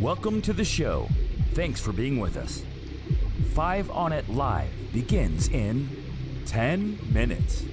Welcome to the show. Thanks for being with us. 5 on It Live begins in 10 minutes.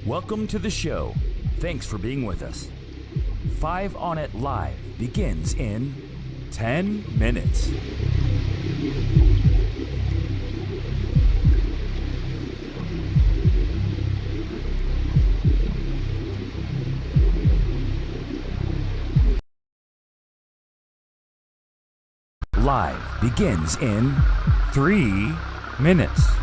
Welcome to the show. Thanks for being with us. 5 on It Live begins in 10 minutes. Live begins in 3 minutes.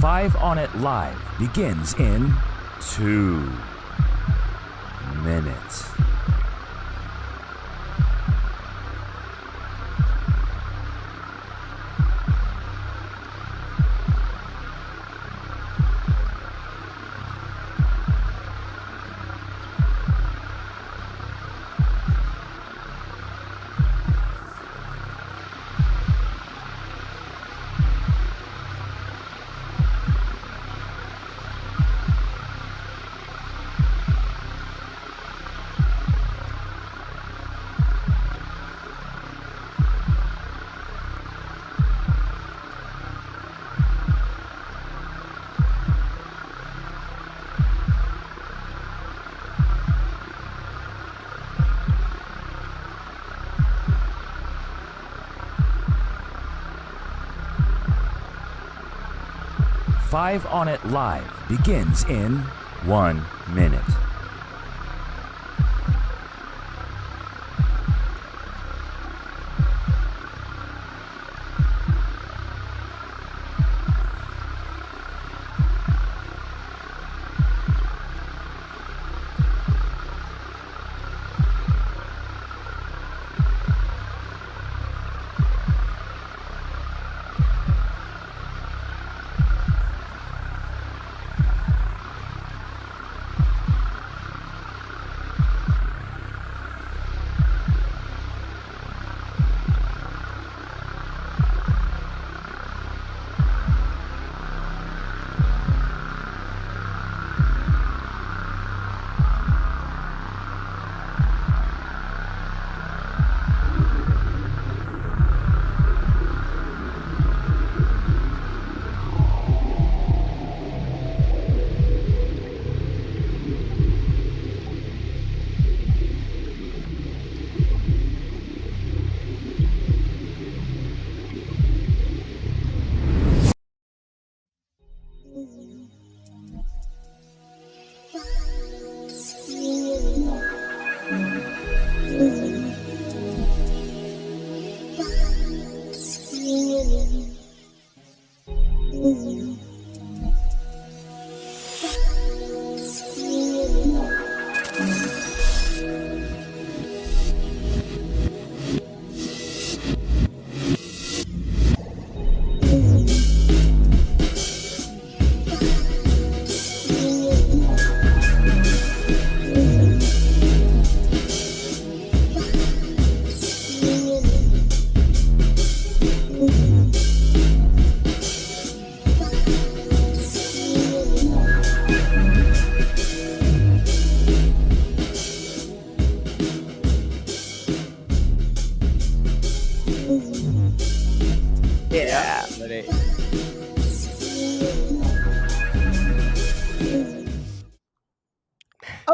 Five on It Live begins in 2 minutes. Five on It Live begins in 1 minute.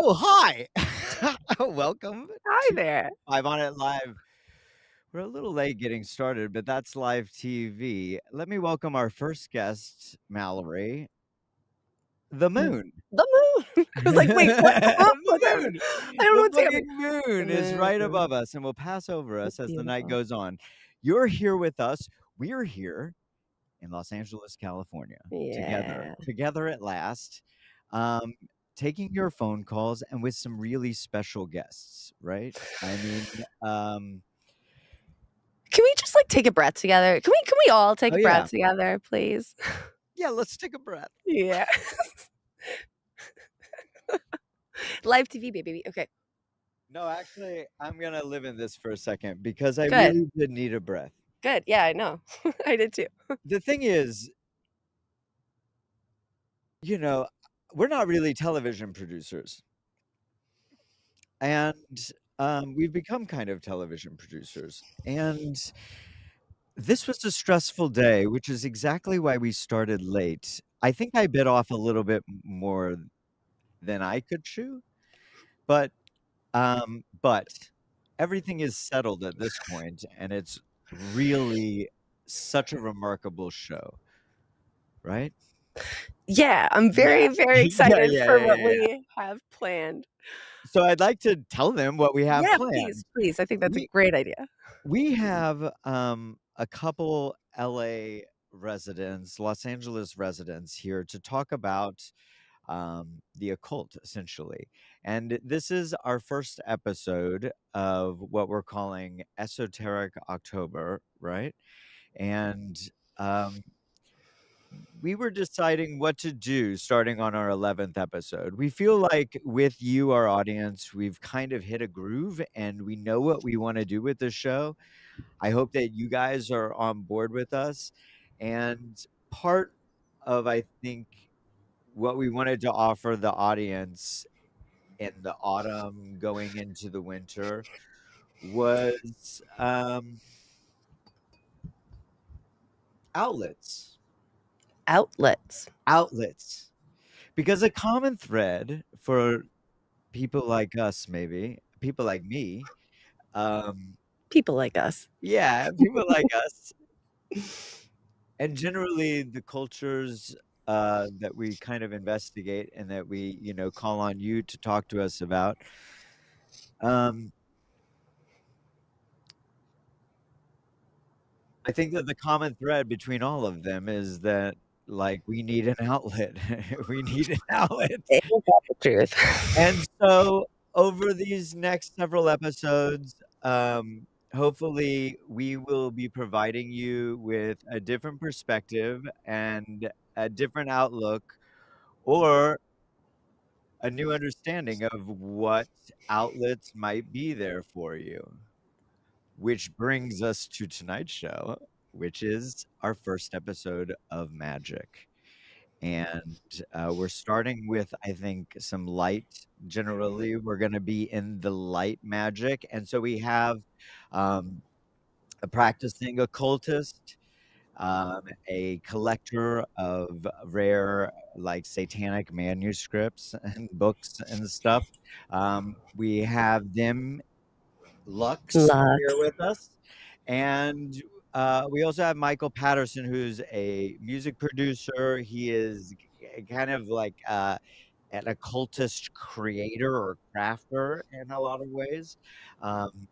Oh, hi. Welcome Hi to there. Live on It Live. We're a little late getting started, but that's live TV. Let me welcome our first guest, Mallory, the Mm. moon. The moon. I was like, "Wait, what? Huh? The Whatever. moon. I don't know The what's happening." fucking The moon is right moon. above us and will pass over It's us as the night beautiful. goes on. You're here with us. We're here in Los Angeles, California, Yeah. together at last, um, taking your phone calls and with some really special guests, right? I mean, Can we just, like, take a breath together? Can we all take oh a breath yeah, together, please? yeah. Let's take a breath. Yeah. Live TV, baby. Okay, No, actually, I'm gonna live in this for a second because I good, really did need a breath. good. Yeah, I know. I did too. The thing is, you know, we're not really television producers, and we've become kind of television producers, and this was a stressful day, which is exactly why we started late. I think I bit off a little bit more than I could chew, but but everything is settled at this point, and it's really such a remarkable show, right? Yeah, I'm Yeah. very, very Yeah, excited yeah, for yeah, what yeah, yeah. we have planned. So I'd like to tell them what we have Yeah, please, planned. please. I think that's a We great idea. we have, a couple LA residents, Los Angeles residents here to talk about the occult, essentially. And this is our first episode of what we're calling Esoteric October, right? And um, we were deciding what to do starting on our 11th episode. We feel like with you, our audience, we've kind of hit a groove and we know what we want to do with the show. I hope that you guys are on board with us. And part of, I think, what we wanted to offer the audience in the autumn going into the winter was outlets. Outlets. Outlets. Because a common thread for people like us, maybe, people like me, um, People like us. yeah, people like us, and generally the cultures that we kind of investigate and that we, call on you to talk to us about. Um, I think that the common thread between all of them is that, like, we need an outlet. We need an outlet. Ain't that the truth? And so over these next several episodes, hopefully we will be providing you with a different perspective and a different outlook or a new understanding of what outlets might be there for you. Which brings us to tonight's show, which is our first episode of Magic. And we're starting with, I think, some light. Generally, we're going to be in the light magic. And so we have um, a practicing occultist, a collector of rare, like satanic manuscripts and books and stuff. We have them Lux here Lux. with us. And we also have Michael Patterson, who's a music producer. He is kind of like an occultist creator or crafter in a lot of ways. Um,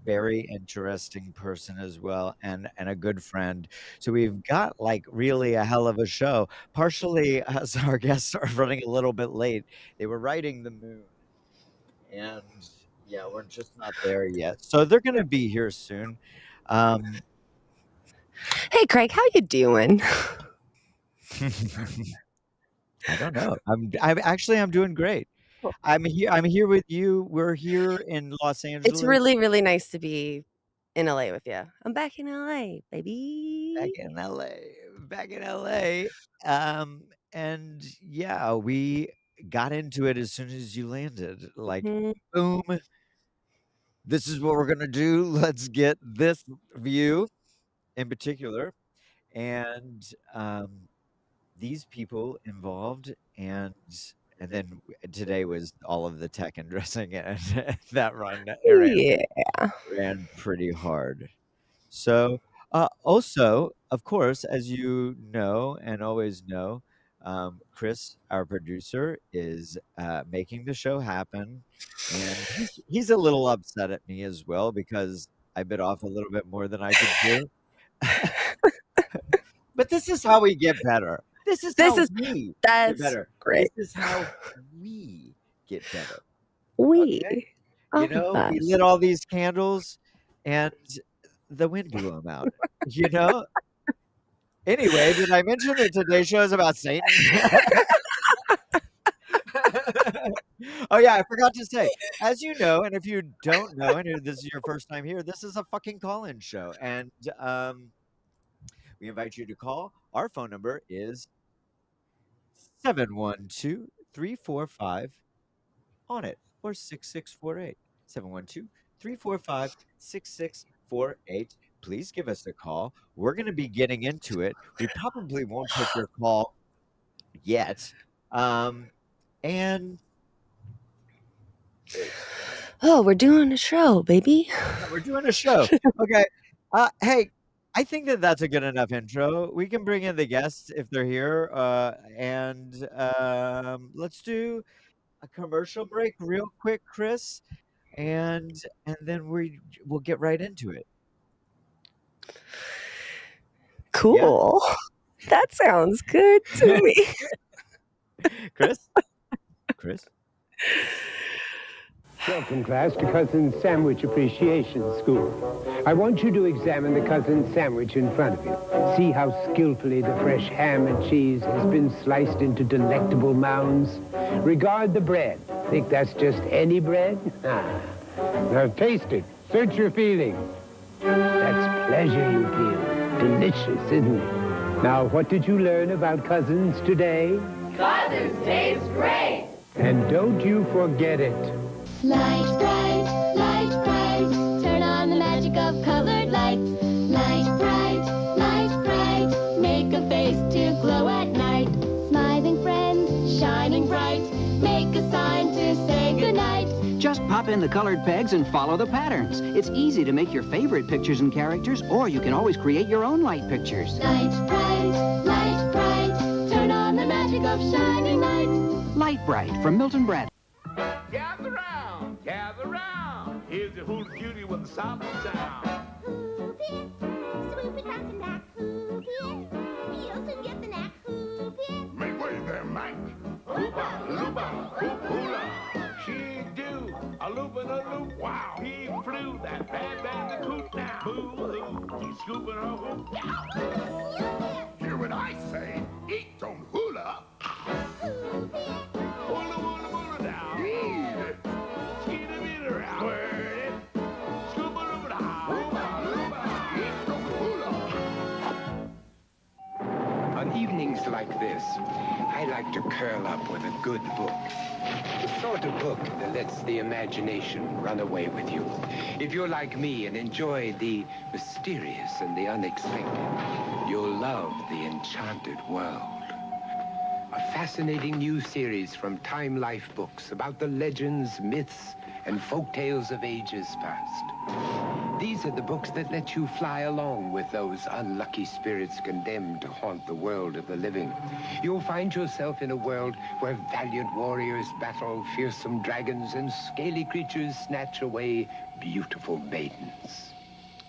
Very interesting person as well, and a good friend. So we've got like really a hell of a show. Partially as our guests are running a little bit late, they were writing the moon. And yeah, we're just not there yet. So they're gonna be here soon. Um, Hey, Craig, how you doing? I don't know. I'm doing great. I'm here with you. We're here in Los It's Angeles, really, really nice to be in LA with you. I'm back in LA, back baby. in LA, back in LA. And yeah, we got into it as soon as you landed. Like, Mhm. boom, this is what we're gonna do. Let's get this view in particular. And these people involved and And then today was all of the tech and dressing, and that Yeah. ran pretty hard. So, also, of course, as you know and always know, Chris, our producer, is making the show happen, and he's a little upset at me as well because I bit off a little bit more than I could chew. But this is how we get better. This is how we get That's better. This great. is how we get better. We. Okay? All You of know, we us. lit all these candles and the wind blew them out. You know? Anyway, did I mention that today's show is about Satan? Oh yeah, I forgot to say. As you know, and if you don't know, and if this is your first time here, this is a fucking call-in show, and we invite you to call. Our phone number is 712-345 on it or 6648. 712-345-6648. Please give us a call. We're going to be getting into it. We probably won't take your call yet. And Oh, we're doing a show, baby. yeah, we're doing a show. Okay. Hey, I think that that's a good enough intro. We can bring in the guests if they're here. And let's do a commercial break real quick, Chris, and then we'll get right into it. Cool. That sounds good to me. Chris? Welcome, class, to Cousin's Sandwich Appreciation School. I want you to examine the Cousin's sandwich in front of you. See how skillfully the fresh ham and cheese has been sliced into delectable mounds. Regard the bread. Think that's just any bread? Now taste it. Search your feelings. That's pleasure you feel. Delicious, isn't it? Now, what did you learn about Cousins today? Cousins taste great! And don't you forget it. Light bright, turn on the magic of colored lights. Light bright, make a face to glow at night. Smiling friends, shining bright, make a sign to say goodnight. Just pop in the colored pegs and follow the patterns. It's easy to make your favorite pictures and characters, or you can always create your own light pictures. Light bright, turn on the magic of shining lights. Light Bright from Milton Brad. Gather round. Here's your hula cutie with a solemn sound. Hoop it, swoop it, bounce and back. Hoop it, you'll soon get the knack. Hoop it. Make way there, Mike. Hoopa, loopa, hoop hula. She do a loop and a loop. Wow, he flew that bad bandicoot now. Boo-hoo, he's scooping her hoop. Hear what I say, eat some hula. Hoop it. Hula, hula, hula down. Eat it. Skeet-a-beat around. Word it. Scoop-a-loop-a-da. Hoopa, loopa, eat some hula. On evenings like this, I like to curl up with a good book. The sort of book that lets the imagination run away with you. If you're like me and enjoy the mysterious and the unexpected, you'll love The Enchanted World. A fascinating new series from Time Life Books about the legends, myths, and folk tales of ages past. These are the books that let you fly along with those unlucky spirits condemned to haunt the world of the living. You'll find yourself in a world where valiant warriors battle fearsome dragons and scaly creatures snatch away beautiful maidens.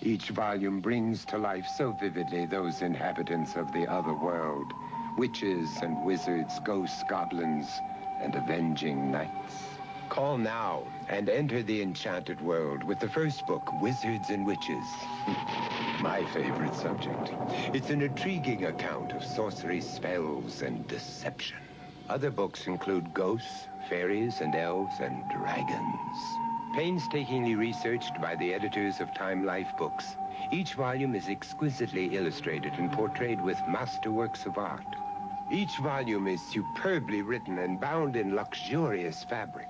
Each volume brings to life so vividly those inhabitants of the other world. Witches and wizards, ghosts, goblins, and avenging knights. Call now and enter the enchanted world with the first book, Wizards and Witches. My favorite subject. It's an intriguing account of sorcery, spells, and deception. Other books include ghosts, fairies, and elves, and dragons. Painstakingly researched by the editors of Time Life Books, each volume is exquisitely illustrated and portrayed with masterworks of art. Each volume is superbly written and bound in luxurious fabric.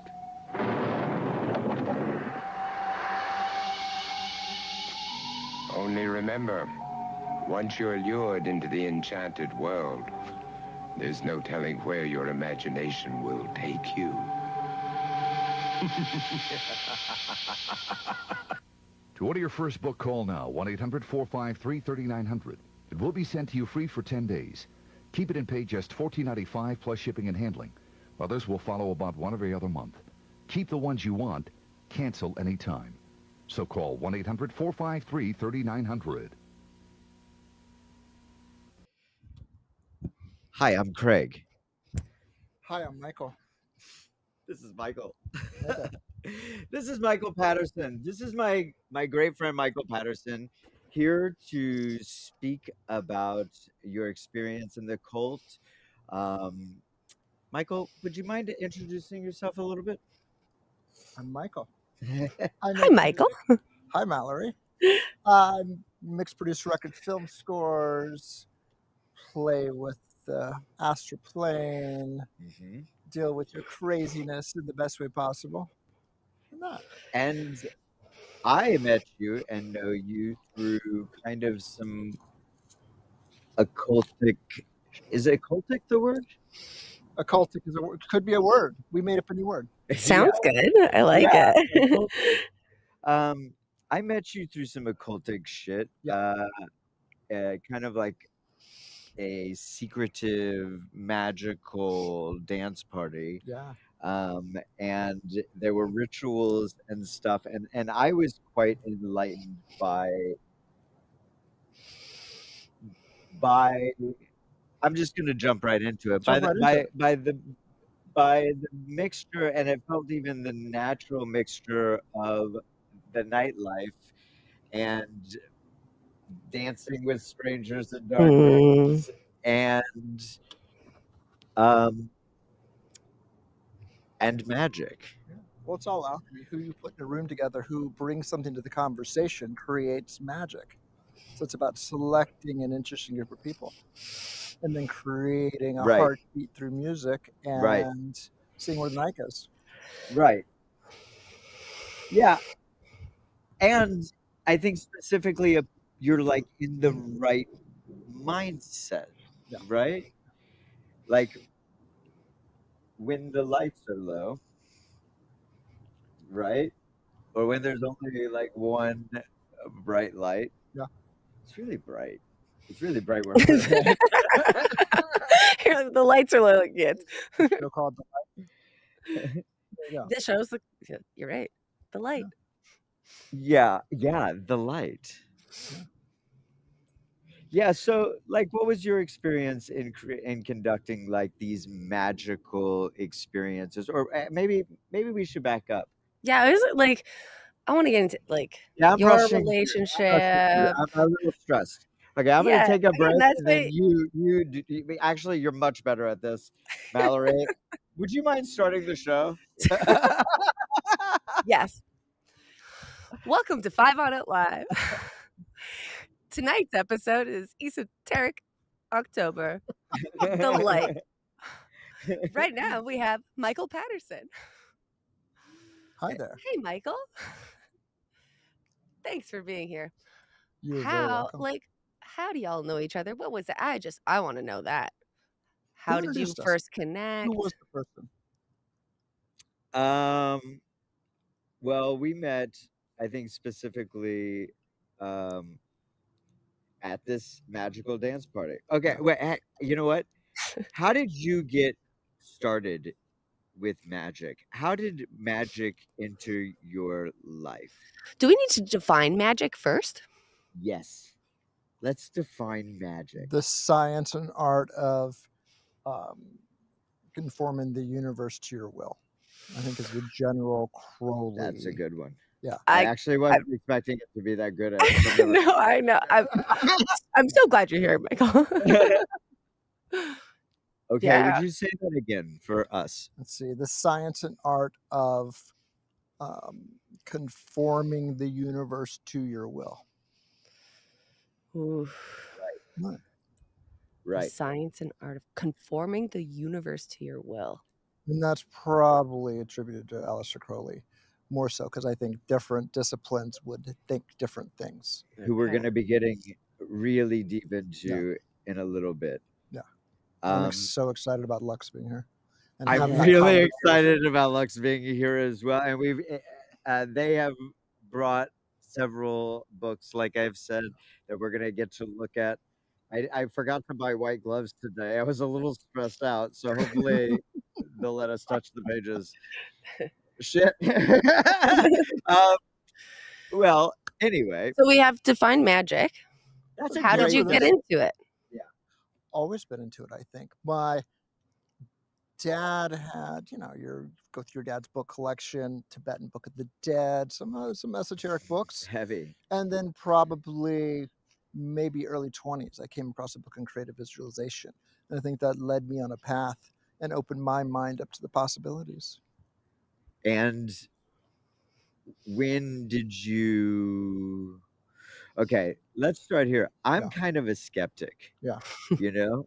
Only remember, once you're lured into the enchanted world, There's no telling where your imagination will take you. To order your first book, call now, 1-800-453-3900. It will be sent to you free for 10 days. Keep it and pay just $14.95 plus shipping and handling. Others will follow about one every other month. Keep the ones you want. Cancel anytime. So call 1-800-453-3900. Hi, I'm Craig. Hi, I'm Michael. This is Michael. This is Michael Patterson. This is my great friend Michael Patterson, here to speak about your experience in the cult. Michael, would you mind introducing yourself a little bit? I'm Michael. Hi, Michael. Hi, Mallory. I mix produce records, film scores, play with the astral plane, deal with your craziness in the best way possible. And I met you and know you through kind of some occultic. Is occultic the word? Occultic is a word. Could be a word. We made up a new word. Sounds good. I like it. Occultic. I met you through some occultic shit. Kind of like a secretive, magical dance party. Yeah. And there were rituals and stuff, and I was quite enlightened by I'm just gonna jump right into it. By the mixture, and it felt even the natural mixture of the nightlife and dancing with strangers in dark rooms and magic. Well, it's all alchemy. Who you put in a room together, who brings something to the conversation, creates magic. So it's about selecting an interesting group of people and then creating a heartbeat through music and seeing where the night goes. Right. Yeah. And I think specifically you're like in the right mindset, right? Like when the lights are low, right? Or when there's only like one bright light. Yeah. It's really bright. It's really bright where we're at. The lights are low. Yeah. Show called The Light. This shows you're right. The light. Yeah, the light. Yeah, so like what was your experience in conducting like these magical experiences? Or maybe we should back up. Yeah, it was like I want to get into like I'm your rushing relationship. I'm a little stressed. Okay, I'm gonna take a break, and then actually you're much better at this, Mallory. Would you mind starting the show? Yes. Welcome to 5 on It Live. Tonight's episode is Esoteric October. The light. Right now we have Michael Patterson. Hi there. Hey, Michael. Thanks for being here. You're very welcome. How do y'all know each other? What was it? I want to know that. How did you first connect? Who was the person? Well, we met, I think specifically at this magical dance party. Okay, wait, you know what? How did you get started with magic? How did magic enter your life? Do we need to define magic first? Yes. Let's define magic. The science and art of conforming the universe to your will, I think, is the general Crowley. That's a good one. Yeah. I actually wasn't expecting it to be that good at it. No, I know. I'm so glad you're here, Michael. Okay, would you say that again for us? Let's see. The science and art of conforming the universe to your will. Ooh. Right. The science and art of conforming the universe to your will. And that's probably attributed to Aleister Crowley more so, because I think different disciplines would think different things. Who we're going to be getting really deep into in a little bit. Yeah. I'm Um, so excited about Lux being here. And I'm having that really conversation. excited about Lux being here as well, and they have brought several books, like I've said, that we're gonna get to look at. I forgot to buy white gloves today. I was a little stressed out, so hopefully they'll let us touch the pages. Shit. Well, anyway, So we have defined magic. that's a How did great you get thing. into it? Always been into it, I think. My dad had, you go through your dad's book collection, Tibetan Book of the Dead, some esoteric books. Heavy. And then probably maybe early 20s, I came across a book on creative visualization. And I think that led me on a path and opened my mind up to the possibilities. And when did you... Okay, let's start here. I'm Yeah. kind of a skeptic. Yeah. You know?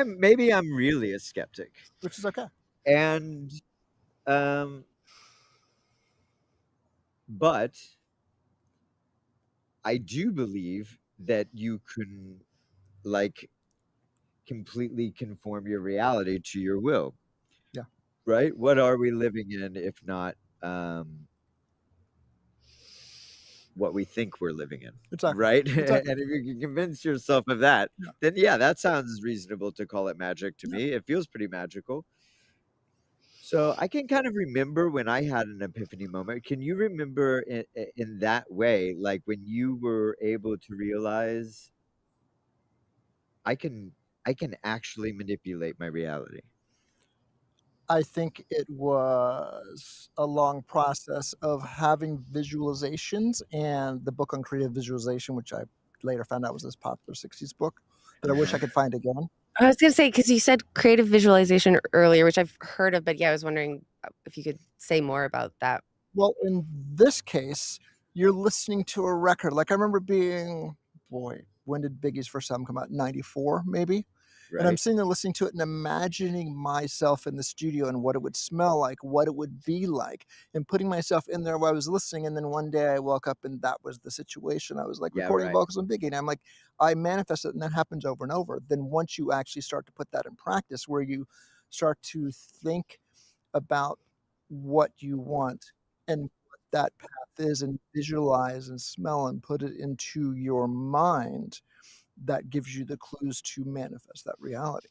Maybe I'm really a skeptic. Which is okay. And but I do believe that you can, like, completely conform your reality to your will. Yeah. Right? What are we living in if not what we think we're living in? Exactly. Right? Exactly. And if you can convince yourself of that, then yeah, that sounds reasonable to call it magic to me. It feels pretty magical. So I can kind of remember when I had an epiphany moment. Can you remember in that way, like when you were able to realize I can actually manipulate my reality? I think it was a long process of having visualizations, and the book on creative visualization, which I later found out was this popular 60s book that I wish I could find again. I was going to say, because you said creative visualization earlier, which I've heard of, but yeah, I was wondering if you could say more about that. Well, in this case, you're listening to a record. Like I remember being, when did Biggie's first album come out? 94, maybe? Right. And I'm sitting there listening to it and imagining myself in the studio and what it would smell like, what it would be like, and putting myself in there while I was listening. And then one day I woke up and that was the situation. I was like recording vocals on Biggie. And I'm like, I manifest it, and that happens over and over. Then once you actually start to put that in practice, where you start to think about what you want and what that path is, and visualize and smell and put it into your mind, that gives you the clues to manifest that reality.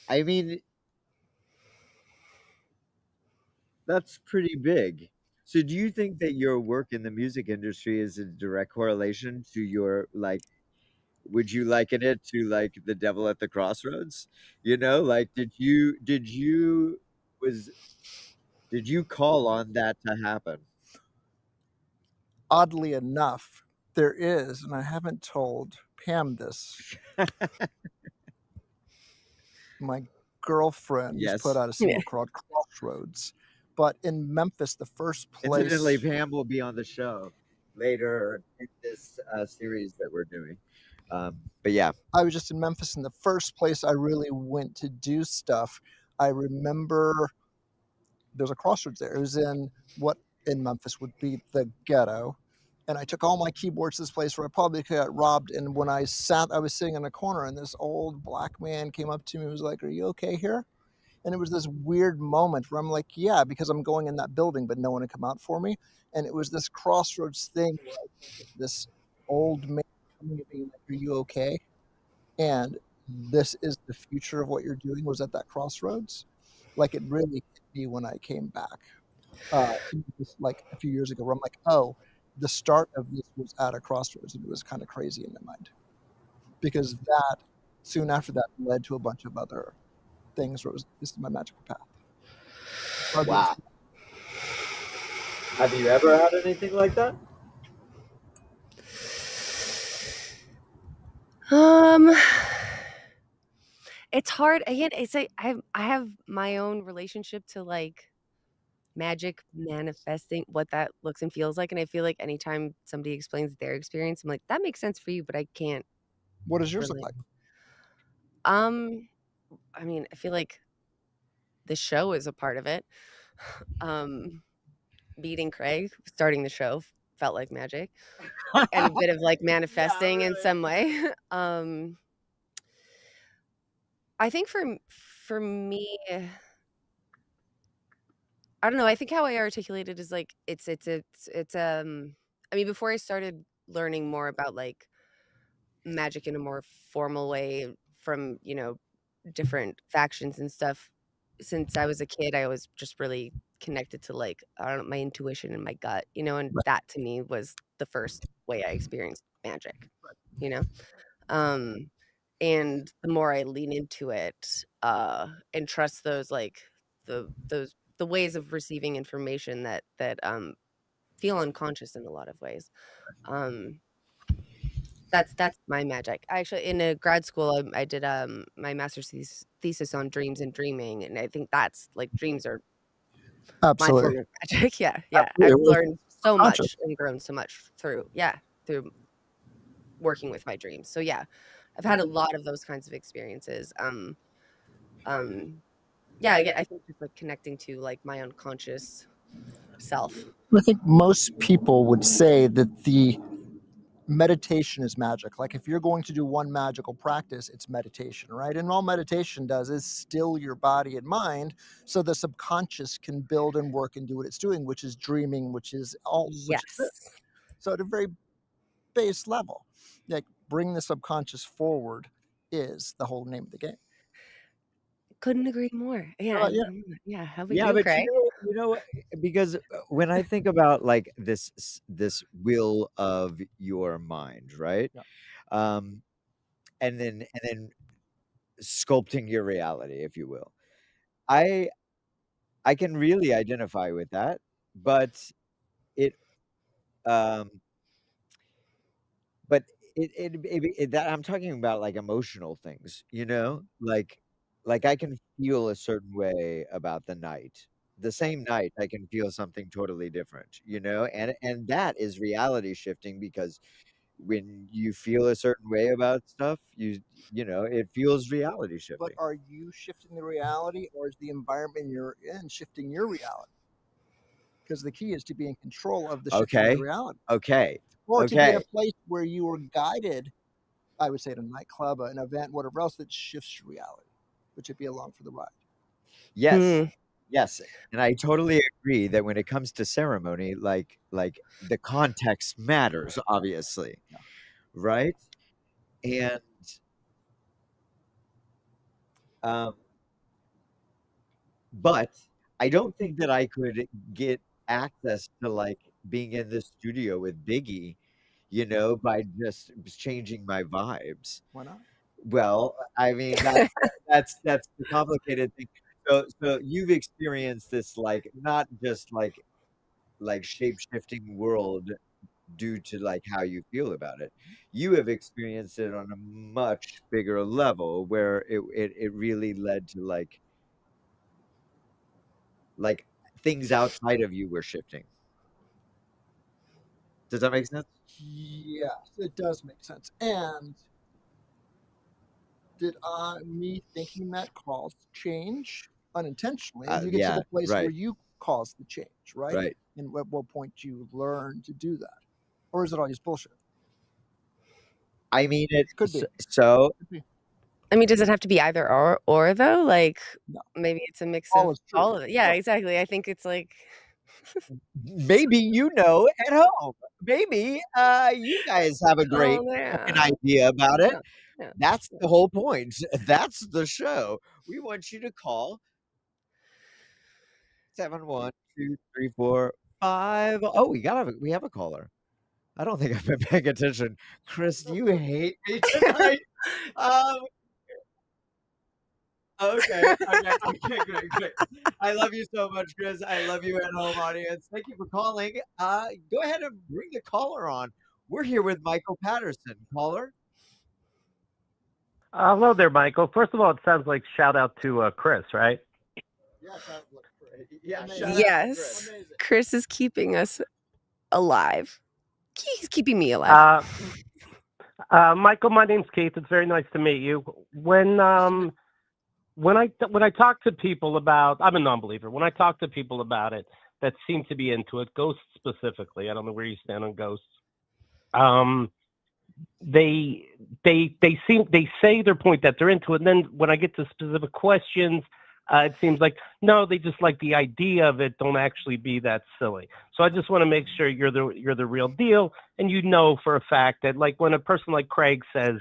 I mean, that's pretty big. So do you think that your work in the music industry is a direct correlation to your, like, would you liken it to like the devil at the crossroads? You know, like did you call on that to happen? Oddly enough, there is, and I haven't told Pam this. My girlfriend just put out a single called Crossroads. But in Memphis, the first place... Incidentally, Pam will be on the show later in this series that we're doing. But yeah. I was just in Memphis, and the first place I really went to do stuff, I remember there's a crossroads there. It was in what in Memphis would be the ghetto. And I took all my keyboards to this place where I probably could get robbed. And when I was sitting in a corner, and this old black man came up to me and was like, "Are you okay here?" And it was this weird moment where I'm like, yeah, because I'm going in that building, but no one had come out for me. And it was this crossroads thing where this old man coming at me like, "Are you okay?" And this is the future of what you're doing, was at that crossroads. Like, it really hit me when I came back, like a few years ago, where I'm like, oh, the start of this was at a crossroads, and it was kind of crazy in my mind, because that soon after that led to a bunch of other things where it was, this is my magical path. Wow. Have you ever had anything like that? It's hard. Again, it's like I have my own relationship to like magic manifesting, what that looks and feels like, and I feel like anytime somebody explains their experience, I'm like, that makes sense for you, but I can't. What does yours look like? I mean, I feel like the show is a part of it. Meeting Craig, starting the show felt like magic, and a bit of like manifesting in some way. I think for me, I don't know. I think how I articulate it is like I mean, before I started learning more about like magic in a more formal way from, different factions and stuff, since I was a kid, I was just really connected to like, I don't know, my intuition and my gut, and that to me was the first way I experienced magic, you know? Um, and the more I lean into it, and trust those like the ways of receiving information that feel unconscious in a lot of ways. Um, that's my magic. I actually in a grad school I did my master's thesis on dreams and dreaming, and I think that's like dreams are my Absolutely. form of magic. Yeah, yeah. Absolutely. I've It was learned so conscious. much and grown so much through working with my dreams. So yeah, I've had a lot of those kinds of experiences. Um, yeah, I think just like connecting to like my unconscious self. I think most people would say that the meditation is magic. Like if you're going to do one magical practice, it's meditation, right? And all meditation does is still your body and mind so the subconscious can build and work and do what it's doing, which is dreaming, which is Yes. this. So at a very base level, like bring the subconscious forward is the whole name of the game. Couldn't agree more. Yeah, How about you? yeah. How about Yeah, you, but Craig? because when I think about like this will of your mind, right? Yeah. And then sculpting your reality, if you will. I can really identify with that, but it um but that I'm talking about like emotional things, like I can feel a certain way about the night. The same night I can feel something totally different, and that is reality shifting because when you feel a certain way about stuff, it feels reality But shifting. are you shifting the reality or is the environment you're in shifting your reality? Because the key is to be in control of the shifting of the Okay. reality. Okay. Or to be in a Okay. place where you were guided, I would say at a nightclub, an event, whatever else that shifts your reality, which would be along for the ride. Yes. Yes. And I totally agree that when it comes to ceremony, like the context matters, obviously. Yeah. Right? And um but I don't think that I could get access to like being in the studio with Biggie, by just changing my vibes. Why not? Well, I mean that's the complicated thing. So you've experienced this like not just like shape-shifting world due to like how you feel about it. You have experienced it on a much bigger level where it really led to like things outside of you were shifting. Does that make sense? Yes, it does make sense. And did me thinking that cause change unintentionally? And you get to Yeah, the place where right, you cause the change, right? right. And at what point you learn to do that? Or is it all just bullshit? I mean It could be. so Could be. I mean, does it have to be either or though? Like No. maybe it's a mix All of is true. all of it. Yeah, Right. exactly. I think it's like maybe at home. Maybe you guys have a great oh fucking yeah. idea about it. Yeah. That's the whole point. That's the show. We want you to call 71234 5. Oh, we have a caller. I don't think I've been paying attention. Chris, you hate me tonight. Um, okay, great. I love you so much, Chris. I love you at home audience. Thank you for calling. Go ahead and bring the caller on. We're here with Michael Patterson. Caller? Hello there, Michael. First of all, it sounds like shout out to Chris, right? Yes, that looks great. Yeah, Amazing. shout out to Yes. Chris. Amazing. Chris is keeping us alive. He's keeping me alive. Michael, my name's Keith. It's very nice to meet you. When I talk to people about, I'm a non-believer. When I talk to people about it that seem to be into it, ghosts specifically, I don't know where you stand on ghosts. they say their point that they're into it, and then when I get to specific questions, it seems like no, they just like the idea of it. Don't actually be that silly. So I just want to make sure you're the real deal, and you know for a fact that like when a person like Craig says,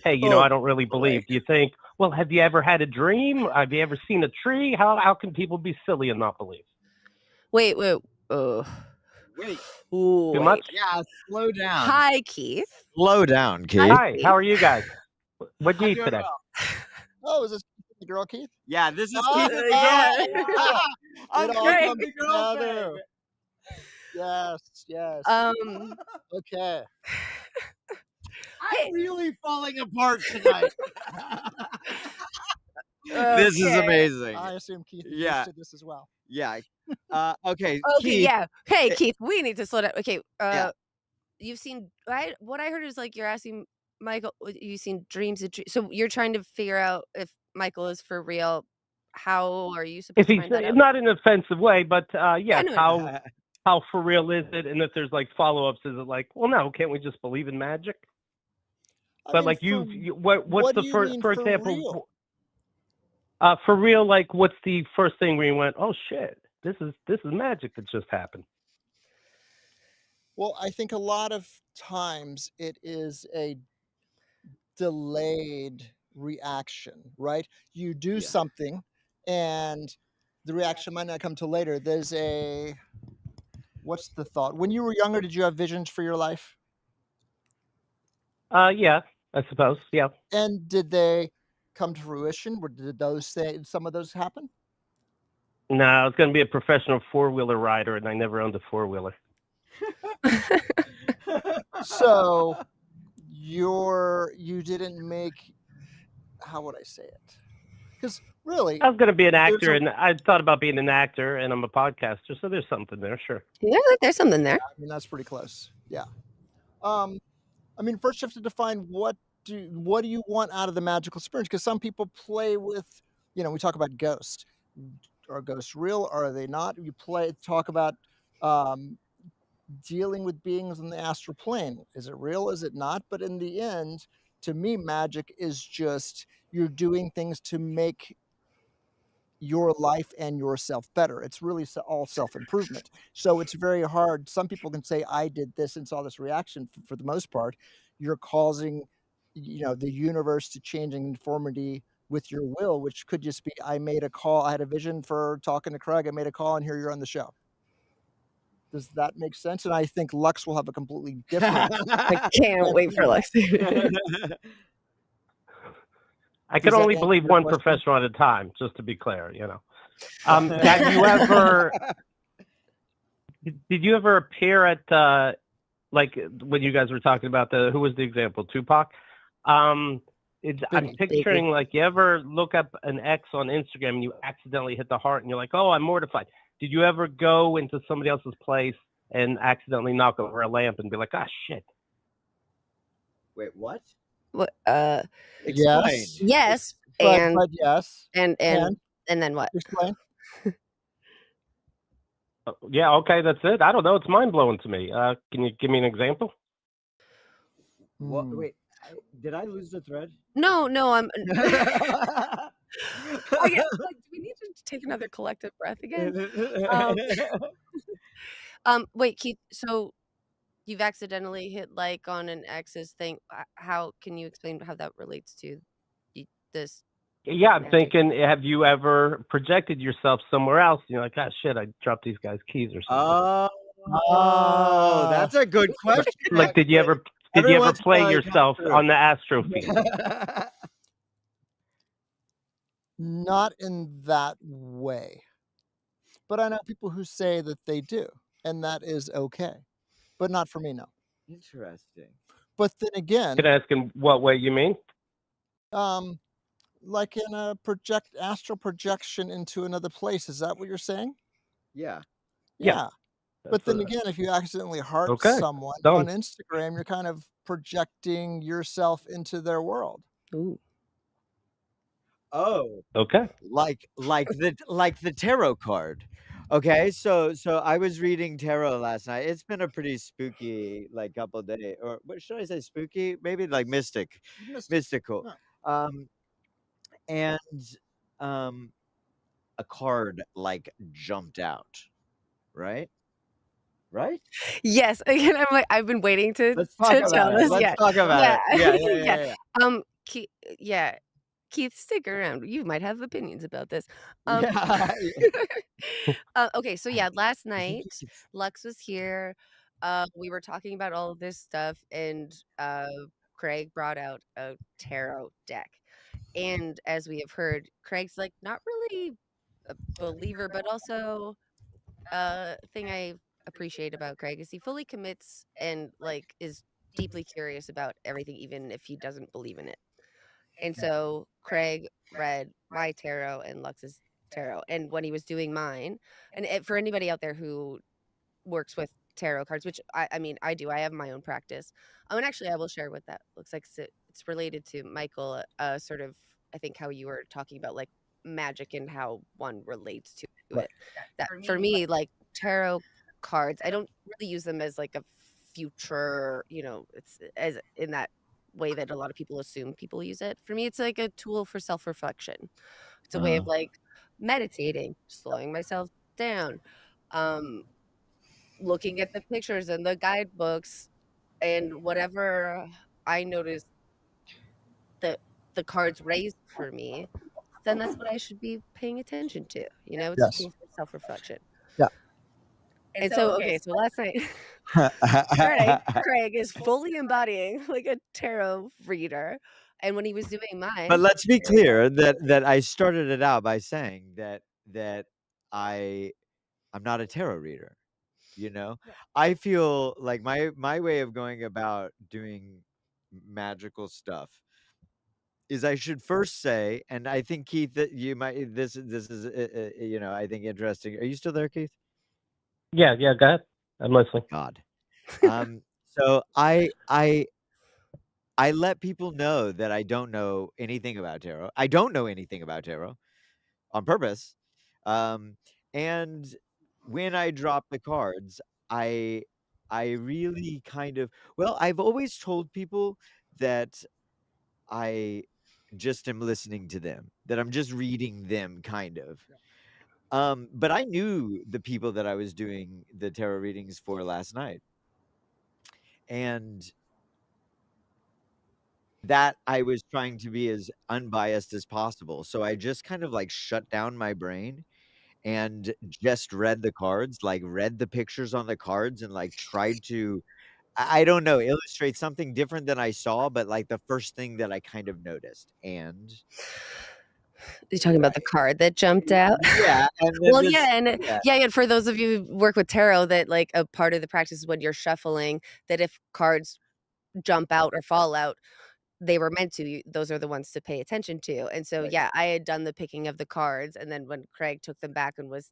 "Hey, you know, I don't really believe," do you think, well, have you ever had a dream? Have you ever seen a tree? How can people be silly and not believe? Wait. Wait. Ooh, Too much? Yeah, slow down. Hi, Keith. Slow down, Keith. Hi, how are you guys? What'd you eat today? Oh, is this the girl, Keith? Yeah, this is Oh, Keith. yeah. I'm It all Keith, comes the girlfriend. together. Yes. Okay. I'm really falling apart tonight. This is Okay. amazing. I assume Keith is Yeah. used to this as well. Yeah. Okay, Okay, Keith. yeah. Hey, Keith, we need to slow down. Okay, Yeah. you've seen, right? What I heard is like you're asking Michael, you've seen dreams of so you're trying to figure out if Michael is for real. How are you If supposed to he's find that out? not in an offensive way, but yes, no. how for real is it? And if there's like follow-ups, is it like, well, no, can't we just believe in magic? But like what's what the do you first, mean for for example, real? for real, like what's the first thing where you went, oh shit, this is magic that just happened? Well, I think a lot of times it is a delayed reaction, right? You do something and the reaction might not come till later. There's what's the thought? When you were younger, did you have visions for your life? Yeah, I suppose. Yeah. And did they come to fruition? Did some of those happen? No, I was going to be a professional four-wheeler rider, and I never owned a four-wheeler. So you didn't make, how would I say it? Because really, I was going to be an actor, and I thought about being an actor, and I'm a podcaster, so there's something there, sure. Yeah, there's something there. I mean, that's pretty close. Yeah. I mean, first you have to define what do you want out of the magical experience? Because some people play with, we talk about ghosts. Are ghosts real? Are they not? You talk about dealing with beings in the astral plane. Is it real? Is it not? But in the end, to me, magic is just you're doing things to make your life and yourself better. It's really all self-improvement. So it's very hard. Some people can say, I did this and saw this reaction. For the most part, you're causing, the universe to change in conformity with your will, which could just be, I made a call. I had a vision for talking to Craig. I made a call and here you're on the show. Does that make sense? And I think Lux will have a completely different. I can't wait for Lux. I can only believe one professional at a time, just to be clear, Have you ever, did you ever appear at, like when you guys were talking about who was the example, Tupac? I'm picturing like you ever look up an X on Instagram and you accidentally hit the heart and you're like, oh, I'm mortified. Did you ever go into somebody else's place and accidentally knock over a lamp and be like, ah, shit? Wait, what? What? Yes. Yes. But yes. And then what? Explain. Yeah, okay, that's it. I don't know. It's mind blowing to me. Can you give me an example? What? Wait, did I lose the thread? No, I'm. Do we need to take another collective breath again? Wait, Keith. So you've accidentally hit like on an ex's thing. How can you explain how that relates to this? Yeah, I'm thinking, have you ever projected yourself somewhere else? You're like, ah, shit, I dropped these guys' keys or something. Oh, that's a good question. Like, did you ever play yourself on the astro field? Not in that way. But I know people who say that they do, and that is okay. But not for me, no. Interesting. But then again, Can I ask in what way you mean? like in a astral projection into another place. Is that what you're saying? Yeah. Yeah. But then again, if you accidentally heart someone on Instagram, you're kind of projecting yourself into their world. Ooh. Oh. Okay. Like the tarot card. Okay, so I was reading tarot last night. It's been a pretty spooky like couple days, or what should I say? Spooky, maybe like mystical. Yeah. Um, and um, a card like jumped out, right? Right? Yes, again, I'm like, I've been waiting to Let's talk tell about it. this. Let's Yeah, talk about yeah, it. Yeah, yeah, yeah. yeah, yeah. Keith, yeah, Keith, stick around. You might have opinions about this. Yeah. Okay, so yeah, last night Lux was here. We were talking about all of this stuff, and Craig brought out a tarot deck. And as we have heard, Craig's like not really a believer, but also thing I appreciate about Craig is he fully commits and like is deeply curious about everything, even if he doesn't believe in it. And so Craig read my tarot and Lux's tarot, and when he was doing mine, and for anybody out there who works with tarot cards, which I mean I do, I have my own practice. And actually, I will share what that looks like. So it's related to Michael, sort of. I think how you were talking about like magic and how one relates to Right. it. That for me, like tarot cards, I don't really use them as like a future, it's as in that way that a lot of people assume people use it. For me, it's like a tool for self-reflection. It's a way of like meditating, slowing myself down, um, looking at the pictures and the guidebooks and whatever I notice that the cards raised for me, then that's what I should be paying attention to. It's a Yes. tool for self-reflection. Yeah. And so, okay, so last night, Craig is fully embodying like a tarot reader. And when he was doing mine, But let's be clear that I started it out by saying that I'm not a tarot reader. I feel like my way of going about doing magical stuff is I should first say, and I think Keith that you might this is I think interesting. Are you still there, Keith? Yeah, go ahead. I'm listening. God. So I let people know that I don't know anything about tarot. I don't know anything about tarot on purpose. And when I drop the cards, I I really kind of I've always told people that I just am listening to them, that I'm just reading them kind of. But I knew the people that I was doing the tarot readings for last night. And that I was trying to be as unbiased as possible. So I just kind of like shut down my brain and just read the cards, like read the pictures on the cards and like tried to, I don't know, illustrate something different than I saw, but like the first thing that I kind of noticed. And you're talking about the card that jumped out. yeah, and then Well, this, yeah, and for those of you who work with tarot, that like a part of the practice is when you're shuffling, that if cards jump out or fall out, they were meant to. Those are the ones to pay attention to. And so, Right. yeah, I had done the picking of the cards, and then when Craig took them back and was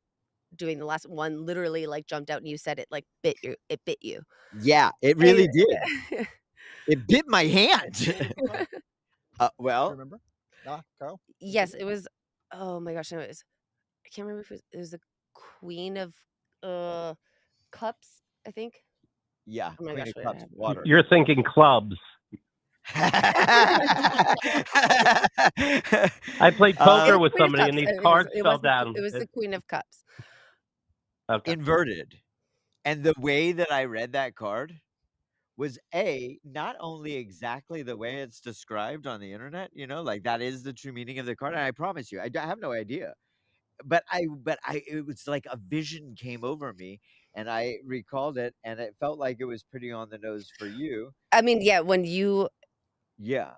doing the last one, literally like jumped out, and you said it like bit you. It bit you. Yeah, it really did. It bit my hand. Well, Remember? Ah, Carl? Yes, it was. Oh my gosh, no, I can't remember if it was the Queen of Cups, I think. yeah, Oh my Queen gosh, of wait, I Cups, have it. water. You're thinking clubs. I played poker with Queen of somebody, and Cups. these cards It fell was down. It was the Queen of Cups. Okay. Inverted. And the way that I read that card was not only exactly the way it's described on the internet, like that is the true meaning of the card. And I promise you, I have no idea. But it was like a vision came over me and I recalled it and it felt like it was pretty on the nose for you. I mean, yeah, when you Yeah.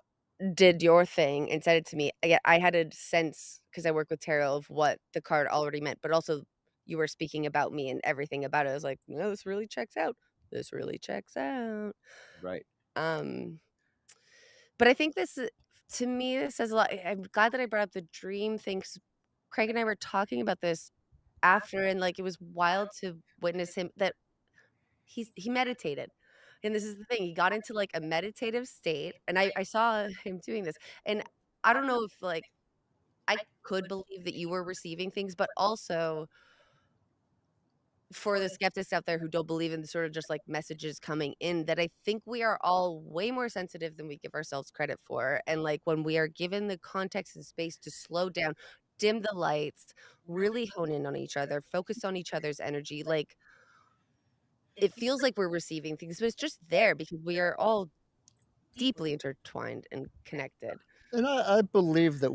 did your thing and said it to me, I had a sense, because I work with tarot, of what the card already meant, but also you were speaking about me and everything about it. I was like, no, this really checks out. This really checks out. Right. But I think to me, this says a lot. I'm glad that I brought up the dream thing, 'cause Craig and I were talking about this after, and like it was wild to witness him that he meditated. And this is the thing, he got into like a meditative state, and I saw him doing this. And I don't know if like I could believe that you were receiving things, but also for the skeptics out there who don't believe in the sort of just like messages coming in, that I think we are all way more sensitive than we give ourselves credit for. And like when we are given the context and space to slow down, dim the lights, really hone in on each other, focus on each other's energy, like it feels like we're receiving things, but it's just there because we are all deeply intertwined and connected. And I believe that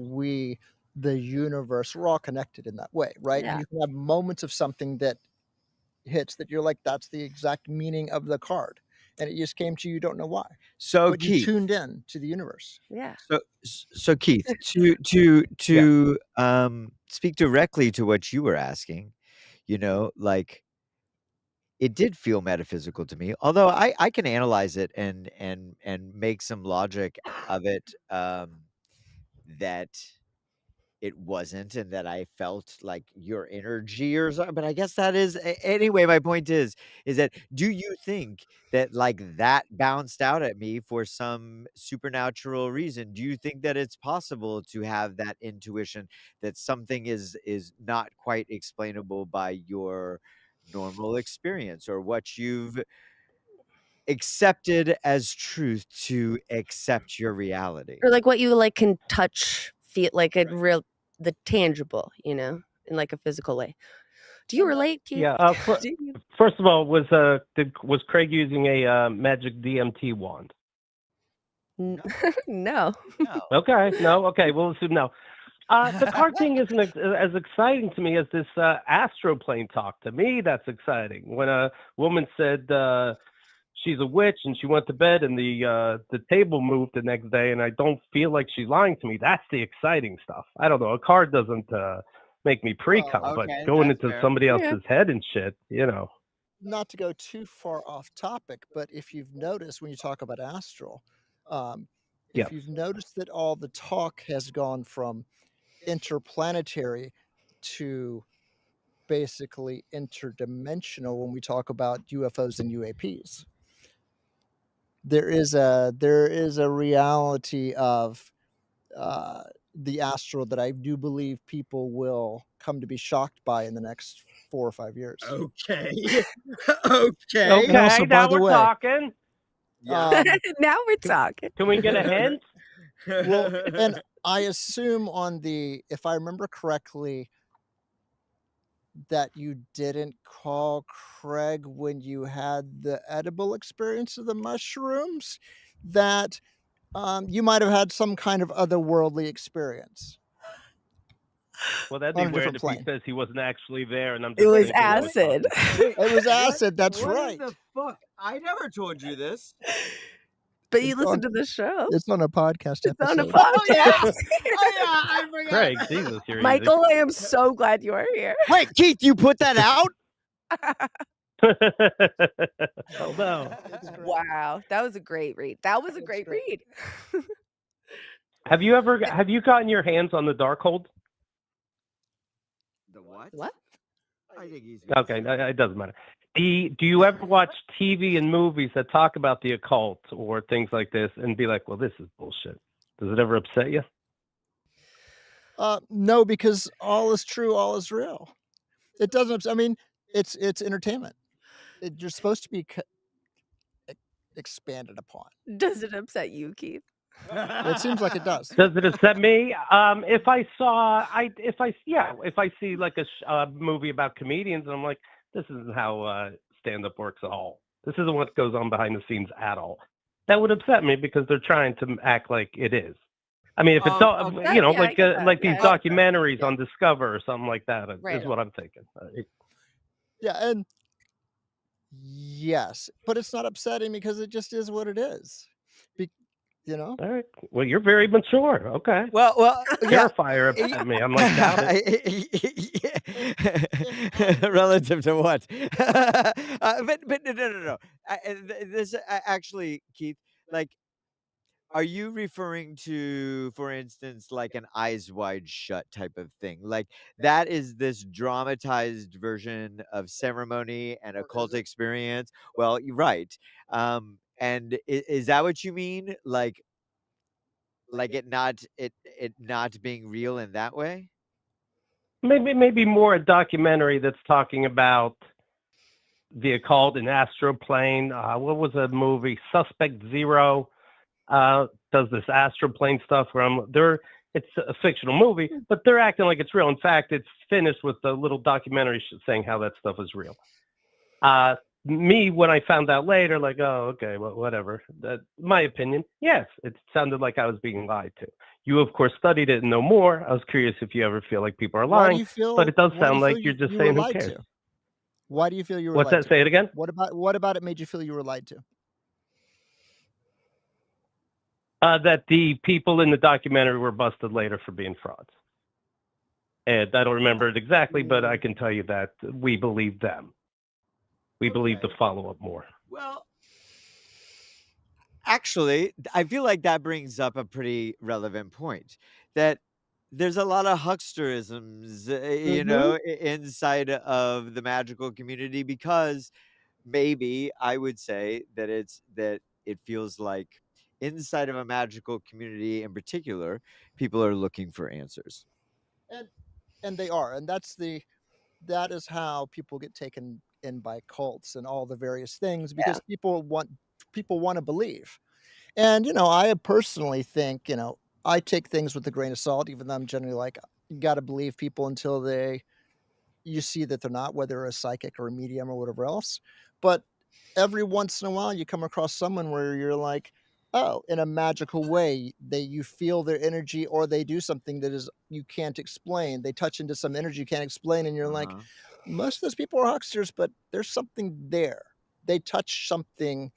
the universe, we're all connected in that way, right? Yeah. And you can have moments of something that hits that you're like, that's the exact meaning of the card. And it just came to you, you don't know why. So But you Keith, tuned in to the universe. Yeah. so Keith, to speak directly to what you were asking, like it did feel metaphysical to me, although I can analyze it and make some logic of it, that it wasn't, and that I felt like your energy or something. But I guess that is anyway. My point is that do you think that like that bounced out at me for some supernatural reason? Do you think that it's possible to have that intuition that something is not quite explainable by your normal experience, or what you've accepted as truth to accept your reality? Or like what you like can touch, feel like a real, the tangible, in like a physical way. Do you relate, Keith? Yeah. Do you? First of all, was Craig using a magic DMT wand? No. Okay. No. Okay. We'll assume no. The card thing isn't as exciting to me as this astro plane talk. To me, that's exciting. When a woman said she's a witch and she went to bed and the table moved the next day, and I don't feel like she's lying to me, that's the exciting stuff. I don't know. A card doesn't make me pre-cum, but going into somebody else's head and shit, Not to go too far off topic, but if you've noticed when you talk about astral, if you've noticed that all the talk has gone from interplanetary to basically interdimensional when we talk about UFOs and UAPs. There is a reality of the astral that I do believe people will come to be shocked by in the next 4 or 5 years. Okay. Okay. And also, by Now the we're way, talking. Now we're talking. Can we get a hint? Well, and I assume if I remember correctly, that you didn't call Craig when you had the edible experience of the mushrooms, that you might have had some kind of otherworldly experience. Well, that'd be On a weird different if plane. he says he wasn't actually there, and I'm just It was thinking acid. It was acid. That's What right. the fuck? I never told you this. But you It's listen on- to the show. It's on a podcast It's on a episode. podcast. I forgot. Craig, Jesus, you're easy. Michael, I am so glad you are here. Wait, Keith, you put that out? Oh no. Wow, that was a great read. That was a great read. Have you gotten your hands on the Darkhold? The what? What? I think he's Okay, it doesn't matter. Do you ever watch TV and movies that talk about the occult or things like this and be like, well, this is bullshit? Does it ever upset you? No, because all is true, all is real. It doesn't. I mean, it's entertainment. You're supposed to be expanded upon. Does it upset you, Keith? It seems like it does. Does it upset me? If I see like a movie about comedians and I'm like, this isn't how stand-up works at all. This isn't what goes on behind the scenes at all. That would upset me because they're trying to act like it is. I mean, if it's all, okay. Yeah, I get that. like these Yeah. documentaries on Discover or something like that Right. is what I'm thinking. Yeah, and yes, but it's not upsetting because it just is what it is. All right. Well, you're very mature. Okay. Well, yeah. Terrifier upset me. I'm like, doubt it. Relative to what? But no. This actually, Keith, like, are you referring to, for instance, like an Eyes Wide Shut type of thing? Like that is this dramatized version of ceremony and occult experience? Well, you're right. And is that what you mean? Like it not being real in that way? Maybe more a documentary that's talking about the occult and astral plane. What was a movie? Suspect Zero does this astral plane stuff where it's a fictional movie, but they're acting like it's real. In fact, it's finished with a little documentary saying how that stuff is real. Me, when I found out later, like, oh, okay, well, whatever. My opinion, yes, it sounded like I was being lied to. You, of course, studied it and know more. I was curious if you ever feel like people are Why do lying, you feel? but it does Why do sound you like feel you're just you were saying, who lied cares? to? Why do you feel you were What's lied that? to? Say it again? What about it made you feel you were lied to? That the people in the documentary were busted later for being frauds. And I don't remember it exactly, but I can tell you that we believe them. We believe the follow-up more. Well, actually, I feel like that brings up a pretty relevant point, that there's a lot of hucksterisms, inside of the magical community, because maybe I would say that it feels like inside of a magical community in particular, people are looking for answers. And they are, and that is how people get taken in by cults and all the various things, because people want to believe. And I personally think, I take things with a grain of salt, even though I'm generally like, you got to believe people until you see that they're not, whether they're a psychic or a medium or whatever else. But every once in a while, you come across someone where you're like, oh, in a magical way, you feel their energy, or they do something that is you can't explain. They touch into some energy you can't explain, and you're like, most of those people are hucksters, but there's something there. They touch something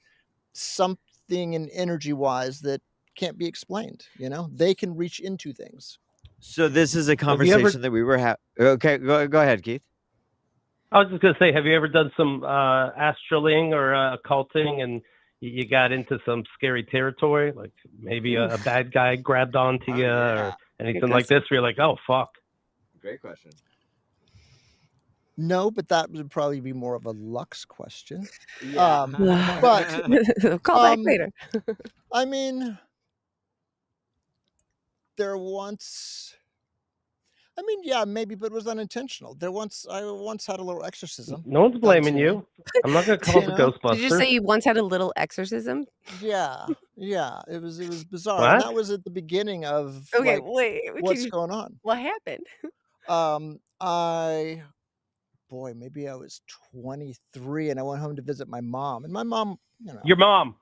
in energy-wise that can't be explained. They can reach into things. So this is a conversation that we were having. Okay, go ahead, Keith. I was just going to say, have you ever done some astraling or occulting and you got into some scary territory? Like maybe a bad guy grabbed onto you or anything like this where you're like, oh, fuck. Great question. No, but that would probably be more of a Lux question. Yeah. But call back later. I mean, maybe, but it was unintentional. I once had a little exorcism. No one's blaming you. I'm not going to call the Ghostbusters. Did you say you once had a little exorcism? Yeah. It was bizarre. What? And that was at the beginning of Okay, like, wait. what's going on. What happened? Maybe I was 23 and I went home to visit my mom. And my mom, Your mom.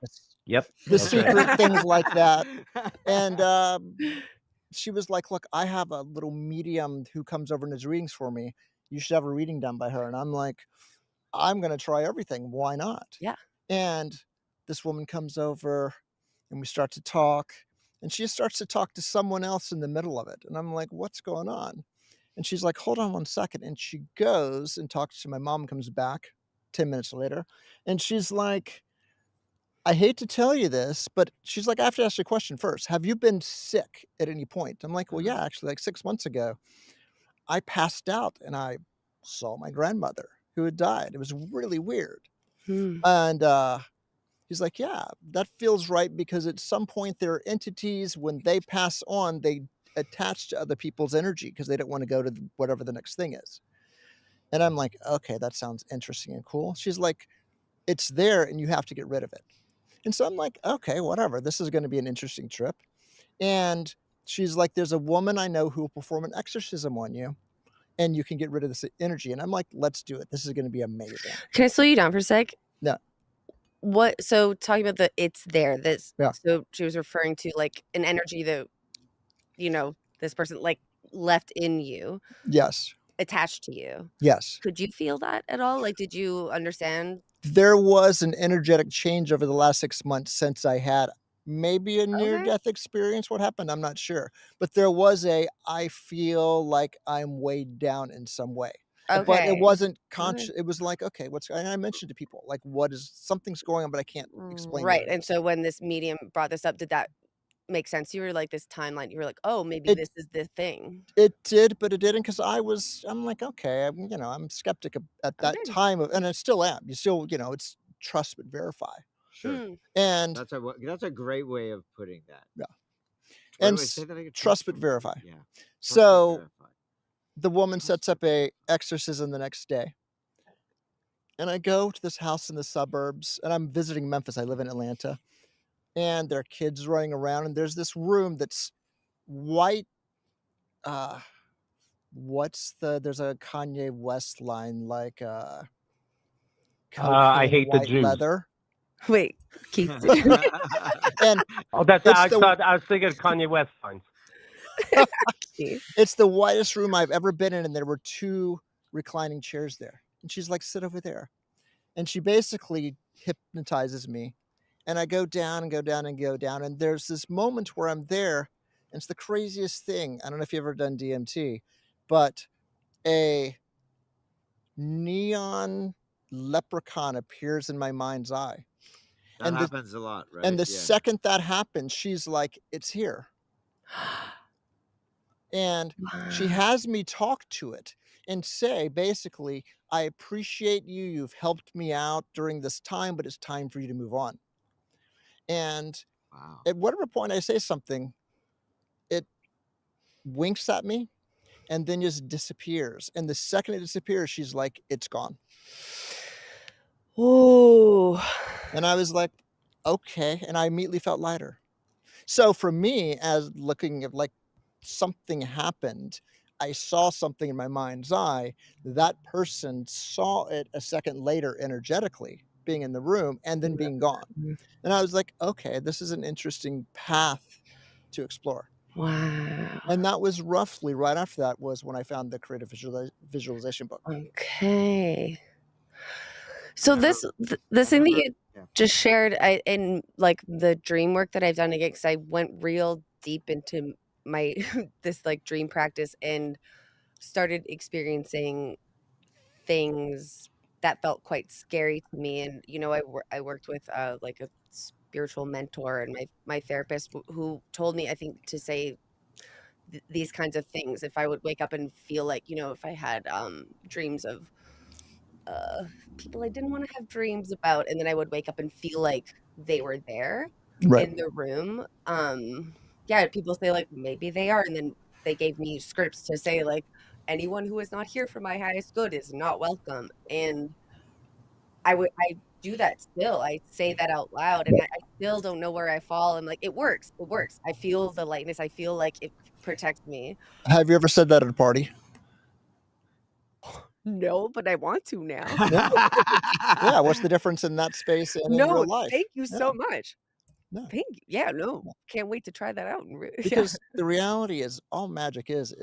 Yep. the secret things like that. And she was like, look, I have a little medium who comes over and does readings for me. You should have a reading done by her. And I'm like, I'm going to try everything. Why not? Yeah. And this woman comes over and we start to talk, and she starts to talk to someone else in the middle of it. And I'm like, what's going on? And she's like, hold on 1 second. And she goes and talks to my mom, comes back 10 minutes later. And she's like, I hate to tell you this, but she's like, I have to ask you a question first. Have you been sick at any point? I'm like, well, yeah, actually, like 6 months ago, I passed out and I saw my grandmother who had died. It was really weird. And he's like, yeah, that feels right, because at some point there are entities, when they pass on, they attach to other people's energy because they don't want to go to whatever the next thing is. And I'm like, okay, that sounds interesting and cool. She's like, it's there and you have to get rid of it. And so I'm like, okay, whatever. This is going to be an interesting trip. And she's like, there's a woman I know who will perform an exorcism on you, and you can get rid of this energy. And I'm like, let's do it. This is going to be amazing. Can I slow you down for a sec? No. So talking about it's there. Yeah. So she was referring to like an energy that, this person like left in you. Yes. Attached to you. Yes. Could you feel that at all? Like, did you understand? There was an energetic change over the last 6 months since I had maybe a near-death experience. What happened? I'm not sure. But there was I feel like I'm weighed down in some way. Okay. But it wasn't conscious. It was like, okay, and I mentioned to people, like, something's going on, but I can't explain it. Right. And so when this medium brought this up, did that make sense? You were like this timeline. You were like, oh, maybe this is the thing. It did, but it didn't, because I'm like, okay, I'm skeptic at that time, and I still am. You still, it's trust but verify. Sure. And that's a great way of putting that. Yeah. Wait, And say that again. trust but verify. Yeah. So the woman sets up a exorcism the next day. And I go to this house in the suburbs, and I'm visiting Memphis. I live in Atlanta, and there are kids running around, and there's this room that's white. There's a Kanye West line like I cocaine hate the white Jews. leather. Wait, Keith. And Oh, that's it's I the thought I was thinking of Kanye West lines. Keith. it's the whitest room I've ever been in, and there were 2 reclining chairs there. And she's like, sit over there. And she basically hypnotizes me. And I go down and go down and go down. And there's this moment where I'm there, and it's the craziest thing. I don't know if you've ever done DMT, but a neon leprechaun appears in my mind's eye. That And the, happens a lot, right? and the Yeah. second that happens, she's like, it's here. And she has me talk to it and say, basically, I appreciate you. You've helped me out during this time, but it's time for you to move on. And Wow. at whatever point I say something, it winks at me and then just disappears. And the second it disappears, she's like, it's gone. Ooh. And I was like, okay. And I immediately felt lighter. So for me, as looking at like something happened, I saw something in my mind's eye. That person saw it a second later energetically being in the room and then being gone. And I was like, okay, this is an interesting path to explore. Wow. And that was roughly right after that was when I found the creative visualization book. Okay. So this thing that you just shared in like the dream work that I've done again, because I went real deep into my this like dream practice and started experiencing things that felt quite scary to me. And I worked with like a spiritual mentor and my therapist who told me, I think, to say these kinds of things if I would wake up and feel like, if I had dreams of people I didn't want to have dreams about, and then I would wake up and feel like they were there in the room. People say like maybe they are, and then they gave me scripts to say like anyone who is not here for my highest good is not welcome. And I do that still. I say that out loud, and I still don't know where I fall. And like it works. I feel the lightness. I feel like it protects me. Have you ever said that at a party? No, but I want to now. Yeah, what's the difference in that space and in real life? Thank you so much. No. Thank you. Yeah, no. Can't wait to try that out. Because the reality is all magic is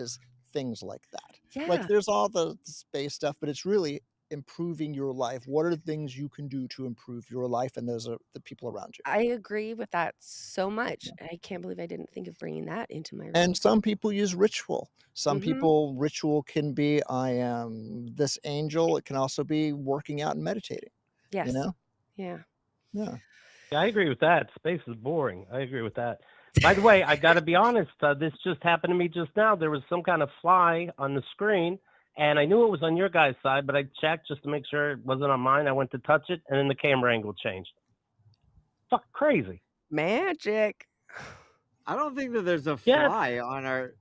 things like that. Yeah. Like there's all the space stuff, but it's really improving your life. What are the things you can do to improve your life? And those are the people around you. I agree with that so much. I can't believe I didn't think of bringing that into my And some people use ritual. Some Mhm. people, ritual can be, I am this angel. It can also be working out and meditating. Yes. You know? Yeah. Yeah. Yeah, I agree with that. Space is boring. I agree with that. By the way, I got to be honest. This just happened to me just now. There was some kind of fly on the screen, and I knew it was on your guys' side, but I checked just to make sure it wasn't on mine. I went to touch it, and then the camera angle changed. Fuck crazy. Magic. I don't think that there's a fly on our.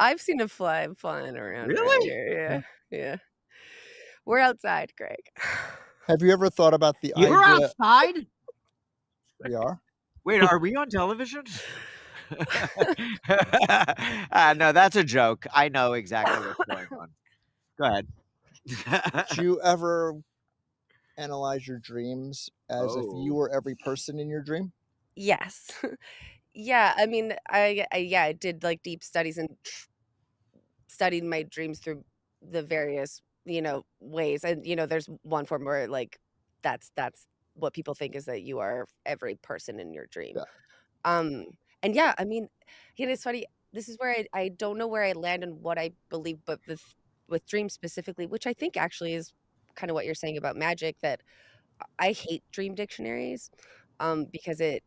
I've seen a fly flying around. Really? Right here. Yeah. We're outside, Greg. Have you ever thought about the We're idea? outside? We are? Wait, are we on television? No, that's a joke. I know exactly what's going on. Go ahead. Do you ever analyze your dreams as if you were every person in your dream? Yes. Yeah. I mean, I did like deep studies and studied my dreams through the various, ways. And, there's one form where like, that's what people think is that you are every person in your dream. Yeah. And yeah, I mean, it's funny. This is where I don't know where I land and what I believe, but with dreams specifically, which I think actually is kind of what you're saying about magic, that I hate dream dictionaries, because it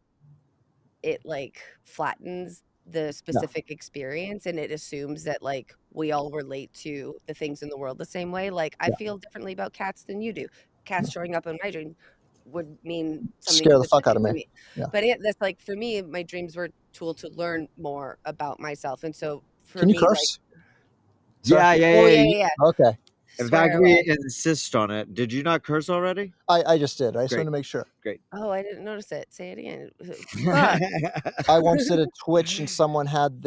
like flattens the specific experience, and it assumes that like we all relate to the things in the world the same way. Like I feel differently about cats than you do. Cats showing up in my dream would mean something Scare the fuck out of different me. to Yeah. But that's like, for me, my dreams were a tool to learn more about myself. And so for Can you me, curse? Yeah. yeah. Okay. In Swear fact, we away. insist on it. Did you not curse already? I just did. I just Great. wanted to make sure. Great. Oh, I didn't notice it. Say it again. Fuck. I once did a Twitch and someone had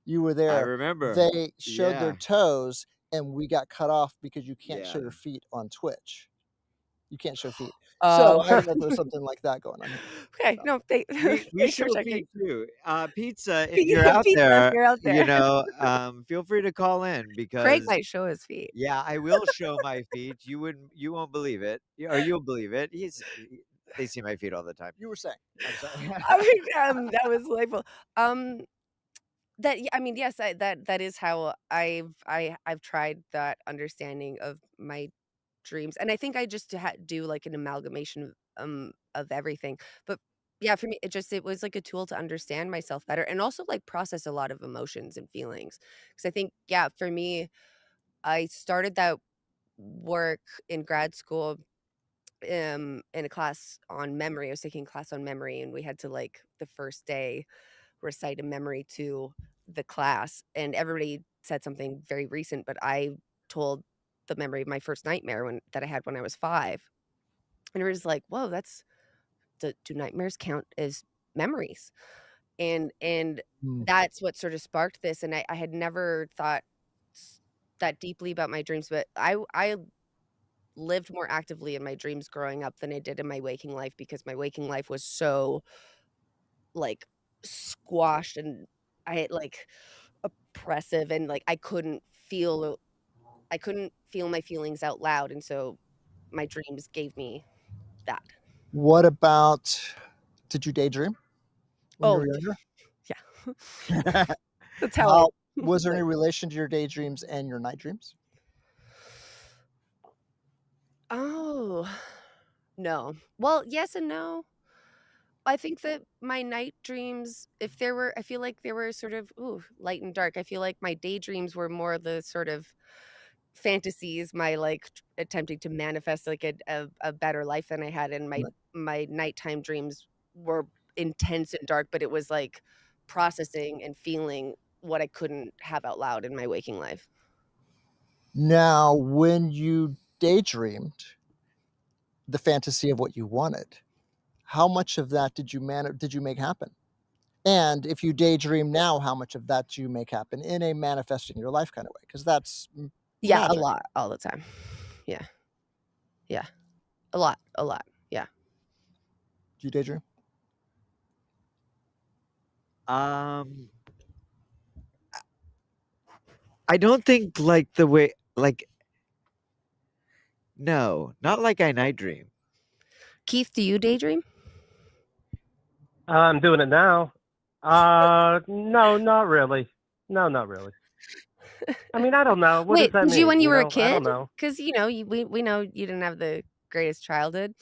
you were I there. remember. They showed Yeah. their toes and we got cut off because you can't show Yeah. your feet on Twitch. You can't show feet. Oh. So I don't know if there's something like that going on here. Okay. No, We thanks for show checking. feet too. Pizza, if you're out Pizza, if there, you're out you there. know, feel free to call in Craig because might show his feet. yeah, I will show my feet. You won't believe it, or you'll believe it. They see my feet all the time. You were saying. I'm sorry. I mean, that was delightful. I mean, yes, that is how I've tried that understanding of my dreams, and I think I just do like an amalgamation of everything. But yeah, for me, it was like a tool to understand myself better, and also like process a lot of emotions and feelings. Because I think, yeah, for me, I started that work in grad school in a class on memory. I was taking a class on memory, and we had to like the first day recite a memory to the class, and everybody said something very recent, but I told the memory of my first nightmare that I had when I was 5, and it was like, whoa, do nightmares count as memories? And that's what sort of sparked this. And I had never thought that deeply about my dreams, but I lived more actively in my dreams growing up than I did in my waking life, because my waking life was so like squashed and like oppressive, and like I couldn't feel my feelings out loud, and so my dreams gave me that. What about, did you daydream when you Oh, were younger? yeah. That's how Was there any relation to your daydreams and your night dreams? Oh, no. Well, yes and no. I think that my night dreams, I feel like they were sort of light and dark. I feel like my daydreams were more the sort of fantasies, my like attempting to manifest like a better life than I had, and my nighttime dreams were intense and dark, but it was like processing and feeling what I couldn't have out loud in my waking life. Now, when you daydreamed the fantasy of what you wanted, how much of that did you make happen? And if you daydream now, how much of that do you make happen in a manifesting your life kind of way? Because that's Yeah, magic. a lot, all the time. Yeah. A lot. Yeah. Do you daydream? I don't think like the way no, not like I night dream. Keith, do you daydream? I'm doing it now. No, not really. No, not really. I mean, I don't know. What Wait, does that did mean? you when you were a I kid? don't know. Because we know you didn't have the greatest childhood,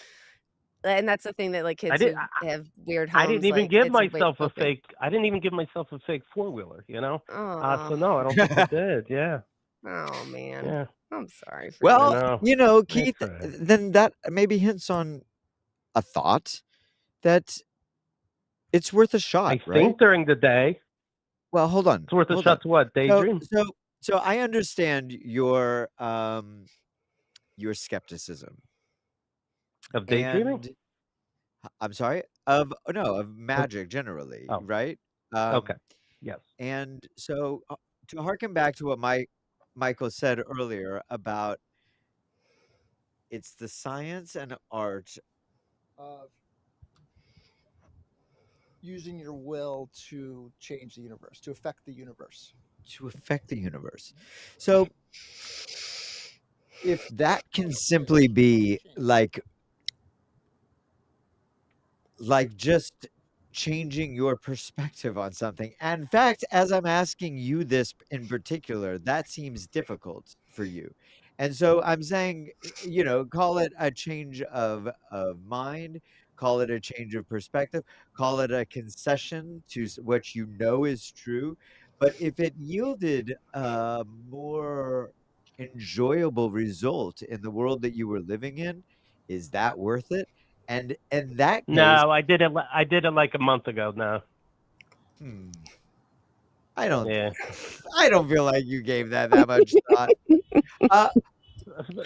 and that's the thing that like kids who have weird homes. I didn't even like, give it's a way myself to a cope. fake. I didn't even give myself a fake 4-wheeler. You know. Oh. So no, I don't think I did. Yeah. Oh man. Yeah. I'm sorry. For Well, you. Keith, then that maybe hints on a thought that it's worth a shot, I right? think during the day. Well, hold on. It's worth a shot to what? Daydream? So I understand your skepticism of daydreaming. And, I'm sorry, of magic generally, right? Okay. Yes. And so to harken back to what Michael said earlier about it's the science and art of using your will to change the universe, to affect the universe. So if that can simply be like just changing your perspective on something. And in fact, as I'm asking you this in particular, that seems difficult for you. And so I'm saying, call it a change of mind, call it a change of perspective, call it a concession to what you know is true. But if it yielded a more enjoyable result in the world that you were living in, is that worth it? And in that case, no, I did it. I did it like a month ago now. I don't feel like you gave that much thought.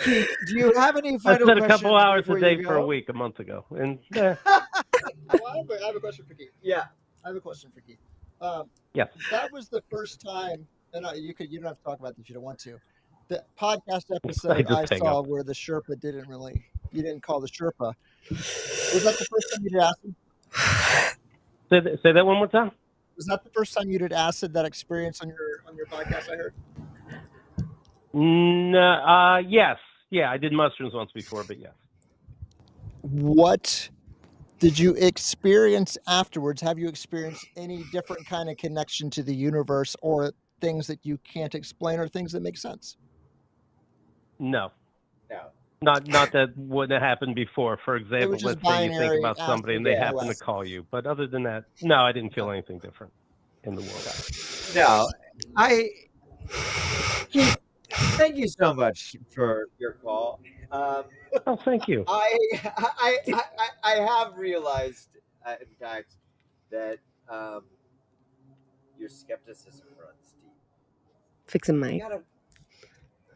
Keith, do you have any I final spent a questions couple hours before a day you for a go? week a month ago, and Well, I have a question for Keith. Yeah. I have a question for Keith. yes, That was the first time, and you don't have to talk about this if you don't want to. The podcast I episode I just hang saw up. where the Sherpa you didn't call the Sherpa. Was that the first time you did acid? Say that one more time. Was that the first time you did acid? That experience on your podcast? I heard. No, yes, yeah, I did mushrooms once before, but yes. What did you experience afterwards? Have you experienced any different kind of connection to the universe, or things that you can't explain, or things that make sense? No. No. Not that wouldn't have happened before. For example, just let's say you think binary about somebody and they acid, happen to acid. call you. But other than that, no, I didn't feel anything different in the world. No, Keith, thank you so much for your call. Oh, thank you. I have realized, in fact, that your skepticism runs deep. Fix a mic.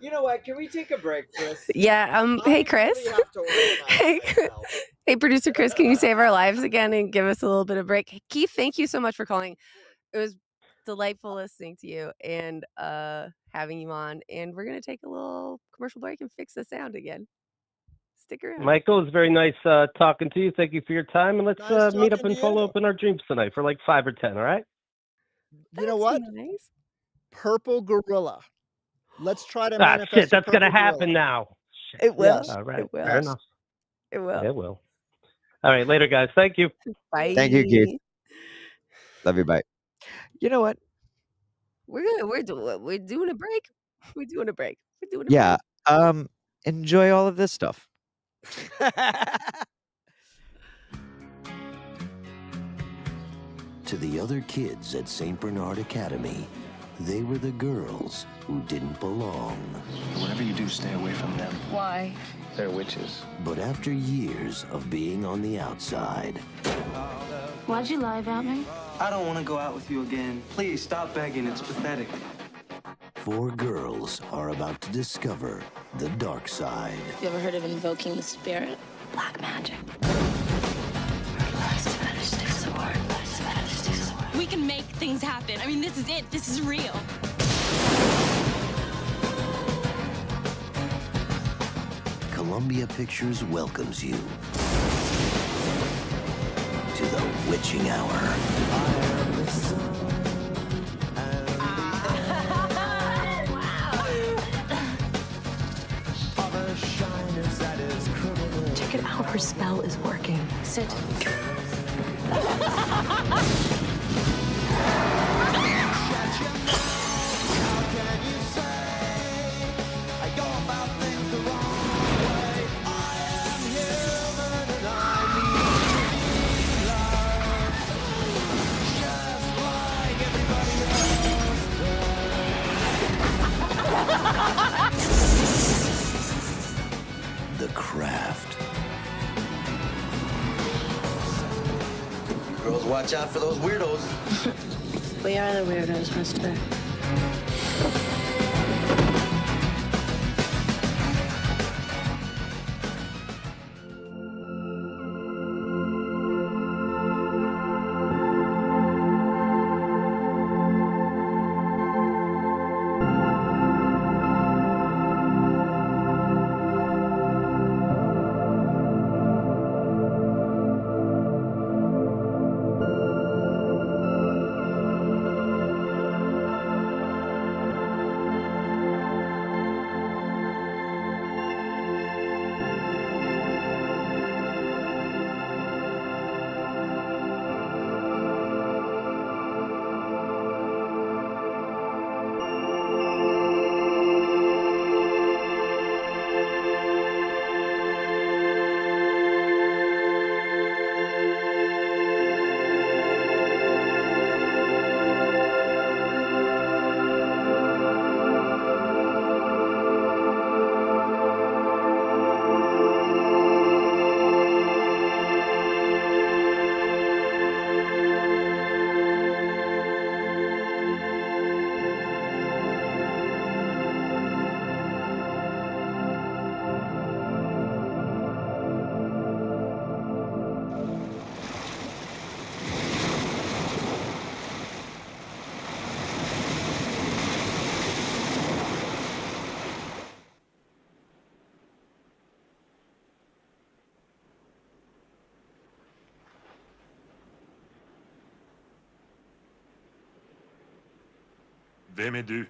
You know what? Can we take a break, Chris? Yeah. Hey, Chris. I really have to organize Hey, myself. hey, producer Chris, can you save our lives again and give us a little bit of break? Hey, Keith, thank you so much for calling. It was delightful listening to you and having you on. And we're gonna take a little commercial break and fix the sound again. Stick around. Michael, it's very nice talking to you. Thank you for your time. And let's Nice meet up talking and to follow you. up in our dreams tonight for like 5 or 10, all right? You know what? Nice. Purple gorilla. Let's try to Ah, manifest. shit, a that's going to purple gorilla. happen now. Shit. It will. Yes. All right, It will. fair enough. It will. It will. All right, later, guys. Thank you. Bye. Thank you, Keith. Love you. Bye. You know what? We're doing a break. We're doing a break. Yeah. Enjoy all of this stuff. To the other kids at St. Bernard Academy, they were the girls who didn't belong. Whatever you do, stay away from them. Why? They're witches. But after years of being on the outside, Why'd you lie about me? I don't want to go out with you again. Please, stop begging. It's pathetic. 4 girls are about to discover the dark side. You ever heard of invoking the spirit? Black magic. We can make things happen. I mean, this is it. This is real. Columbia Pictures welcomes you to the witching hour. Check it out. Her spell is working. Sit. The Craft. Girls, watch out for those weirdos. We are the weirdos, mister. Vem är du?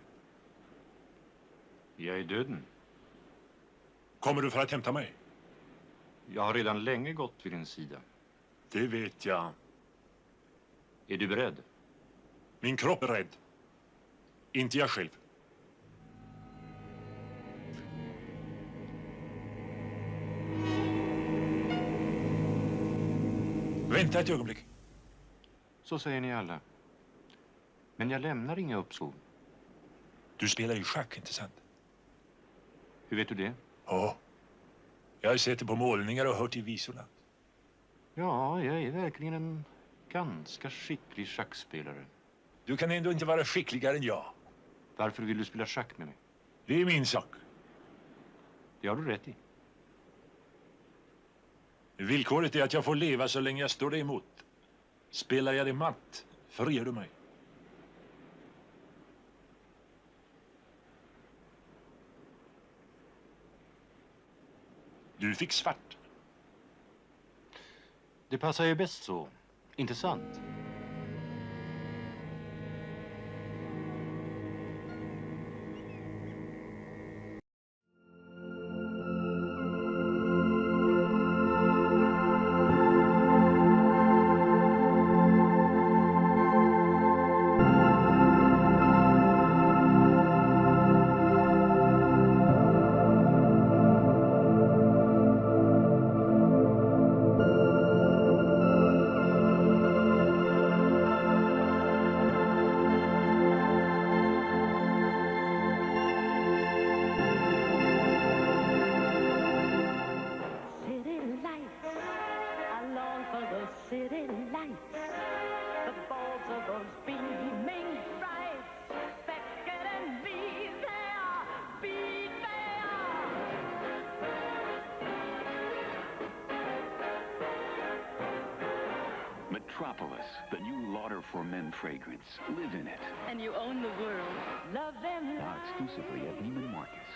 Jag är döden. Kommer du för att hämta mig? Jag har redan länge gått vid din sida. Det vet jag. Är du beredd? Min kropp är rädd. Inte jag själv. Vänta ett ögonblick. Så säger ni alla. Men jag lämnar inga uppsov. Du spelar ju schack, inte sant? Hur vet du det? Ja. Jag har sett det på målningar och hört i visorna. Ja, jag är verkligen en ganska skicklig schackspelare. Du kan ändå inte vara skickligare än jag. Varför vill du spela schack med mig? Det är min sak. Det har du rätt i. Villkoret är att jag får leva så länge jag står dig emot. Spelar jag det matt, friar du mig. Du fick svart. Det passar ju bäst så. Inte sant? Metropolis, the new Lauder for Men fragrance. Live in it. And you own the world. Love them. Now exclusively at Neiman Marcus.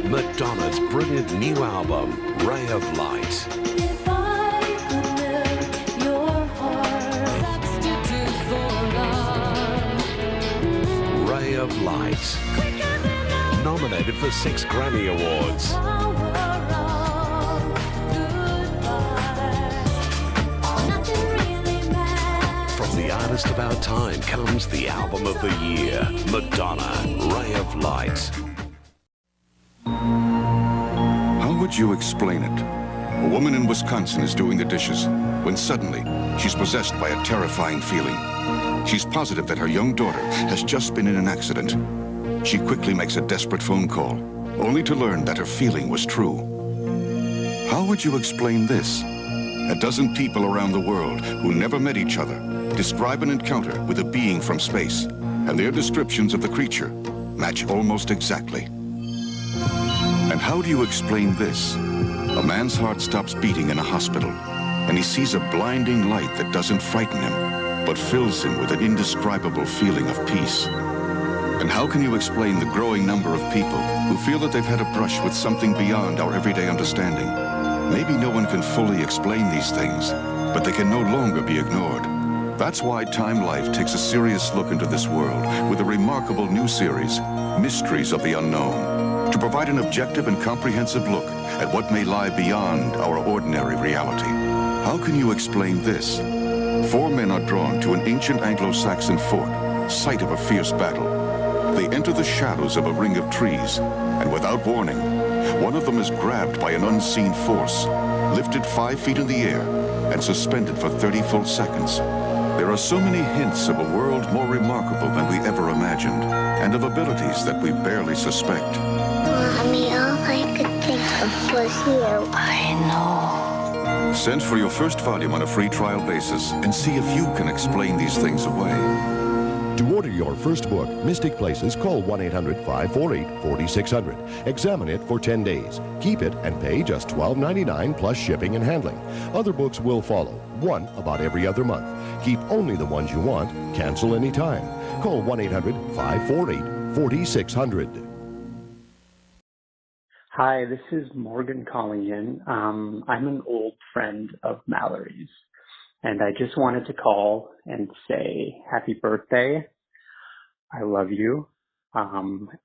Madonna's brilliant new album, Ray of Light. If I could milk your heart, substitute for love. Ray of Light. Nominated for 6 Grammy Awards. From the artist of our time comes the album of the year, Madonna, Ray of Light. How would you explain it? A woman in Wisconsin is doing the dishes when suddenly she's possessed by a terrifying feeling. She's positive that her young daughter has just been in an accident. She quickly makes a desperate phone call, only to learn that her feeling was true. How would you explain this? A dozen people around the world who never met each other describe an encounter with a being from space, and their descriptions of the creature match almost exactly. And how do you explain this? A man's heart stops beating in a hospital, and he sees a blinding light that doesn't frighten him, but fills him with an indescribable feeling of peace. And how can you explain the growing number of people who feel that they've had a brush with something beyond our everyday understanding? Maybe no one can fully explain these things, but they can no longer be ignored. That's why Time Life takes a serious look into this world with a remarkable new series, Mysteries of the Unknown, to provide an objective and comprehensive look at what may lie beyond our ordinary reality. How can you explain this? 4 men are drawn to an ancient Anglo-Saxon fort, site of a fierce battle. They enter the shadows of a ring of trees, and without warning, one of them is grabbed by an unseen force, lifted 5 feet in the air, and suspended for 30 full seconds. There are so many hints of a world more remarkable than we ever imagined, and of abilities that we barely suspect. Mommy, all I could think of was you. I know. Send for your first volume on a free trial basis and see if you can explain these things away. To order your first book, Mystic Places, call 1-800-548-4600. Examine it for 10 days. Keep it and pay just $12.99 plus shipping and handling. Other books will follow, one about every other month. Keep only the ones you want. Cancel anytime. Call 1-800-548-4600. Hi, this is Morgan calling in. I'm an old friend of Mallory's. And I just wanted to call and say happy birthday. I love you.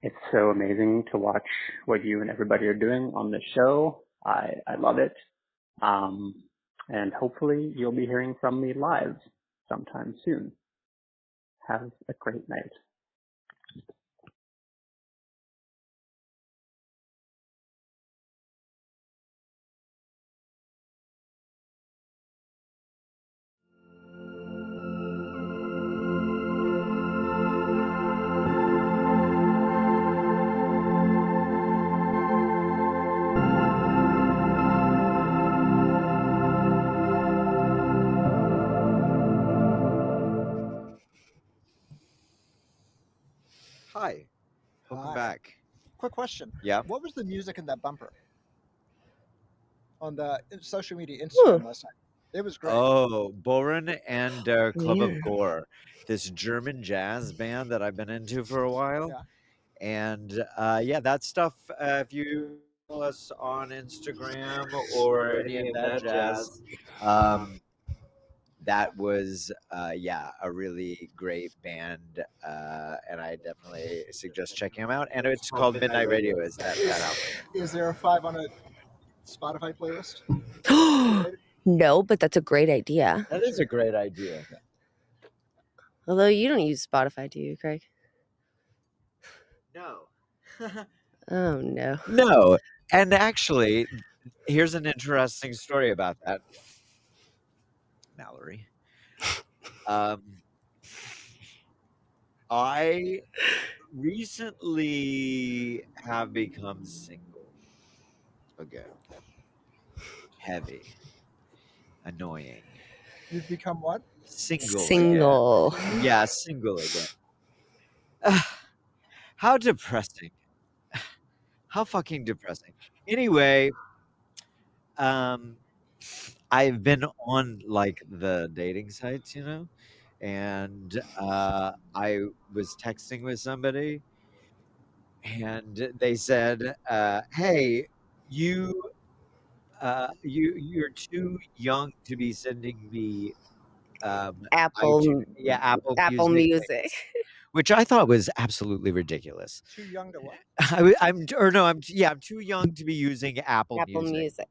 It's so amazing to watch what you and everybody are doing on the show. I love it. And hopefully you'll be hearing from me live sometime soon. Have a great night. Hi. Welcome Hi. back. Quick question. Yeah. What was the music in that bumper on the social media Instagram last night? It was great. Oh, Boren and Club of Weird. Gore, this German jazz band that I've been into for a while. Yeah. And yeah, that stuff, if you follow us on Instagram or any of that jazz, that was, yeah, a really great band. And I definitely suggest checking them out. And it's called Midnight Radio, is that album. Is there a 5 on a Spotify playlist? No, but that's a great idea. That is a great idea. Although you don't use Spotify, do you, Craig? No. Oh, no. No. And actually, here's an interesting story about that. Mallory. I recently have become single again. Heavy. Annoying. You've become what? Single. Again. Yeah, single again. How depressing. How fucking depressing. Anyway, I've been on like the dating sites, you know, and I was texting with somebody, and they said, "Hey, you're too young to be sending me Apple Apple Music links," which I thought was absolutely ridiculous. Too young to what? I'm too young to be using Apple Music.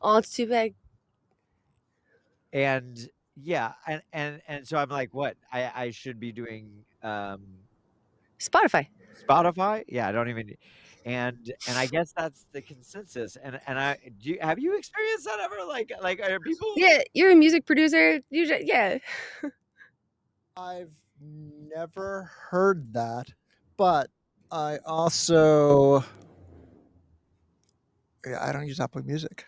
Oh, it's too bad. And yeah, and so I'm like, what? I should be doing Spotify. Spotify? Yeah, I don't even. And I guess that's the consensus. And have you experienced that ever? Like are people? Yeah, you're a music producer. Yeah. I've never heard that, but I also I don't use Apple Music.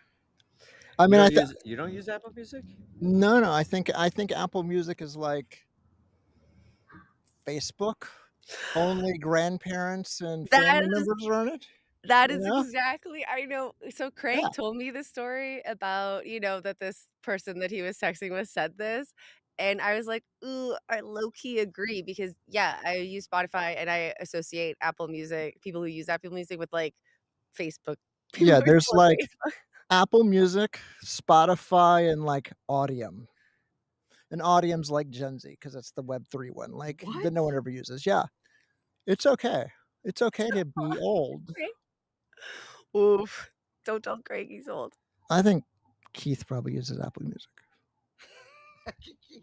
I mean, You don't use Apple Music? No. I think Apple Music is like Facebook. Only grandparents and family members are on it. That You is know? exactly, I know. So Craig told me this story about, that this person that he was texting with said this. And I was like, ooh, I low key agree because yeah, I use Spotify and I associate Apple Music, people who use Apple Music with like Facebook. People Yeah, who there's use like Facebook. Apple Music, Spotify, and like Audium. And Audium's like Gen Z because it's the Web3 one, like that no one ever uses. Yeah, it's okay. It's okay to be old. Oof. Don't tell Craig he's old. I think Keith probably uses Apple Music.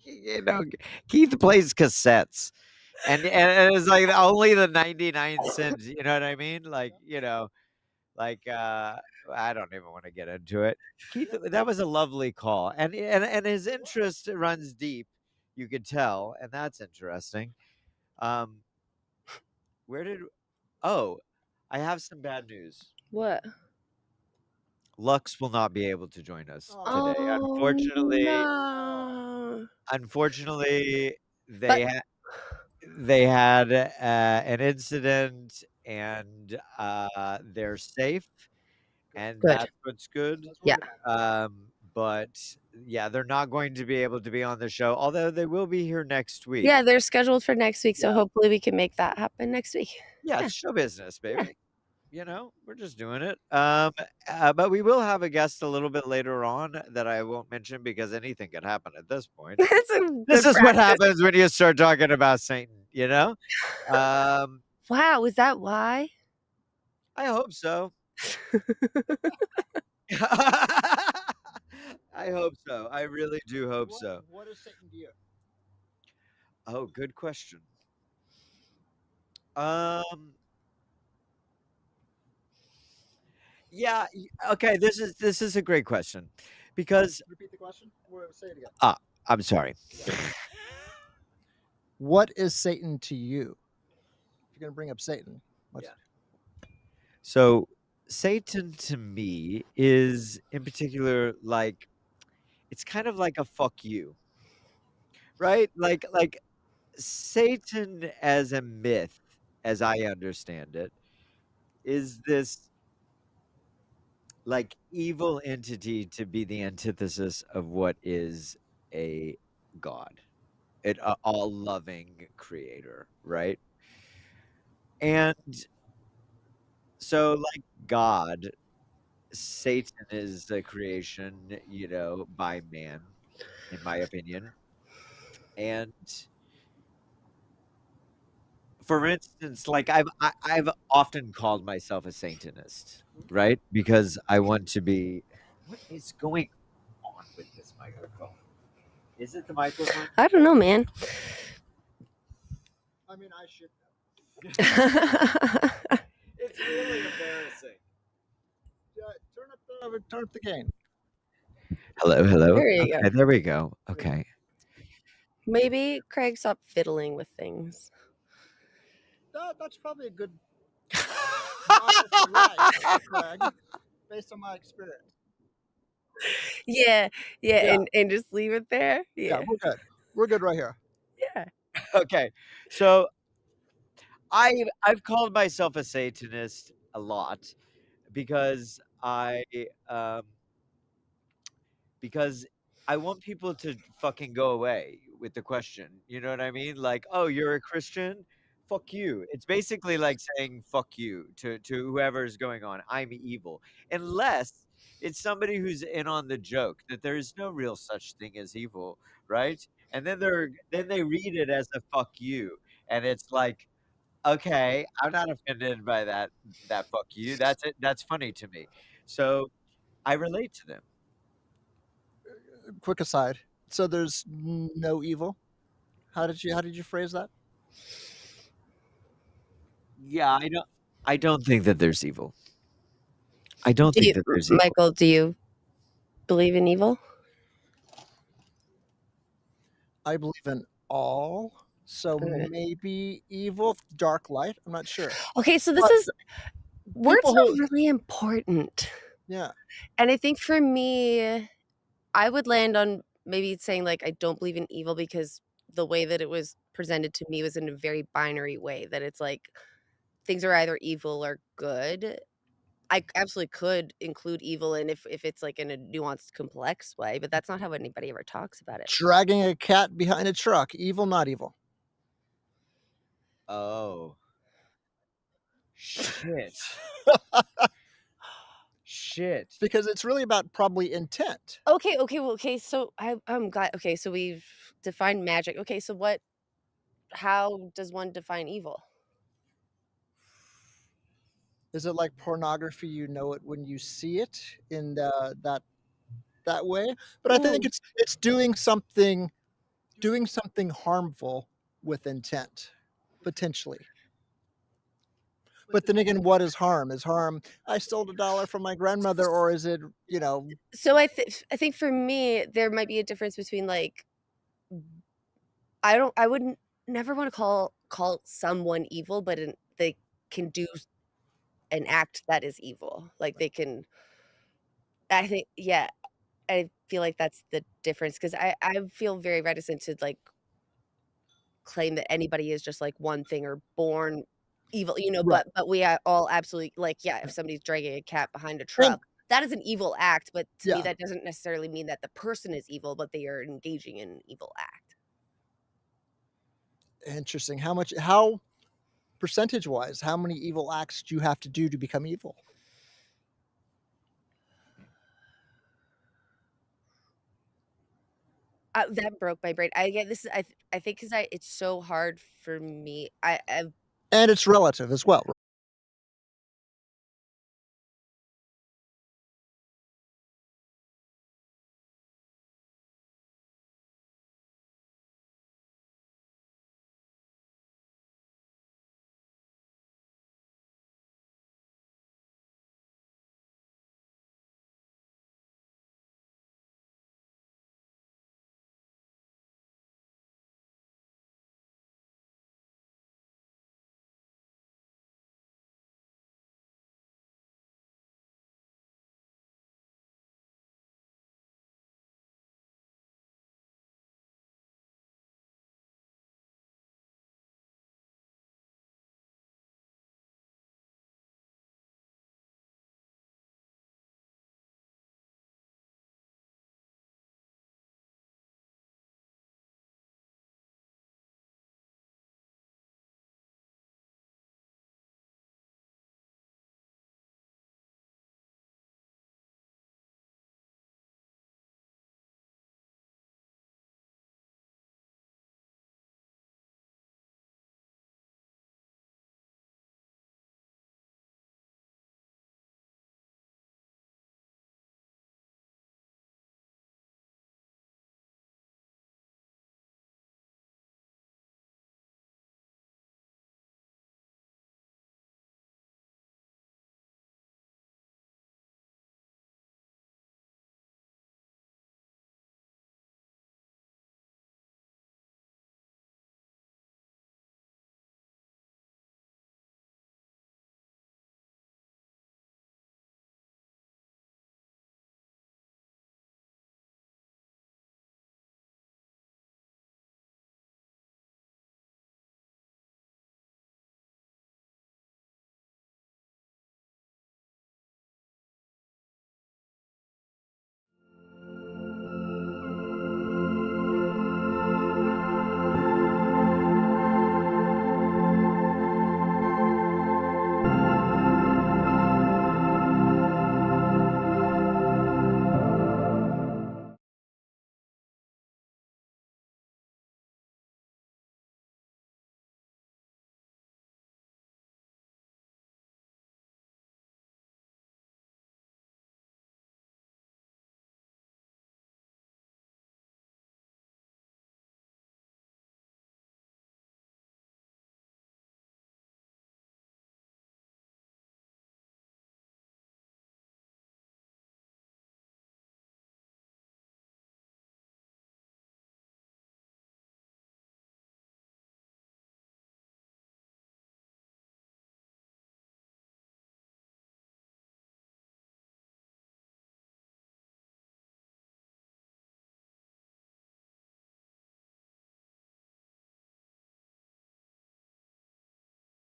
You know, Keith plays cassettes, and it's like only the 99 cents. You know what I mean? Like I don't even want to get into it. Keith, that was a lovely call, and his interest runs deep. You could tell, and that's interesting. Oh, I have some bad news. What? Lux will not be able to join us today. Oh, Unfortunately, they had an incident, and they're safe, and Good. that's what's good. Yeah. But yeah, they're not going to be able to be on the show, although they will be here next week. Yeah, they're scheduled for next week, so hopefully we can make that happen next week. Yeah, it's show business, baby. you know, we're just doing it. But we will have a guest a little bit later on that I won't mention because anything could happen at this point. That's a This good is what practice. happens when you start talking about Satan, you know? Wow, is that why? I hope so. I hope so. I really do hope so. What is Satan to you? Oh, good question. Yeah, okay, this is a great question because Repeat the question. Say it again. I'm sorry. What is Satan to you? If you're going to bring up Satan, what's So Satan to me is in particular like it's kind of like a fuck you. Right? Like Satan as a myth, as I understand it, is this like evil entity to be the antithesis of what is a god, an all-loving creator, right? And so, like God, Satan is the creation, you know, by man, in my opinion. And for instance, like I've often called myself a Satanist, right? Because I want to be. What is going on with this microphone? Is it the microphone? I don't know, man. I mean, I should know. It's really embarrassing. Turn up the gain. Hello, hello. There you go. Okay, there we go. Okay. Maybe Craig stopped fiddling with things. That's probably a good motto for life, Craig, based on my experience. Yeah. And just leave it there. Yeah, we're good. We're good right here. Yeah. Okay. So I've called myself a Satanist a lot because because I want people to fucking go away with the question. You know what I mean? Like, oh, you're a Christian? Fuck you. It's basically like saying fuck you to whoever's going on. I'm evil. Unless it's somebody who's in on the joke that there is no real such thing as evil, right? And then they read it as a fuck you. And it's like, okay, I'm not offended by that fuck you. That's it. That's funny to me. So I relate to them. Quick aside. So there's no evil. How did you phrase that? Yeah, I don't think that there's evil. I don't think that there's evil. Michael, do you believe in evil? I believe in all. So maybe evil, dark light. I'm not sure. Okay, so words are really important. Yeah. And I think for me, I would land on maybe saying like I don't believe in evil because the way that it was presented to me was in a very binary way, that it's like things are either evil or good. I absolutely could include evil in if it's like in a nuanced, complex way, but that's not how anybody ever talks about it. Dragging a cat behind a truck, evil, not evil. Oh. Shit. Shit. Because it's really about probably intent. Okay. So I'm glad. Okay, so we've defined magic. Okay, so how does one define evil? Is it like pornography? You know it when you see it in that way. But I think it's doing something harmful with intent, potentially. But then again, what is harm? Is harm I stole $1 from my grandmother, or is it, you know? So I think for me there might be a difference between like I wouldn't never want to call someone evil, but they can do an act that is evil. Like they can. I think I feel like that's the difference because I feel very reticent to like claim that anybody is just like one thing or born evil, you know, Right. but we are all absolutely like, yeah, if somebody's dragging a cat behind a truck, that is an evil act, but to me that doesn't necessarily mean that the person is evil, but they are engaging in an evil act. Interesting. How percentage-wise, how many evil acts do you have to do to become evil? That broke my brain. I get this. I think because it's so hard for me. I've And it's relative as well.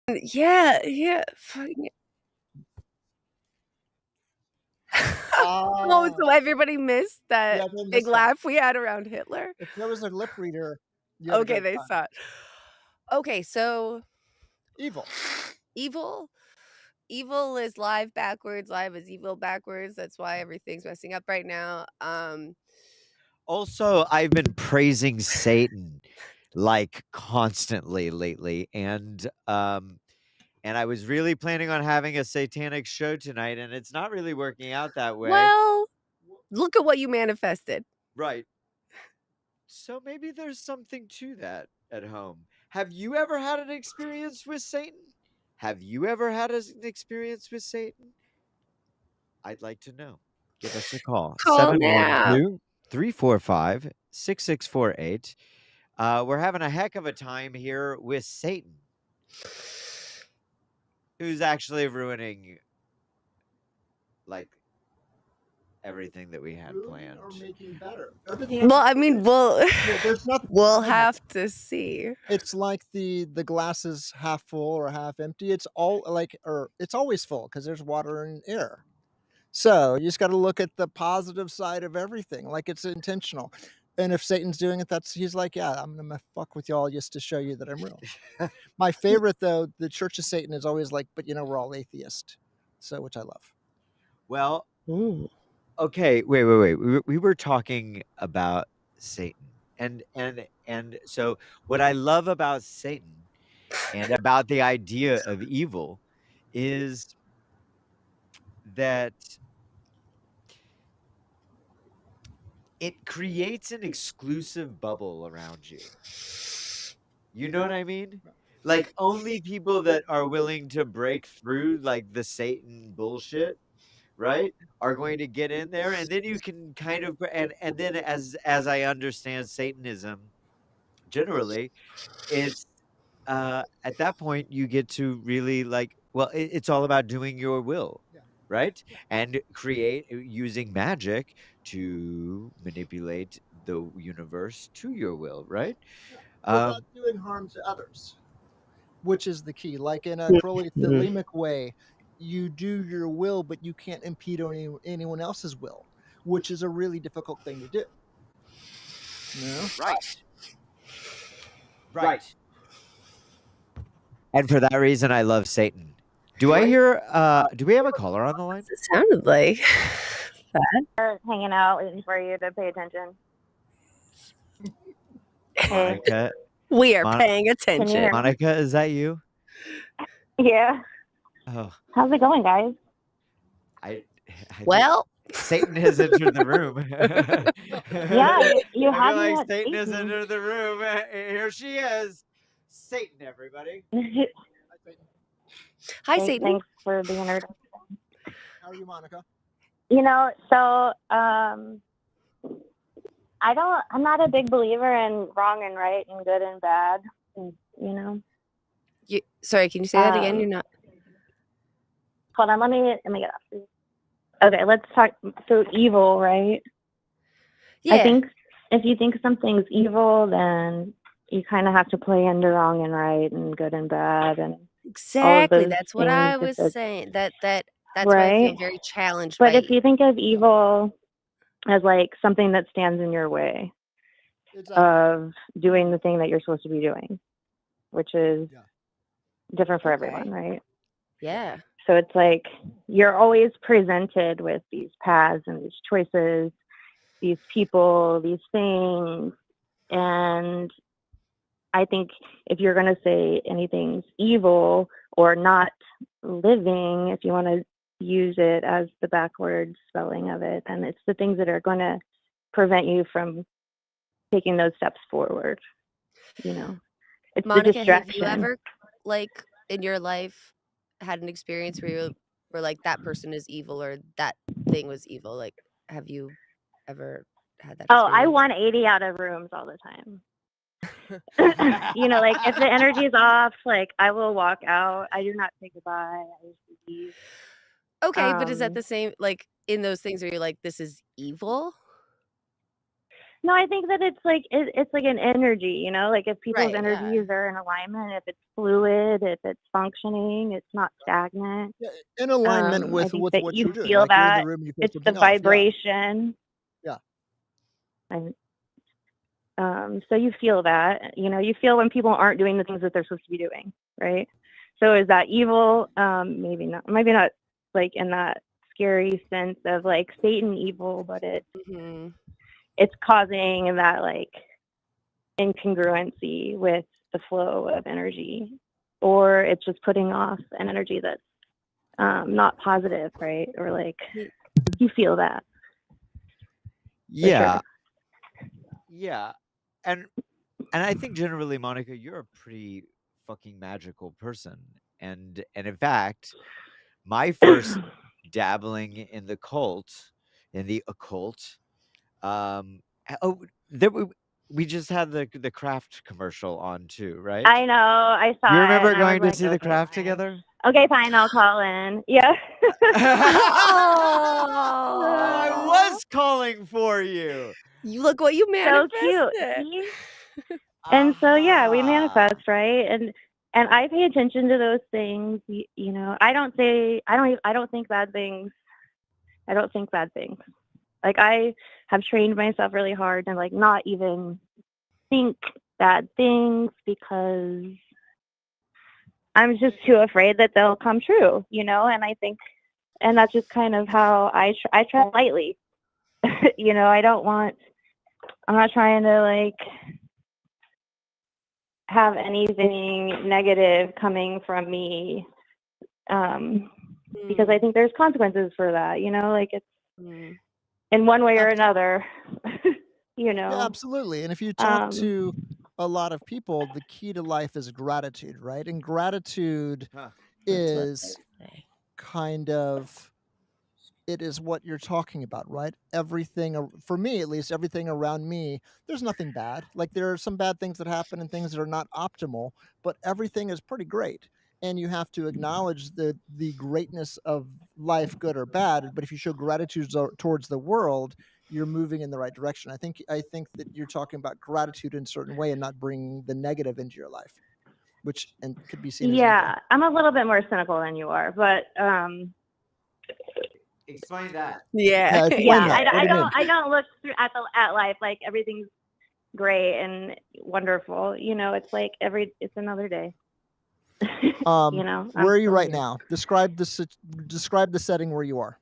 Yeah. Fucking Oh, so everybody missed that Yeah, they big missed that. laugh we had around Hitler? If there was a lip reader, you had a Okay, great they time. saw it. Okay, so Evil. Evil is live backwards. Live is evil backwards. That's why everything's messing up right now. Also, I've been praising Satan like constantly lately, and I was really planning on having a satanic show tonight, and it's not really working out that way. Well, look at what you manifested. Right. So maybe there's something to that at home. Have you ever had an experience with Satan? Have you ever had an experience with Satan? I'd like to know. Give us a call. Call now. 712-345-6648. We're having a heck of a time here with Satan, who's actually ruining like everything that we had planned. Or making better. Well, I mean, There's nothing we'll wrong with have it. to see. It's like the glass is half full or half empty. It's all like, or it's always full because there's water and air. So you just got to look at the positive side of everything. Like it's intentional. And if Satan's doing it, he's like, yeah, I'm gonna fuck with y'all just to show you that I'm real. My favorite though, the Church of Satan is always like, but we're all atheist, so which I love. Well, okay, wait. We were talking about Satan, and so what I love about Satan and about the idea of evil is that it creates an exclusive bubble around you. You know what I mean? Like only people that are willing to break through like the Satan bullshit, right, are going to get in there, and then you can kind of and then as I understand Satanism generally, it's at that point you get to really it's all about doing your will, right, and create using magic to manipulate the universe to your will, right? Well, not doing harm to others, which is the key. Like in a prolithelemic way, you do your will, but you can't impede on anyone else's will, which is a really difficult thing to do. Right. And for that reason, I love Satan. Do I hear? Do we have a caller on the line? It sounded like hanging out, waiting for you to pay attention. Monica. We are paying attention. Monica, is that you? Yeah. Oh, How's it going, guys? I Well, Satan has entered the room. Yeah, you I had feel me like at Satan has Satan. entered the room. Here she is, Satan, everybody. Hi, Satan. Thanks for the introduction. How are you, Monica? So I'm not a big believer in wrong and right and good and bad. Sorry, can you say that again? You're not. Hold on, let me get off. Okay, let's talk. So evil, right? Yeah. I think if you think something's evil, then you kind of have to play into wrong and right and good and bad and Exactly. all of those That's what I things. was saying. That's why I feel Right. very challenged. But by if you think of evil as like something that stands in your way of doing the thing that you're supposed to be doing, which is different for everyone, right? Yeah. So it's like you're always presented with these paths and these choices, these people, these things. And I think if you're going to say anything's evil or not living, if you want to use it as the backward spelling of it, then it's the things that are going to prevent you from taking those steps forward. It's Monica, the distraction. have you ever, like, in your life had an experience where you were like, that person is evil or that thing was evil? Like, have you ever had that Oh, I experience? 180 out of rooms all the time. Like if the energy is off, like I will walk out. I do not say goodbye. I just leave. Okay, but is that the same, like, in those things where you're like, this is evil? No, I think that it's like an energy, like if people's Right, energies are in alignment, if it's fluid, if it's functioning, it's not stagnant. Yeah, in alignment I with think what that you're you doing. feel Like you're in that the room, you feel it's the something off. vibration. Yeah. And so you feel that, you feel when people aren't doing the things that they're supposed to be doing, right? So is that evil? Maybe not like in that scary sense of like Satan evil, but it's causing that like incongruency with the flow of energy, or it's just putting off an energy that's not positive, right? Or like you feel that. Yeah. Yeah. And I think generally, Monica, you're a pretty fucking magical person. And in fact, my first dabbling in the occult, we just had the craft commercial on too, right? I know, I saw You it. remember and I going was to see the craft together? Okay, fine, I'll call in. Yeah. I was calling for you. You look what you So manifested. cute. See? And so yeah, we manifest, right? And I pay attention to those things. I don't think bad things. I don't think bad things. Like I have trained myself really hard to like not even think bad things because I'm just too afraid that they'll come true, you know? And I think, and that's just kind of how I try lightly, you know, I'm not trying to like have anything negative coming from me. Because I think there's consequences for that, you know, like it's in one way or another, you know. Yeah, absolutely. And if you talk to a lot of people, the key to life is gratitude, right? And gratitude is kind of, it is what you're talking about, right? Everything, for me at least, everything around me, there's nothing bad. Like there are some bad things that happen and things that are not optimal, but everything is pretty great. And you have to acknowledge the greatness of life, good or bad. But if you show gratitude towards the world, you're moving in the right direction. I think that you're talking about gratitude in a certain way and not bringing the negative into your life, which and could be seen as evil. Yeah, I'm a little bit more cynical than you are, but Explain that. Yeah. Explain that. I don't look through at life like everything's great and wonderful. You know, it's like it's another day. You know, where are you right now? Describe the setting where you are.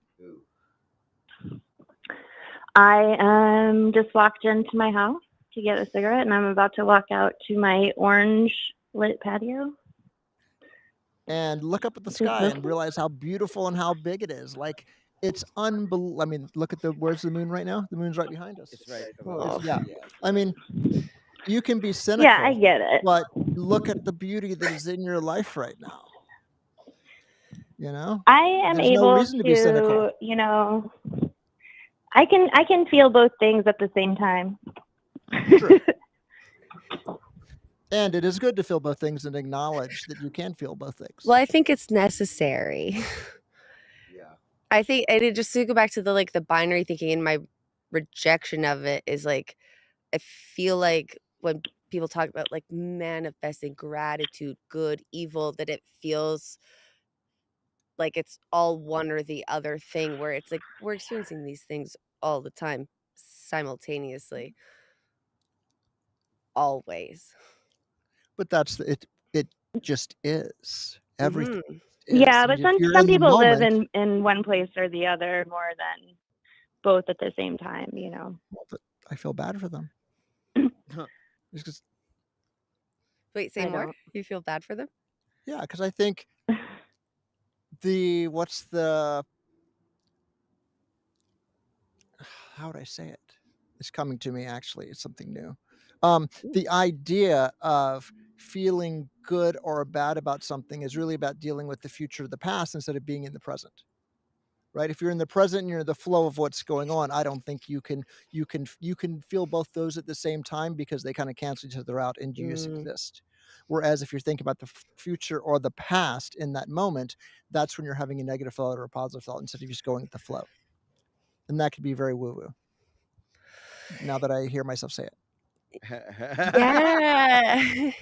I just walked into my house to get a cigarette, and I'm about to walk out to my orange lit patio. And look up at the sky and realize how beautiful and how big it is. Like it's unbelievable. I mean, look at where's the moon right now? The moon's right behind us. It's right. Yeah. I mean, you can be cynical. Yeah, I get it. But look at the beauty that is in your life right now. You know? I am There's able no reason to be cynical. you know, I can feel both things at the same time. True. And it is good to feel both things and acknowledge that you can feel both things. Well, I think it's necessary. Yeah. I think, and it just to go back to the binary thinking, and my rejection of it is like, I feel like when people talk about like manifesting gratitude, good, evil, that it feels like it's all one or the other thing, where it's like we're experiencing these things all the time simultaneously, always. But that's it. It just is. Everything is. Yeah, And but if you're some in the people live moment, in one place or the other more than both at the same time, you know. but I feel bad for them. It's 'cause- Wait, say I more. don't. You feel bad for them? yeah, because I think how would I say it? It's coming to me actually. It's something new. The idea of feeling good or bad about something is really about dealing with the future of the past instead of being in the present. Right? If you're in the present and you're in the flow of what's going on, I don't think you can feel both those at the same time because they kind of cancel each other out and you just exist. Whereas if you're thinking about the future or the past in that moment, that's when you're having a negative thought or a positive thought instead of just going with the flow. And that could be very woo-woo. Now that I hear myself say it. Yeah.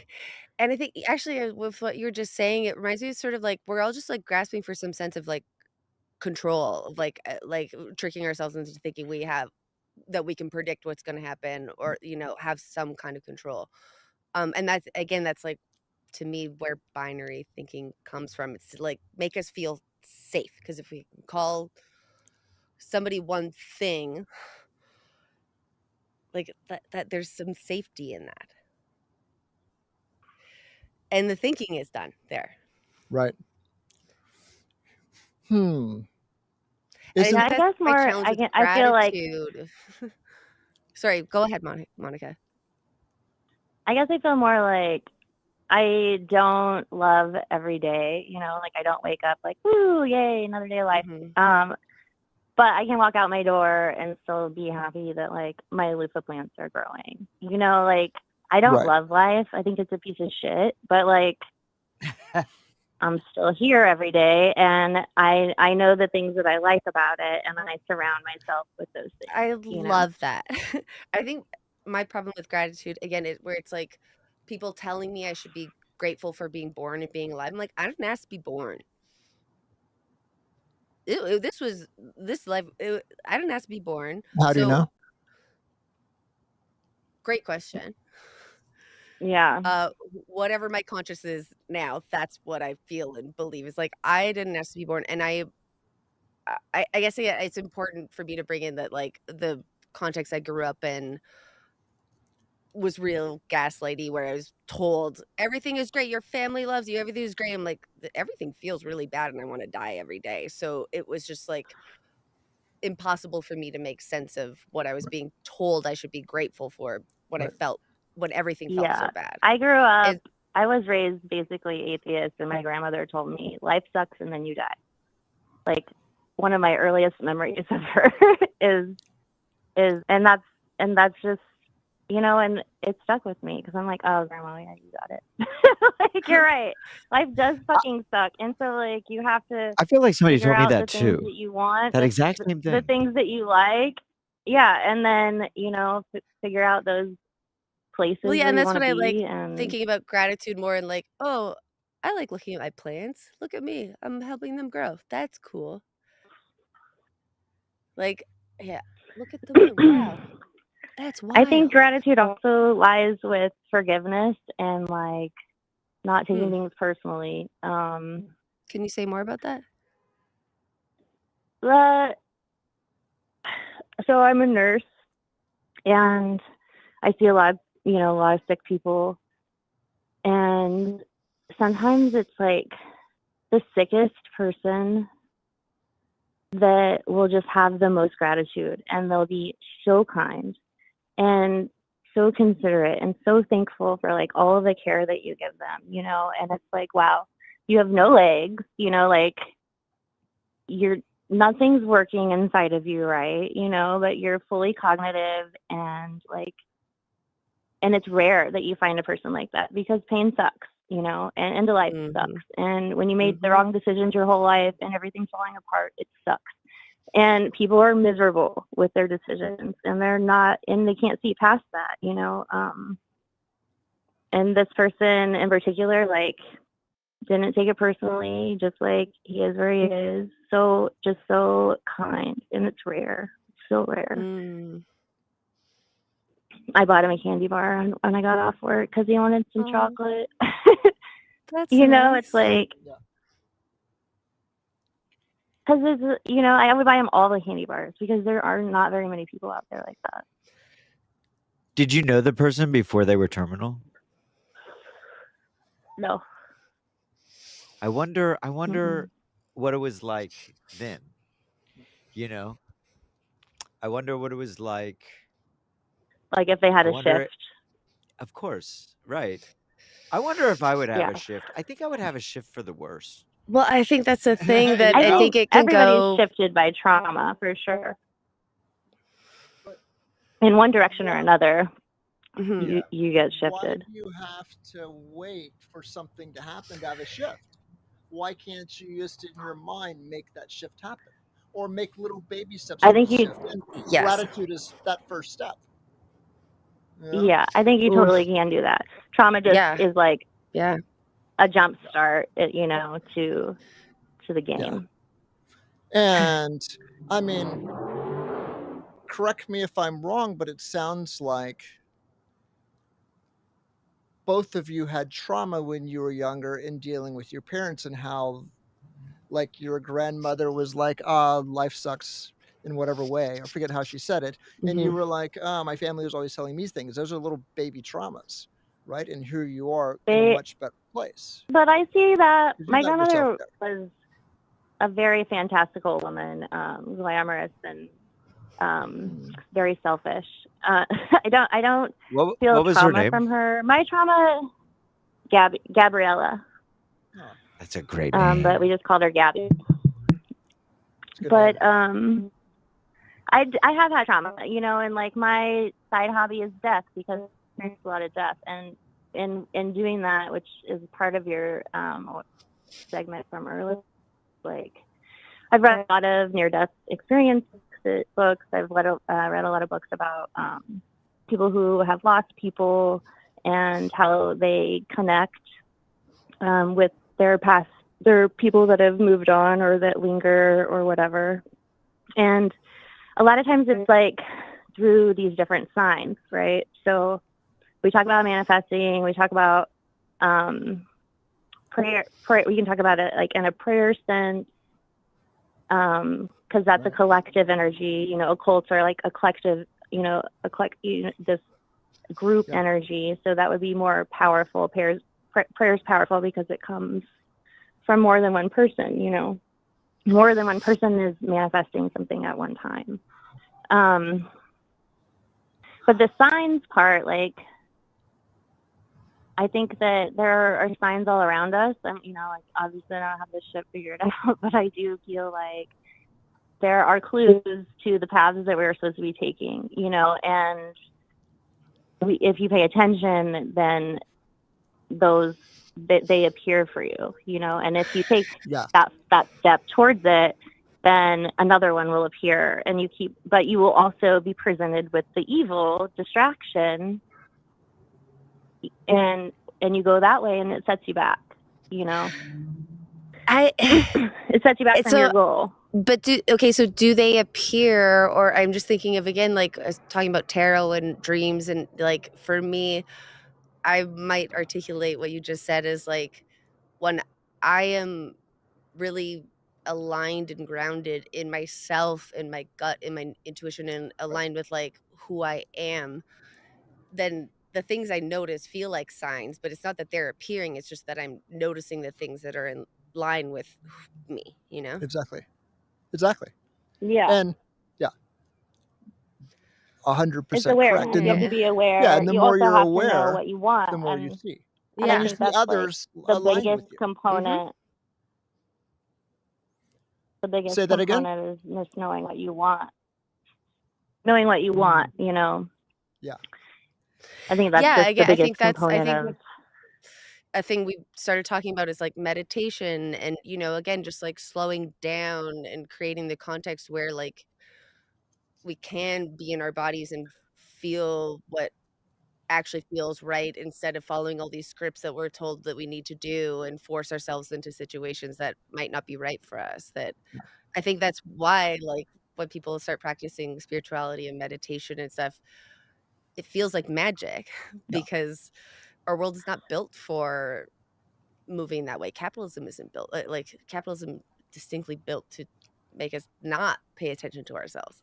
And I think actually with what you were just saying, it reminds me of sort of like we're all just like grasping for some sense of like control, of like tricking ourselves into thinking that we can predict what's going to happen, or have some kind of control. And that's like, to me, where binary thinking comes from. It's to like make us feel safe, because if we call somebody one thing, like that there's some safety in that, and the thinking is done there. Right. And I guess more. I feel like. Sorry, go ahead, Monica. I guess I feel more like I don't love every day. You know, like I don't wake up like, woo, yay, another day of life. But I can walk out my door and still be happy that like my loofah plants are growing. You know, like I don't love life. I think it's a piece of shit. But like I'm still here every day, and I know the things that I like about it, and I surround myself with those things. I love that. I think my problem with gratitude, again, is where it's like people telling me I should be grateful for being born and being alive. I'm like, I didn't ask to be born. this life. I didn't have to be born. How do you know? Great question. Yeah. Whatever my conscious is now, that's what I feel and believe. It's like I didn't have to be born, and I guess it's important for me to bring in that like the context I grew up in was real gaslighty, where I was told everything is great, your family loves you, everything is great. I'm like, everything feels really bad, and I want to die every day. So it was just like impossible for me to make sense of what I was being told I should be grateful for when I felt when everything felt so Yeah. bad. I grew up, And I was raised basically atheist, and my grandmother told me life sucks and then you die. Like one of my earliest memories of her is and that's just, you know, and it stuck with me because I'm like, oh, grandma, yeah, you got it. Like, you're right. Life does fucking suck. And so, like, you have to I feel like somebody figure told me out that the things too. that you want, That exact same the thing. things that you like. Yeah. And then, you know, figure out those places well, yeah, where and you that's want what to I like be. And thinking about gratitude more, and like, oh, I like looking at my plants. Look at me. I'm helping them grow. That's cool. Like, yeah, look at the moon. Wow. That's I think wild. gratitude also lies with forgiveness and like not taking things personally. Can you say more about that? So I'm a nurse, and I see a lot of sick people, and sometimes it's like the sickest person that will just have the most gratitude, and they'll be so kind and so considerate and so thankful for like all of the care that you give them, you know. And it's like, wow, you have no legs, you know, like nothing's working inside of you, right? You know, but you're fully cognitive, and like, and it's rare that you find a person like that because pain sucks, you know, and end of life sucks. And when you made the wrong decisions your whole life and everything's falling apart, it sucks. And people are miserable with their decisions, and they can't see past that, you know. And this person in particular, like, didn't take it personally, just like he is where he is. So just so kind, and it's rare, so rare. I bought him a candy bar when I got off work because he wanted some chocolate. That's you know, nice. it's like, because there's, you know, I would buy him all the candy bars because there are not very many people out there like that. Did you know the person before they were terminal? No. I wonder what it was like then. You know? I wonder what it was like. Like if they had a shift. Of course, right. I wonder if I would have Yeah. a shift. I think I would have a shift for the worse. Well, I think that's a thing that I think it can everybody's go. shifted by trauma for sure. In one direction or another, you get shifted. Why do you have to wait for something to happen to have a shift? Why can't you just in your mind make that shift happen, or make little baby steps? I think shift? And gratitude is that first step. Yeah, I think you totally can do that. Trauma just is like a jump start, you know, to the game. And I mean, correct me if I'm wrong, but it sounds like both of you had trauma when you were younger in dealing with your parents, and how like your grandmother was like, life sucks in whatever way. I forget how she said it. And you were like, my family was always telling me things. Those are little baby traumas, right? And here you are in a much better place. But I see that You my got grandmother yourself was a very fantastical woman, glamorous and very selfish. I don't feel what was her trauma name? from her. My trauma, Gabriella. That's a great name. But we just called her Gabby. But I have had trauma, you know, and like my side hobby is death because I experienced a lot of death, and in doing that, which is part of your segment from earlier, like I've read a lot of near-death experience books. I've read a lot of books about people who have lost people and how they connect with their past they're people that have moved on or that linger or whatever. And a lot of times it's like through these different signs, right? So we talk about manifesting, we talk about prayer, we can talk about it like in a prayer sense, because that's a collective energy. You know, occults are like a collective, this group energy. So that would be more powerful. Prayer is powerful because it comes from more than one person, you know. More than one person is manifesting something at one time. But the signs part, like, I think that there are signs all around us. And, you know, like, obviously I don't have this shit figured out, but I do feel like there are clues to the paths that we're supposed to be taking, you know, and if you pay attention, then they appear for you, you know, and if you take that step towards it, then another one will appear, and but you will also be presented with the evil distraction, and you go that way, and it sets you back, you know. It sets you back from your goal. But so do they appear, or I'm just thinking of, again, like I was talking about tarot and dreams, and like for me, I might articulate what you just said as like when I am really aligned and grounded in myself, in my gut, in my intuition, and aligned with like who I am, then the things I notice feel like signs, but it's not that they're appearing, it's just that I'm noticing the things that are in line with me, you know? Exactly. Yeah. And 100% It's awareness. correct. And You have to be aware. and the you more also you're have aware, to know what you want. the more you see. And And I you think see that's others like the aligned biggest with you. component. The biggest Say that again? component is just knowing what you want. Knowing what you want, you know. Yeah. I think that's just the biggest component of. A thing we started talking about is like meditation, and, you know, again, just like slowing down and creating the context where like we can be in our bodies and feel what actually feels right, instead of following all these scripts that we're told that we need to do and force ourselves into situations that might not be right for us. That I think that's why, like, when people start practicing spirituality and meditation and stuff, it feels like magic because our world is not built for moving that way. Capitalism isn't built like capitalism distinctly built to make us not pay attention to ourselves.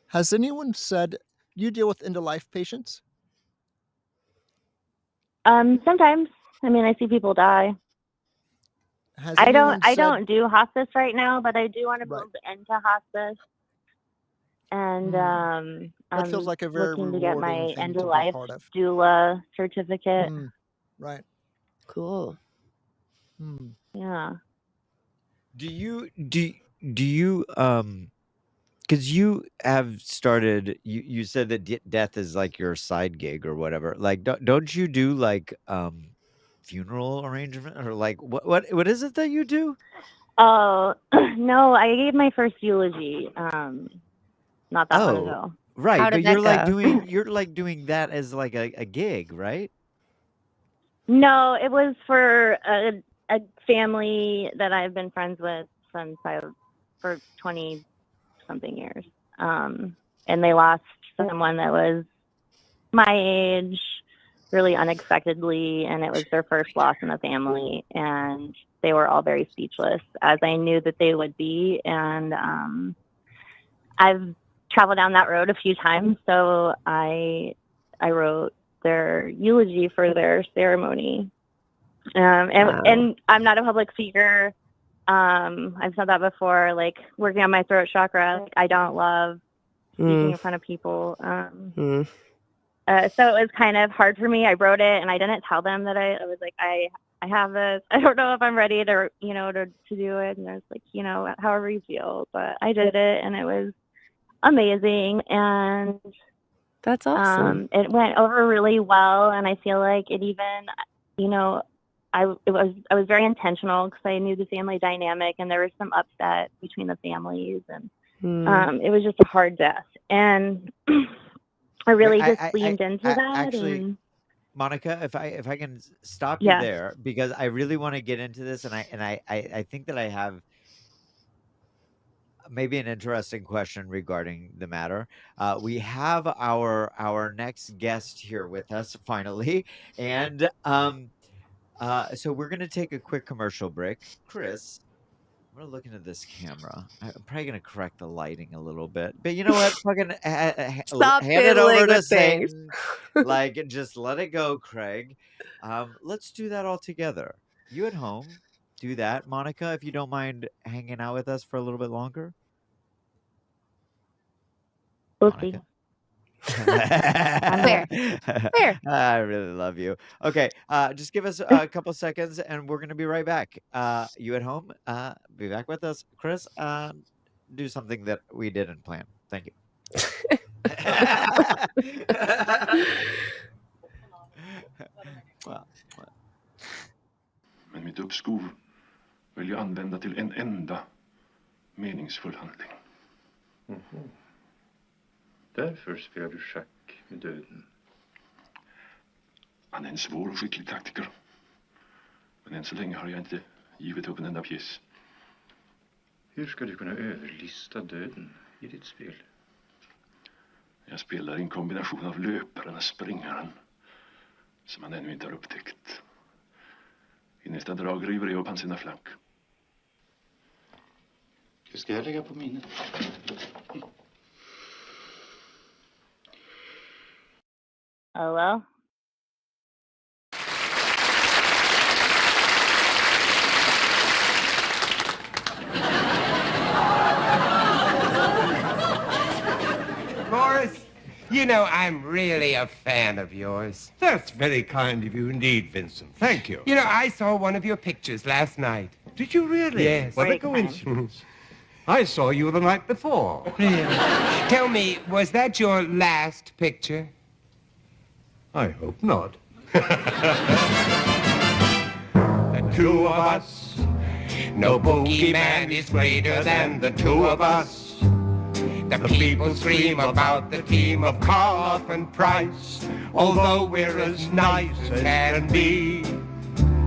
Has anyone said you deal with end-of-life patients? Sometimes. I mean, I see people die. I don't do hospice right now, but I do want to move into hospice. And That feels like a very looking to get my rewarding thing end to of be life part of. doula certificate. Right. Cool. Yeah. Do you because you have started, you said that death is like your side gig or whatever. Like, don't you do like funeral arrangement, or like what is it that you do? Oh no, I gave my first eulogy not that long ago. Right, How but did that go? you're like doing that as like a gig, right? No, it was for a family that I've been friends with for 20 something years. And they lost someone that was my age really unexpectedly, and it was their first loss in the family, and they were all very speechless, as I knew that they would be. And I've traveled down that road a few times, so I wrote their eulogy for their ceremony. And I'm not a public speaker. I've said that before, like working on my throat chakra. Like, I don't love speaking in front of people. So it was kind of hard for me. I wrote it and I didn't tell them that I was like, I have this. I don't know if I'm ready to do it. And I was like, however you feel. But I did it, and it was amazing. And that's awesome. It went over really well, and I feel like it even, I was very intentional because I knew the family dynamic, and there was some upset between the families, and it was just a hard death, and I really just leaned into that. Actually, Monica, if I can stop you Yes. there, because I really want to get into this, and I think that I have maybe an interesting question regarding the matter. We have our next guest here with us finally, and so we're gonna take a quick commercial break. Chris, I'm gonna look into this camera. I'm probably gonna correct the lighting a little bit, but you know what? Fucking Stop hand it over fiddling to with things. Satan. Like, just let it go, Craig. Let's do that all together. You at home, do that, Monica, if you don't mind hanging out with us for a little bit longer. We'll see. Monica. Fair. I really love you. Okay, just give us a couple seconds, and we're gonna be right back. You at home, be back with us, Chris. Do something that we didn't plan. Thank you. Men mitt uppskov vill jag använda till en enda meningsfull handling. Därför spelar du schack med döden. Han är en svår och skicklig taktiker. Men än så länge har jag inte givit upp en enda pjäs. Hur ska du kunna överlista döden i ditt spel? Jag spelar en kombination av löparen och springaren som han ännu inte har upptäckt. I nästa drag river jag upp hans ena flank. Det ska jag lägga på minnet. Oh, well. Morris, you know I'm really a fan of yours. That's very kind of you indeed, Vincent. Thank you. You know, I saw one of your pictures last night. Did you really? Yes. What a coincidence. I saw you the night before. Tell me, was that your last picture? I hope not. The two of us. No boogeyman is greater than the two of us. The people scream about the team of Karloff and Price, although we're as nice as can be.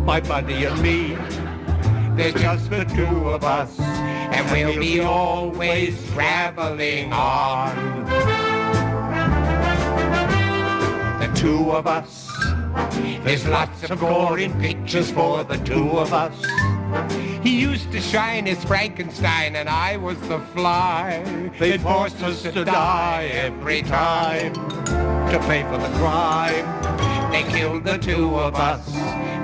My buddy and me. There's just the two of us, and we'll be always traveling on. The two of us. There's lots of gore in pictures for the two of us. He used to shine as Frankenstein, and I was the fly. They forced us to die every time to pay for the crime. They killed the two of us,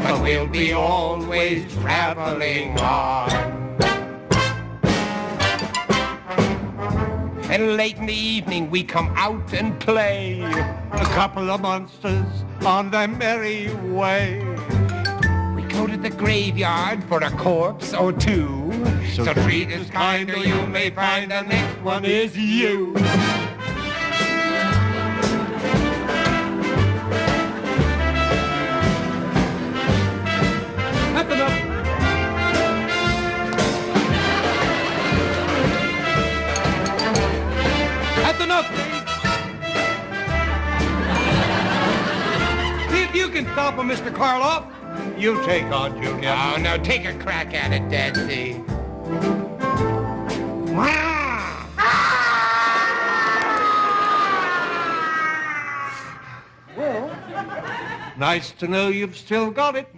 but we'll be always traveling on. And late in the evening we come out and play. A couple of monsters on their merry way. We go to the graveyard for a corpse or two. So treat us kind or you may find the next one is you. Happen up. Happen up. See if you can stop him, Mr. Karloff. You take on, Junior. Oh, now take a crack at it, Dadsy. Well, nice to know you've still got it.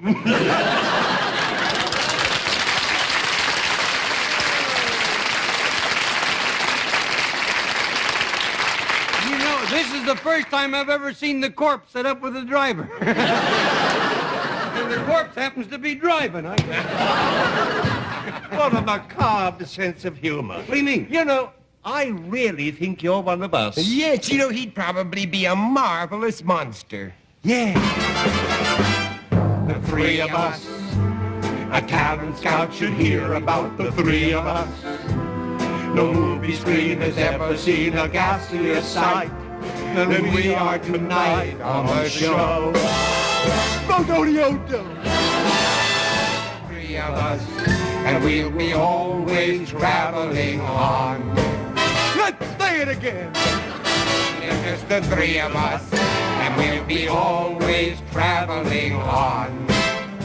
This is the first time I've ever seen the corpse set up with a driver. And the corpse happens to be driving, I guess. What a macabre sense of humor. What do you mean? You know, I really think you're one of us. Yes, you know, he'd probably be a marvelous monster. Yeah. The three of us. A talent scout should hear about the three of us. No movie screen has ever seen a ghastlier sight than we are tonight on the show. Rodo-de-odo. Three of us, and we'll be always traveling on. Let's say it again. It's just the three of us, and we'll be always traveling on.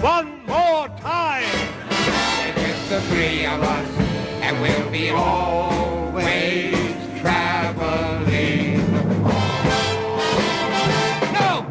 One more time. It's just the three of us, and we'll be always traveling on. No!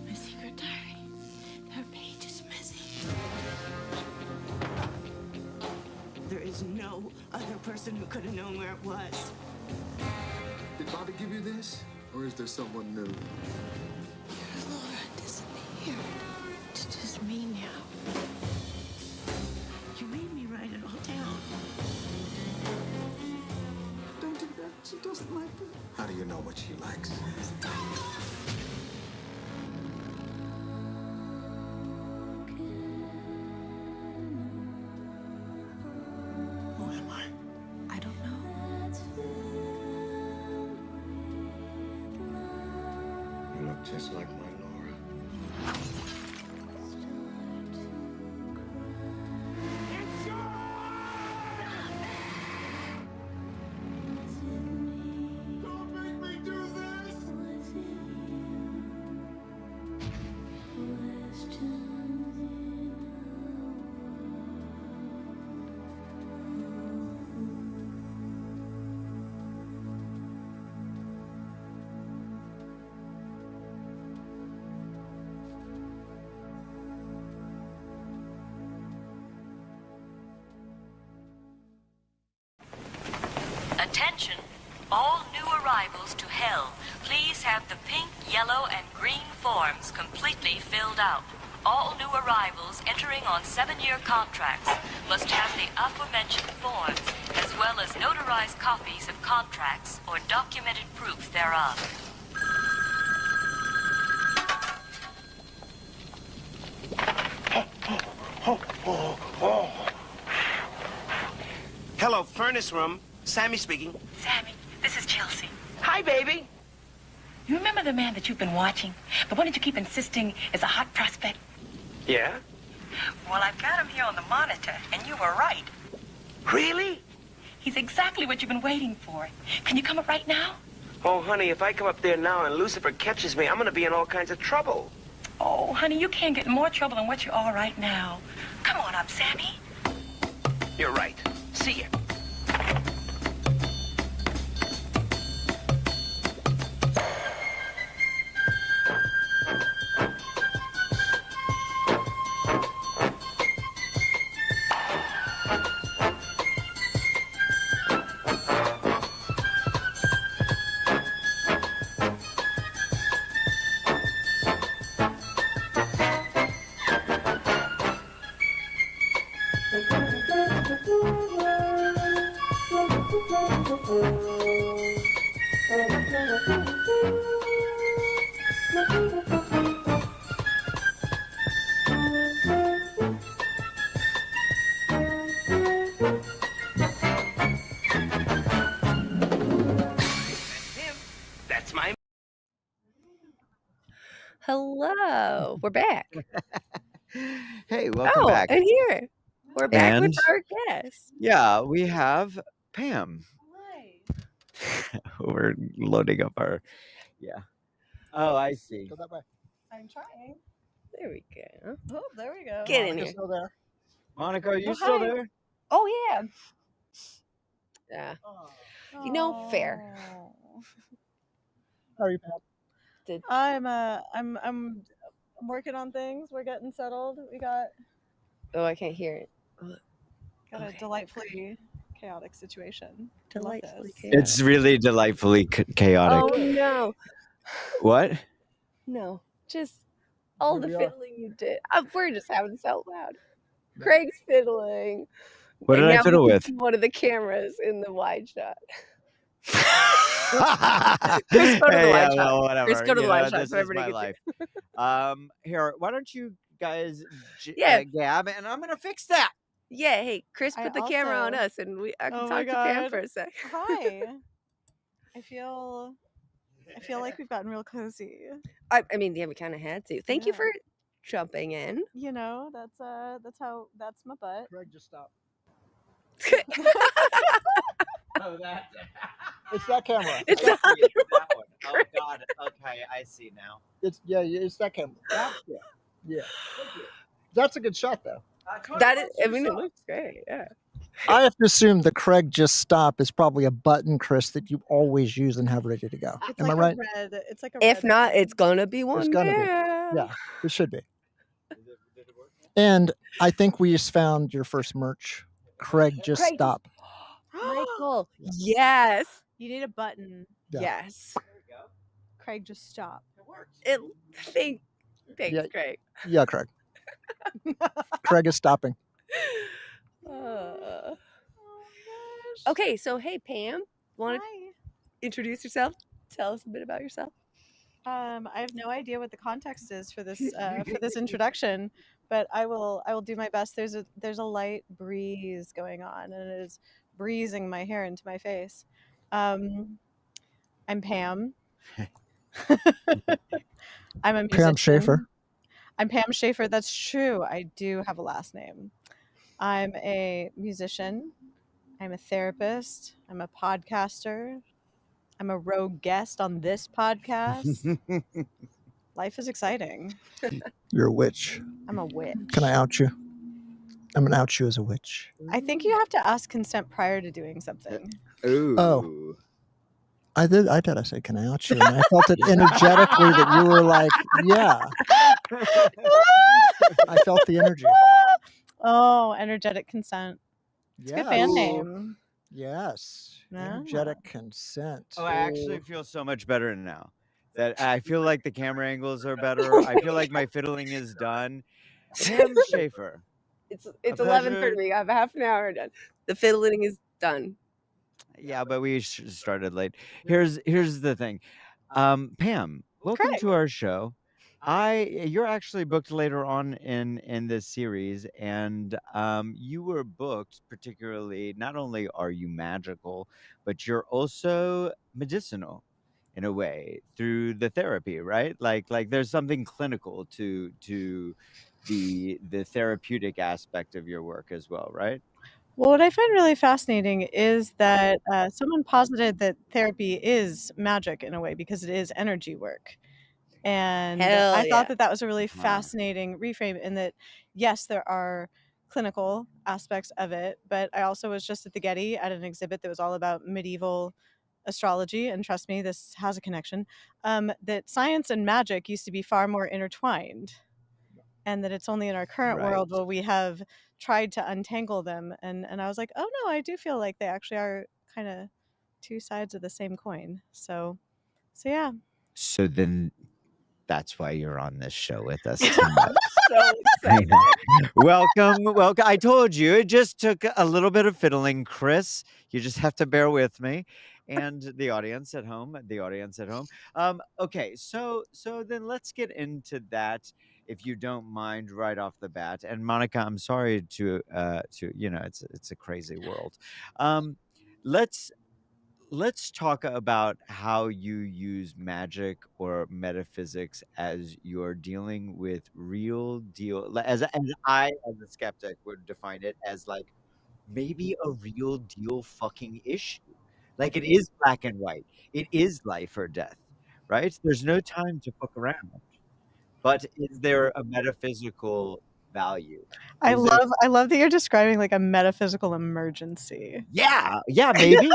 My secret diary. That page is missing. There is no other person who could have known where it was. Did Bobby give you this? Or is there someone new? Your Laura disappeared. It's just me now. You made me write it all down. Don't do that. She doesn't like it. How do you know what she likes? Who am I? I don't know. You look just like my Laura. Don't make me do this. Attention, all new arrivals to Hell. Please have the pink, yellow, and green forms completely filled out. All new arrivals entering on 7-year contracts must have the aforementioned forms, as well as notarized copies of contracts or documented proof thereof. Hello, furnace room. Sammy speaking. Sammy, this is Chelsea. Hi, baby. You remember the man that you've been watching? The one that you keep insisting is a hot prospect? Yeah? Well, I've got him here on the monitor, and you were right. Really? He's exactly what you've been waiting for. Can you come up right now? Oh, honey, if I come up there now and Lucifer catches me, I'm gonna be in all kinds of trouble. Oh, honey, you can't get in more trouble than what you are right now. Come on up, Sammy. You're right. See ya. That's my... Hello. We're back. Hey, welcome Oh, back. and here. We're back with And our guest. yeah, we have Pam. We're loading up our Oh, I see. Go that way. I'm trying. There we go. Oh, there we go. Get in Just here. go there. Monica, are you Oh, still hi. there? Oh yeah. Yeah. You know, fair. How are you, Pam? Did I'm working on things. We're getting settled. We got Oh, I can't hear it. a delightfully chaotic situation. I love Delightfully this. It's really delightfully chaotic. Oh no. What? No. Just all Here the we are. fiddling you did. We're just having this out loud. Craig's fiddling. What and did I now fiddle we can with? see one of the cameras in the wide shot. Chris, go to the yeah, live shot. well, whatever. Chris, go to You the live know, shot this so is everybody my can see. life. Here, why don't you guys Yeah. gab, and I'm gonna fix that. Yeah, hey, Chris, I put the camera on also- us, and I can Oh my talk to Pam God. for a sec. Hi. I feel like we've gotten real cozy. I mean, yeah, we kind of had to. Thank you for jumping in. You know, that's my butt. Craig, just stop. Oh, that. It's that camera. It's that on one. Oh God. Okay, I see now. It's that camera. Yeah. That's a good shot, though. That is, I mean, it looks great. Yeah. I have to assume the Craig just stop is probably a button, Chris, that you always use and have ready to go. It's Am like I right? It's like a If red not, button. it's gonna be one. It's gonna day. be. Yeah, it should be. And I think we just found your first merch. Craig, just Craig, stop. Michael. Yes. You need a button. Yeah. Yes. Craig, just stop. Thanks, Yeah. Craig. Yeah, Craig. Craig is stopping. Okay, so hey, Pam, want to introduce yourself? Tell us a bit about yourself. I have no idea what the context is for this introduction, but I will do my best. There's a light breeze going on, and it is breezing my hair into my face. I'm Pam. I'm a musician. Pam Shaffer. I'm Pam Shaffer. That's true. I do have a last name. I'm a musician. I'm a therapist. I'm a podcaster. I'm a rogue guest on this podcast. Life is exciting. You're a witch. I'm a witch. Can I out you? I'm gonna out you as a witch. I think you have to ask consent prior to doing something. Ooh. Oh. I did. I said, can I out you? And I felt it energetically that you were like, yeah. I felt the energy. Oh, energetic consent. It's a good band Yes. name. Yes. Yeah. Energetic consent. Oh, I actually feel so much better now. That I feel like the camera angles are better. I feel like my fiddling is done. Pam Shaffer. It's A pleasure. 11:30. We have half an hour done. The fiddling is done. Yeah, but we started late. Here's the thing. Pam, welcome Craig. to our show. You're actually booked later on in this series, and you were booked particularly. Not only are you magical, but you're also medicinal in a way through the therapy, right? Like there's something clinical to the therapeutic aspect of your work as well, right? Well, what I find really fascinating is that someone posited that therapy is magic in a way because it is energy work. And Hell I yeah. thought that was a really fascinating reframe in that, yes, there are clinical aspects of it, but I also was just at the Getty at an exhibit that was all about medieval astrology. And trust me, this has a connection, that science and magic used to be far more intertwined. And that it's only in our current world where we have tried to untangle them. And I was like, oh no, I do feel like they actually are kind of two sides of the same coin. So yeah. So then that's why you're on this show with us tonight. So excited. Welcome. I told you it just took a little bit of fiddling, Chris. You just have to bear with me and the audience at home. Okay, so then let's get into that, if you don't mind, right off the bat. And Monica, I'm sorry to it's a crazy world. Let's talk about how you use magic or metaphysics as you're dealing with real deal, as I, as a skeptic, would define it as like maybe a real deal fucking issue. Like it is black and white. It is life or death, right? There's no time to fuck around. But is there a metaphysical value. I Is there- love that you're describing like a metaphysical emergency. Yeah, maybe.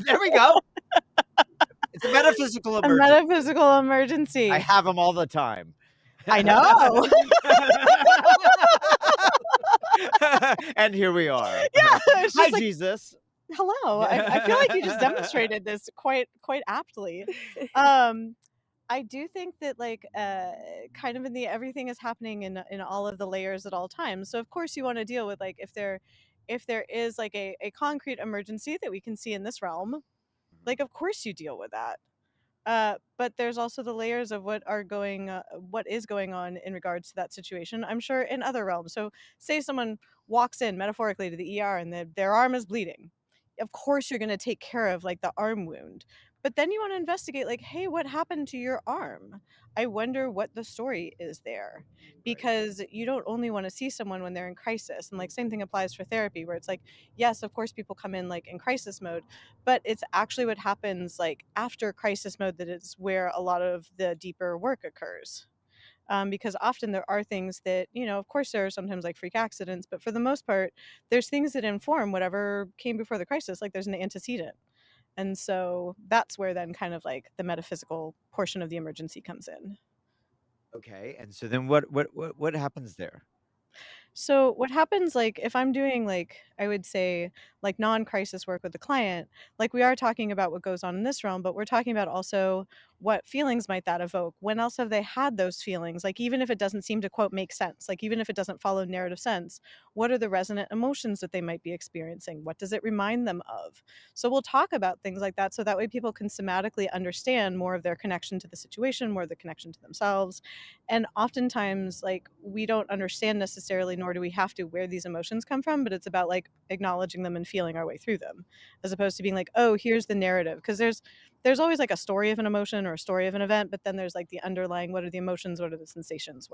There we go. It's a metaphysical A emergency. metaphysical emergency. I have them all the time. I know. And here we are. Yeah, it's Hi, just like, Jesus. hello. I feel like you just demonstrated this quite aptly. I do think that like kind of in the everything is happening in all of the layers at all times. So of course you want to deal with like if there is like a concrete emergency that we can see in this realm, like of course you deal with that. But there's also the layers of what is going on in regards to that situation, I'm sure, in other realms. So say someone walks in metaphorically to the ER and their arm is bleeding. Of course you're going to take care of like the arm wound. But then you want to investigate like, hey, what happened to your arm? I wonder what the story is there. Because you don't only want to see someone when they're in crisis. And like same thing applies for therapy, where it's like, yes, of course people come in like in crisis mode, but it's actually what happens like after crisis mode that is where a lot of the deeper work occurs. Because often there are things that, of course there are sometimes like freak accidents, but for the most part, there's things that inform whatever came before the crisis, like there's an antecedent. And so that's where then kind of like the metaphysical portion of the emergency comes in. Okay, and so then what happens there? So what happens, like, if I'm doing, like, I would say, like, non-crisis work with the client, like, we are talking about what goes on in this realm, but we're talking about also what feelings might that evoke? When else have they had those feelings? Like, even if it doesn't seem to, quote, make sense, like, even if it doesn't follow narrative sense, what are the resonant emotions that they might be experiencing? What does it remind them of? So we'll talk about things like that so that way people can somatically understand more of their connection to the situation, more of the connection to themselves. And oftentimes, like, we don't understand necessarily, nor do we have to, where these emotions come from, but it's about like acknowledging them and feeling our way through them, as opposed to being like, oh, here's the narrative. Because there's always like a story of an emotion or a story of an event, but then there's like the underlying, what are the emotions, what are the sensations,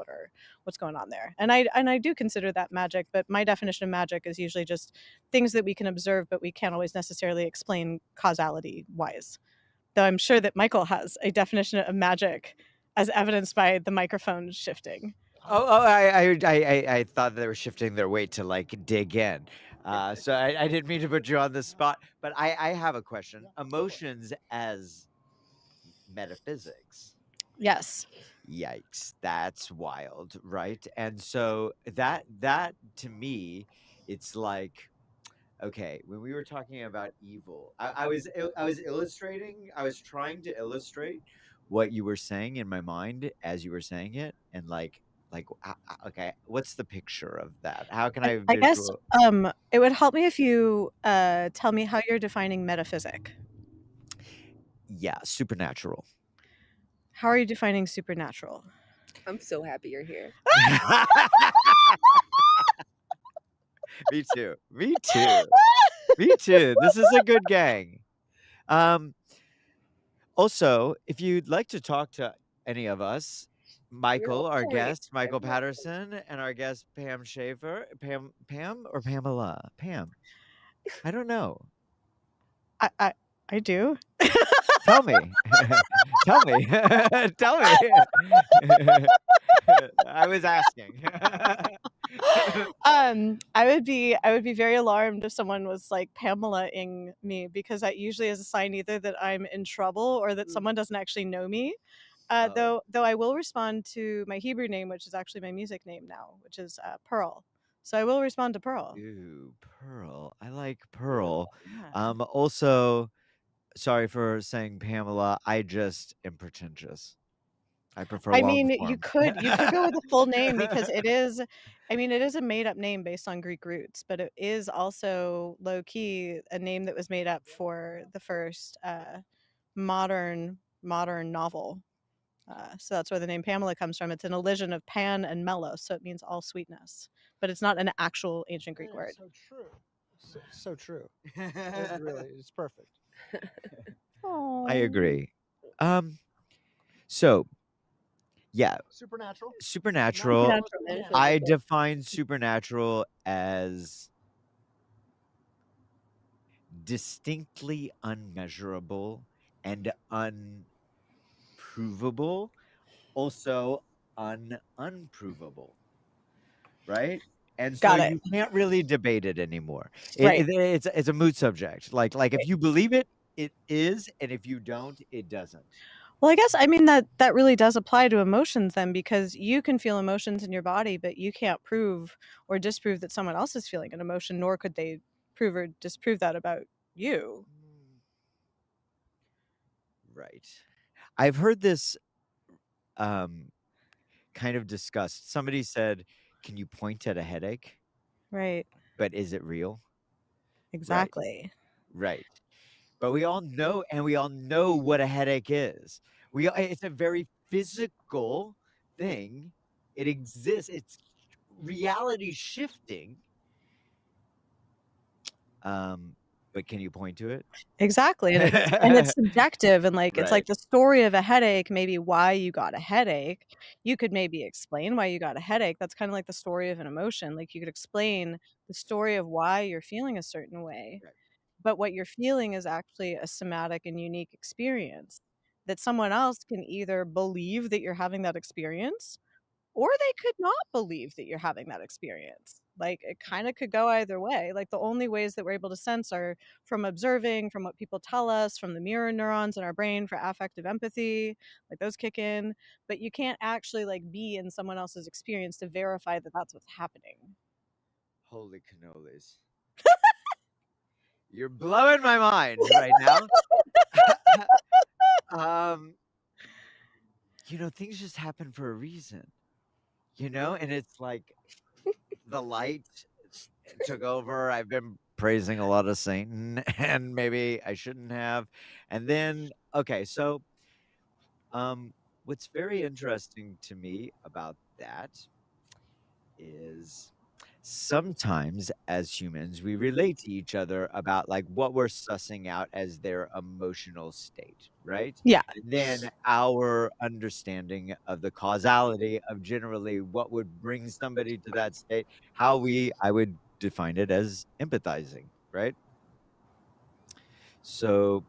what's going on there. And I do consider that magic, but my definition of magic is usually just things that we can observe, but we can't always necessarily explain causality wise. Though I'm sure that Michael has a definition of magic as evidenced by the microphone shifting. I thought they were shifting their weight to like dig in. So I didn't mean to put you on the spot, but I have a question. Emotions as metaphysics. Yes. Yikes, that's wild, right? And so that to me, it's like, okay, when we were talking about evil, I was illustrating, I was trying to illustrate what you were saying in my mind as you were saying it, and like okay, what's the picture of that? How can I I guess visual? it would help me if you tell me how you're defining metaphysic. Yeah, supernatural. How are you defining supernatural? I'm so happy you're here. Me too. Me too. Me too. This is a good gang. Also, if you'd like to talk to any of us, Michael, our guest, Michael Patterson, and our guest, Pam Shaffer, Pam or Pamela? Pam. I don't know. I do. Tell me. Tell me. Tell me. I was asking. I would be very alarmed if someone was like Pamela-ing me, because that usually is a sign either that I'm in trouble or that someone doesn't actually know me. Though I will respond to my Hebrew name, which is actually my music name now, which is Pearl. So I will respond to Pearl. Ooh, Pearl. I like Pearl. Also, sorry for saying Pamela. I just am pretentious. I prefer I long mean, form. you could go with a full name, because it is a made up name based on Greek roots, but it is also low key a name that was made up for the first modern novel. So that's where the name Pamela comes from. It's an elision of pan and melos, so it means all sweetness, but it's not an actual ancient Greek word. So true. So true. It really, it's perfect. I agree. So, yeah. Supernatural. I define supernatural as distinctly unmeasurable and unprovable. Also, unprovable, right? And so Got it. you can't really debate it anymore. Right. It's a mood subject. Like if you believe it, it is, and if you don't, it doesn't. Well, I guess, I mean, that really does apply to emotions then, because you can feel emotions in your body, but you can't prove or disprove that someone else is feeling an emotion, nor could they prove or disprove that about you. Right. I've heard this kind of discussed. Somebody said, "Can you point at a headache?" Right. But is it real? Exactly. Right. But we all know what a headache is. It's a very physical thing. It exists. It's reality shifting. But can you point to it? Exactly. And it's subjective, and like it's like Right. the story of a headache, maybe why you got a headache. You could maybe explain why you got a headache. That's kind of like the story of an emotion. Like you could explain the story of why you're feeling a certain way. Right. But what you're feeling is actually a somatic and unique experience that someone else can either believe that you're having that experience, or they could not believe that you're having that experience. Like it kind of could go either way. Like the only ways that we're able to sense are from observing, from what people tell us, from the mirror neurons in our brain for affective empathy, like those kick in. But you can't actually like be in someone else's experience to verify that that's what's happening. Holy cannolis. You're blowing my mind right now. Things just happen for a reason. And it's like the light took over. I've been praising a lot of Satan, and maybe I shouldn't have. And then, okay, so what's very interesting to me about that is sometimes as humans, we relate to each other about like what we're sussing out as their emotional state, right? Yeah. And then our understanding of the causality of generally what would bring somebody to that state, I would define it as empathizing, right? So,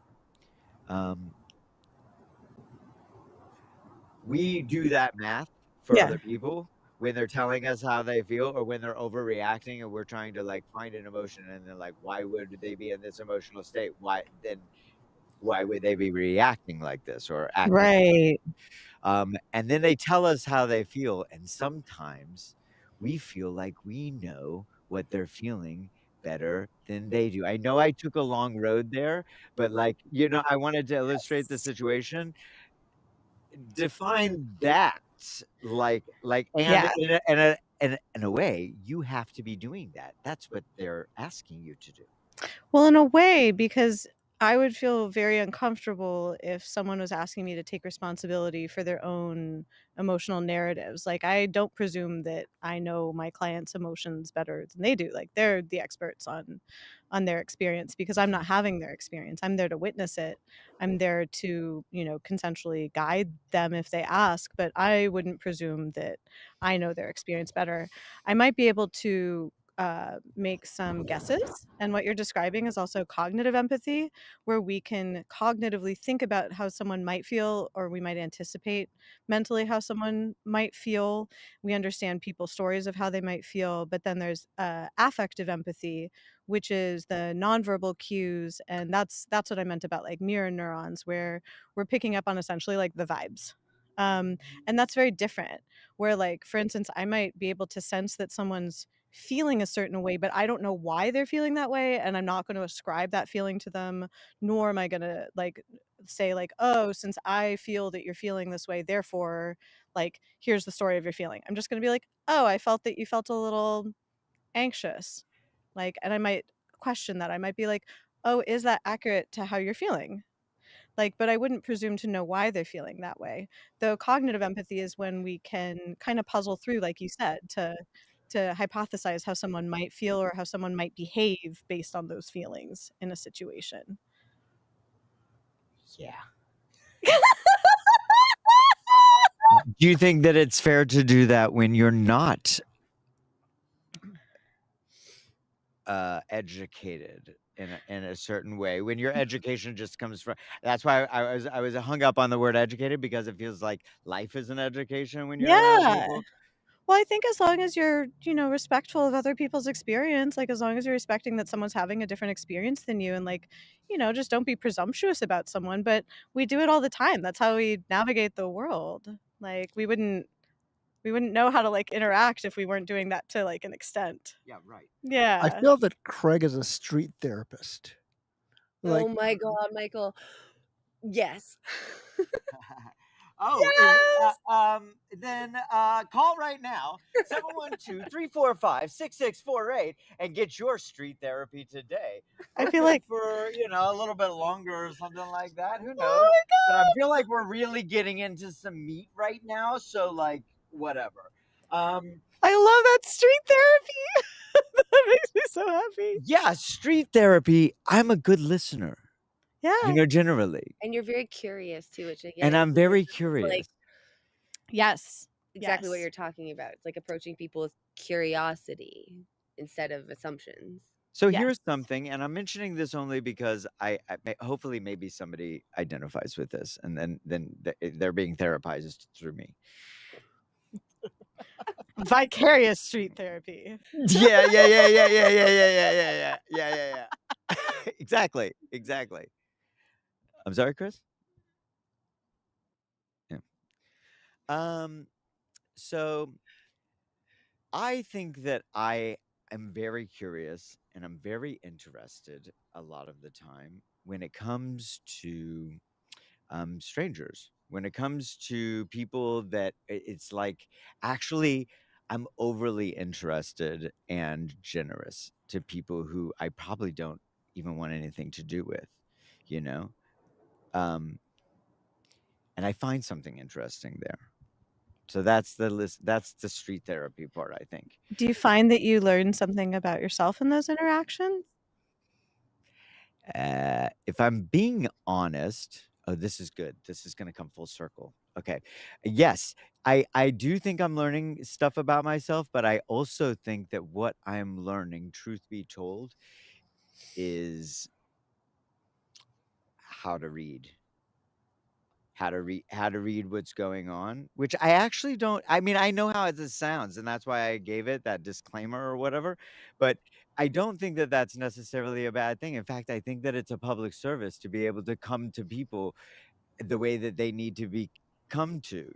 we do that math for Yeah. other people when they're telling us how they feel, or when they're overreacting and we're trying to like find an emotion, and they're like, why would they be in this emotional state? Why would they be reacting like this or acting? Right. And then they tell us how they feel, and sometimes we feel like we know what they're feeling better than they do. I know I took a long road there, but like, I wanted to illustrate the situation. Define that, and Yeah. in a way, you have to be doing that. That's what they're asking you to do. Well, in a way, because I would feel very uncomfortable if someone was asking me to take responsibility for their own emotional narratives. Like, I don't presume that I know my clients' emotions better than they do. Like, they're the experts on their experience, because I'm not having their experience. I'm there to witness it. I'm there to, consensually guide them if they ask, but I wouldn't presume that I know their experience better. I might be able to make some guesses. And what you're describing is also cognitive empathy, where we can cognitively think about how someone might feel, or we might anticipate mentally how someone might feel. We understand people's stories of how they might feel. But then there's affective empathy, which is the nonverbal cues. And that's what I meant about like mirror neurons, where we're picking up on essentially like the vibes. And that's very different, where like, for instance, I might be able to sense that someone's feeling a certain way, but I don't know why they're feeling that way, and I'm not going to ascribe that feeling to them, nor am I going to like say like, oh, since I feel that you're feeling this way, therefore like here's the story of your feeling. I'm just going to be like, oh, I felt that you felt a little anxious, like, and I might question that. I might be like, oh, is that accurate to how you're feeling? Like, but I wouldn't presume to know why they're feeling that way. Though cognitive empathy is when we can kind of puzzle through, like you said, to hypothesize how someone might feel or how someone might behave based on those feelings in a situation. Yeah. Do you think that it's fair to do that when you're not educated in a certain way when your education just comes from. That's why I was hung up on the word educated, because it feels like life is an education when you're around Yeah. people. Well, I think as long as you're, respectful of other people's experience, like as long as you're respecting that someone's having a different experience than you, and like, just don't be presumptuous about someone. But we do it all the time. That's how we navigate the world. Like we wouldn't know how to like interact if we weren't doing that to like an extent. Yeah, right. I Yeah. feel that Craig is a street therapist. Like Oh my God, Michael. Yes. Oh, Yes! then call right now, 712-345-6648, and get your street therapy today. I Or feel good like for, a little bit longer or something like that. Who knows? Oh my But I God. feel like we're really getting into some meat right now, so like whatever. I love that street therapy. That makes me so happy. Yeah, street therapy. I'm a good listener. Yeah. Generally. And you're very curious too, which again, And I'm is very like curious. Yes. exactly what Yes. you're talking about. It's like approaching people with curiosity instead of assumptions. So Yes. here's something, and I'm mentioning this only because hopefully maybe somebody identifies with this, and then they're being therapized through me. Vicarious street therapy. Yeah. Exactly. I'm sorry, Chris. Yeah. So I think that I am very curious and I'm very interested a lot of the time when it comes to strangers, when it comes to people that it's like actually I'm overly interested and generous to people who I probably don't even want anything to do with, you know? Um, and I find something interesting there. So that's the list. That's the street therapy part, I think. Do you find that you learn something about yourself in those interactions? If I'm being honest, oh, this is good. This is going to come full circle. Okay. Yes, I do think I'm learning stuff about myself, but I also think that what I'm learning, truth be told, is how to read. How to read what's going on, which I actually don't. I mean, I know how this sounds, and that's why I gave it that disclaimer or whatever, but I don't think that that's necessarily a bad thing. In fact, I think that it's a public service to be able to come to people the way that they need to be come to,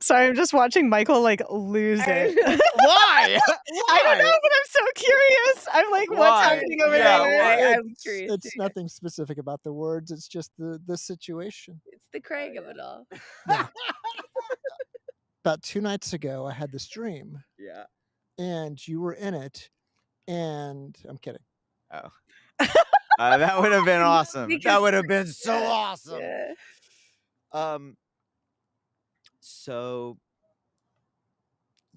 Sorry, I'm just watching Michael like lose it. Why? I don't know, but I'm so curious. I'm like, what's Why? happening over Yeah, there? I'm curious it's too. nothing specific about the words. It's just the situation. It's the Craig of it all. About 2 nights ago, I had this dream, Yeah. and you were in it, and I'm kidding. Oh. That would have been awesome. That Because- would have been so Yeah, awesome. yeah. So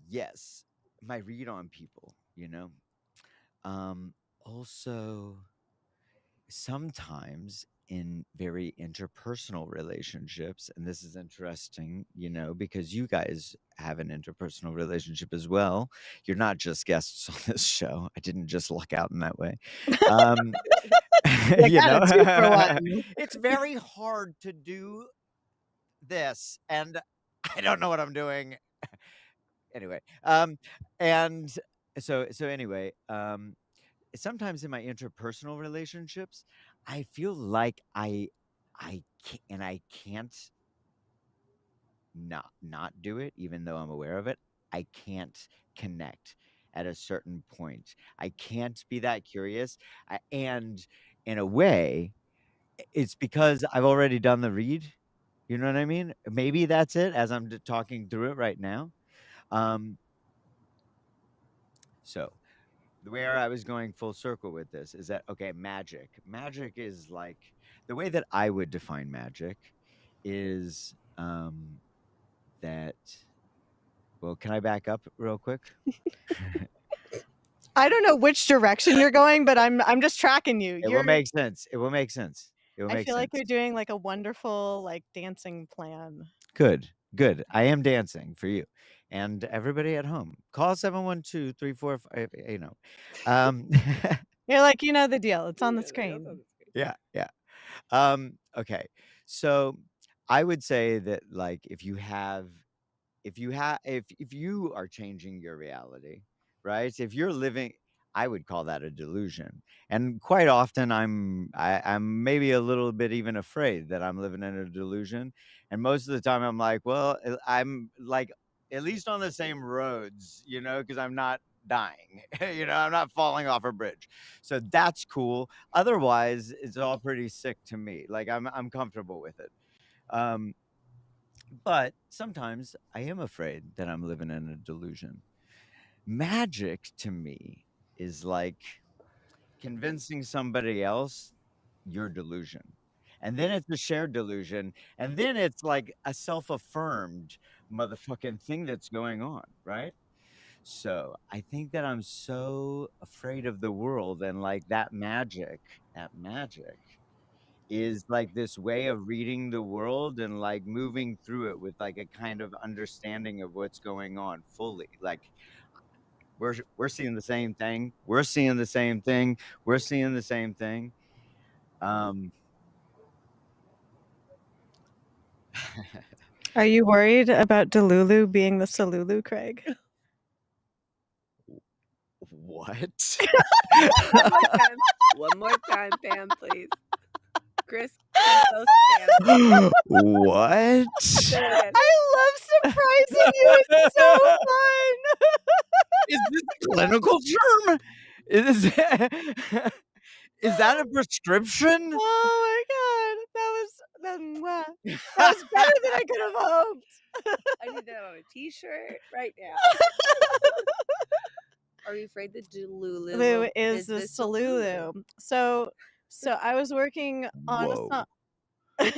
yes, my read on people, also sometimes in very interpersonal relationships, and this is interesting, because you guys have an interpersonal relationship as well. You're not just guests on this show. I didn't just luck out in that way. Like that a 2 for 1. It's very hard to do this, and I don't know what I'm doing. Anyway, and so anyway, sometimes in my interpersonal relationships, I feel like I can't not do it, even though I'm aware of it. I can't connect at a certain point. I can't be that curious, and in a way, it's because I've already done the read. You know what I mean? Maybe that's it. As I'm talking through it right now. So where I was going full circle with this is that, okay, magic is like, the way that I would define magic is that, well, can I back up real quick? I don't know which direction you're going, but I'm just tracking you. It will make sense. It will make sense. I feel like you're doing like a wonderful like dancing plan. Good. I am dancing for you and everybody at home. Call 712-345. You're like, you know the deal. It's on the screen. Yeah, yeah. Okay. So I would say that like if you are changing your reality, right? If you're living, I would call that a delusion. And quite often I'm maybe a little bit even afraid that I'm living in a delusion. And most of the time I'm like, well, I'm like at least on the same roads, because I'm not dying. I'm not falling off a bridge. So that's cool. Otherwise, it's all pretty sick to me. Like I'm comfortable with it. Um, but sometimes I am afraid that I'm living in a delusion. Magic to me is like convincing somebody else your delusion. And then it's a shared delusion. And then it's like a self affirmed motherfucking thing that's going on, right? So I think that I'm so afraid of the world and like that magic is like this way of reading the world and like moving through it with like a kind of understanding of what's going on fully. Like we're seeing the same thing. We're seeing the same thing. We're seeing the same thing. Are you worried about Delulu being the Salulu, Craig? What? One more time, Pam, please. Chris, come close, Pam. What? Say it again. I love surprising you. It's so fun. Is this a clinical term? Is that a prescription? Oh my god, that was better than I could have hoped. I need that on a t-shirt right now. Are you afraid that Delulu Lulu is the the Salulu. So I was working on a Whoa. song. I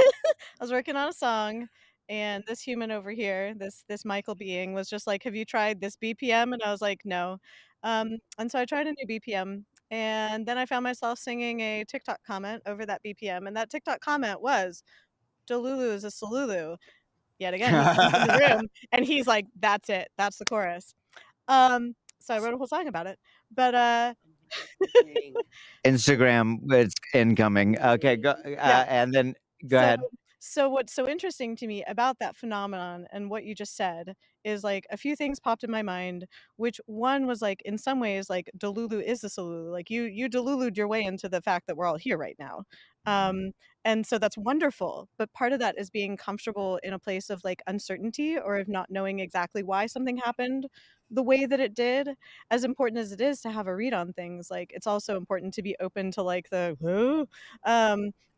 was working on a song, and this human over here, this Michael being, was just like, "Have you tried this BPM?" And I was like, "No." And so I tried a new BPM, and then I found myself singing a TikTok comment over that BPM, and that TikTok comment was, "Delulu is a Salulu." Yet again, he comes in the room, and he's like, "That's it. That's the chorus." So I wrote a whole song about it. But Instagram, it's incoming. Okay, go. Yeah. And then go ahead. So what's so interesting to me about that phenomenon and what you just said is like a few things popped in my mind, which one was like in some ways like Delulu is the Salulu. Like you Delulu'd your way into the fact that we're all here right now. And so that's wonderful. But part of that is being comfortable in a place of like uncertainty or of not knowing exactly why something happened the way that it did. As important as it is to have a read on things, like it's also important to be open to like the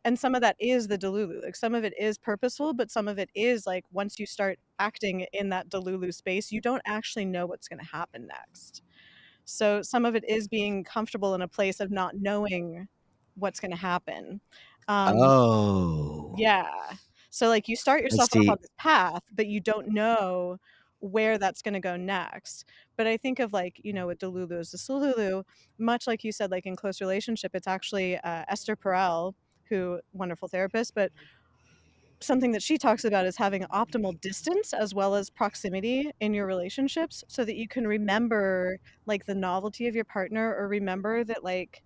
and some of that is the Delulu. Like some of it is purposeful, but some of it is like once you start acting in that Delulu space, you don't actually know what's going to happen next. So some of it is being comfortable in a place of not knowing what's going to happen. Oh. Yeah. So like you start yourself off see. on this path, but you don't know where that's going to go next. But I think of like, with Delulu as the Salulu, much like you said, like in Close Relationship, it's actually Esther Perel, who wonderful therapist, but something that she talks about is having optimal distance as well as proximity in your relationships so that you can remember like the novelty of your partner or remember that like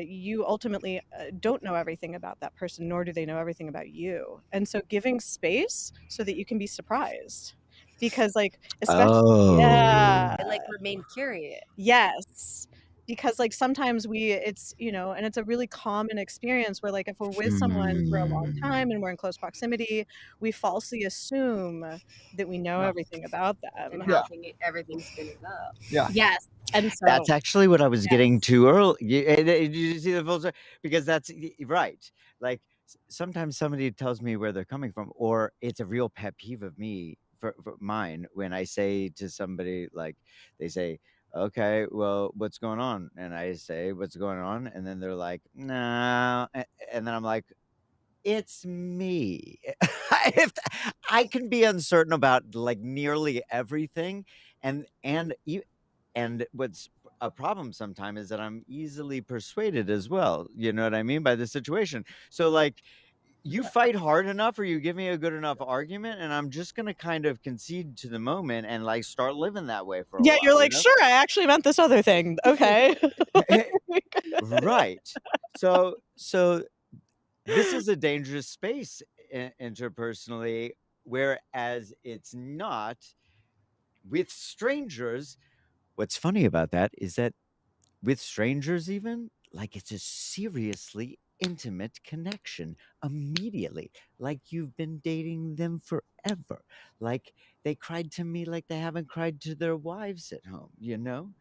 you ultimately don't know everything about that person, nor do they know everything about you. And so giving space so that you can be surprised. Because like, especially, yeah. And like remain curious. Yes. Because like sometimes it's, and it's a really common experience where like if we're with someone for a long time and we're in close proximity, we falsely assume that we know everything about them. And how everything's spinning up. Yeah. Yes. And so That's actually what I was getting to early. Did you see the full story? Because that's right. Like sometimes somebody tells me where they're coming from, or it's a real pet peeve of me for mine when I say to somebody, like they say, "Okay, well, what's going on?" And I say, "What's going on?" And then they're like, "No," and then I'm like, it's me. If I can be uncertain about like nearly everything, and what's a problem sometimes is that I'm easily persuaded as well. You know what I mean by the situation. So like you fight hard enough or you give me a good enough argument, and I'm just gonna kind of concede to the moment and like start living that way for a Yeah, while. you're like, you know? sure, I actually meant this other thing. Okay. Right. So this is a dangerous space interpersonally, whereas it's not with strangers. What's funny about that is that with strangers, even like it's a seriously intimate connection immediately, like you've been dating them forever, like they cried to me like they haven't cried to their wives at home, you know.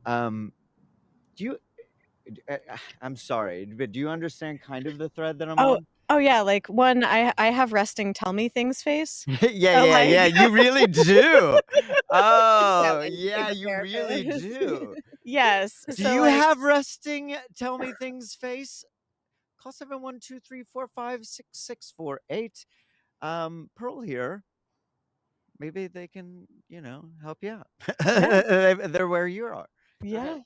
Do you I'm sorry, but do you understand kind of the thread that I'm Oh, on? oh yeah, like one, I have resting tell me things face. Yeah, you really do. Oh, like, yeah, like a you really therapist. do. Yes. Do So you like, have resting tell me things face? Call 712-345-6648. Pearl here. Maybe they can, help you out. They're where you are. yeah.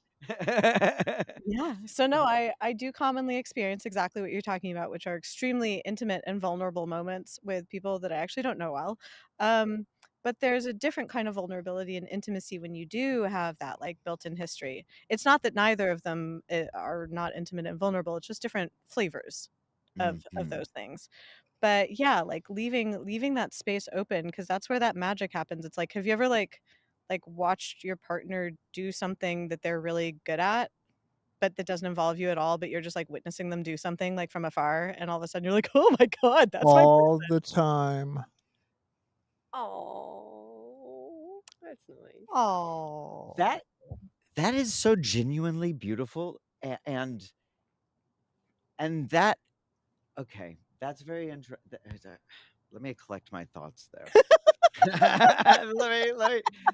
Yeah. So no, I do commonly experience exactly what you're talking about, which are extremely intimate and vulnerable moments with people that I actually don't know well. But there's a different kind of vulnerability and intimacy when you do have that like built-in history. It's not that neither of them are not intimate and vulnerable. It's just different flavors of Mhm. those things. But yeah, like leaving that space open, because that's where that magic happens. It's like, have you ever like watched your partner do something that they're really good at, but that doesn't involve you at all, but you're just like witnessing them do something like from afar, and all of a sudden you're like, oh my god, that's my All person. the time. Oh, that's nice. Oh, That is so genuinely beautiful, and that okay, that's very interesting. Let me collect my thoughts there.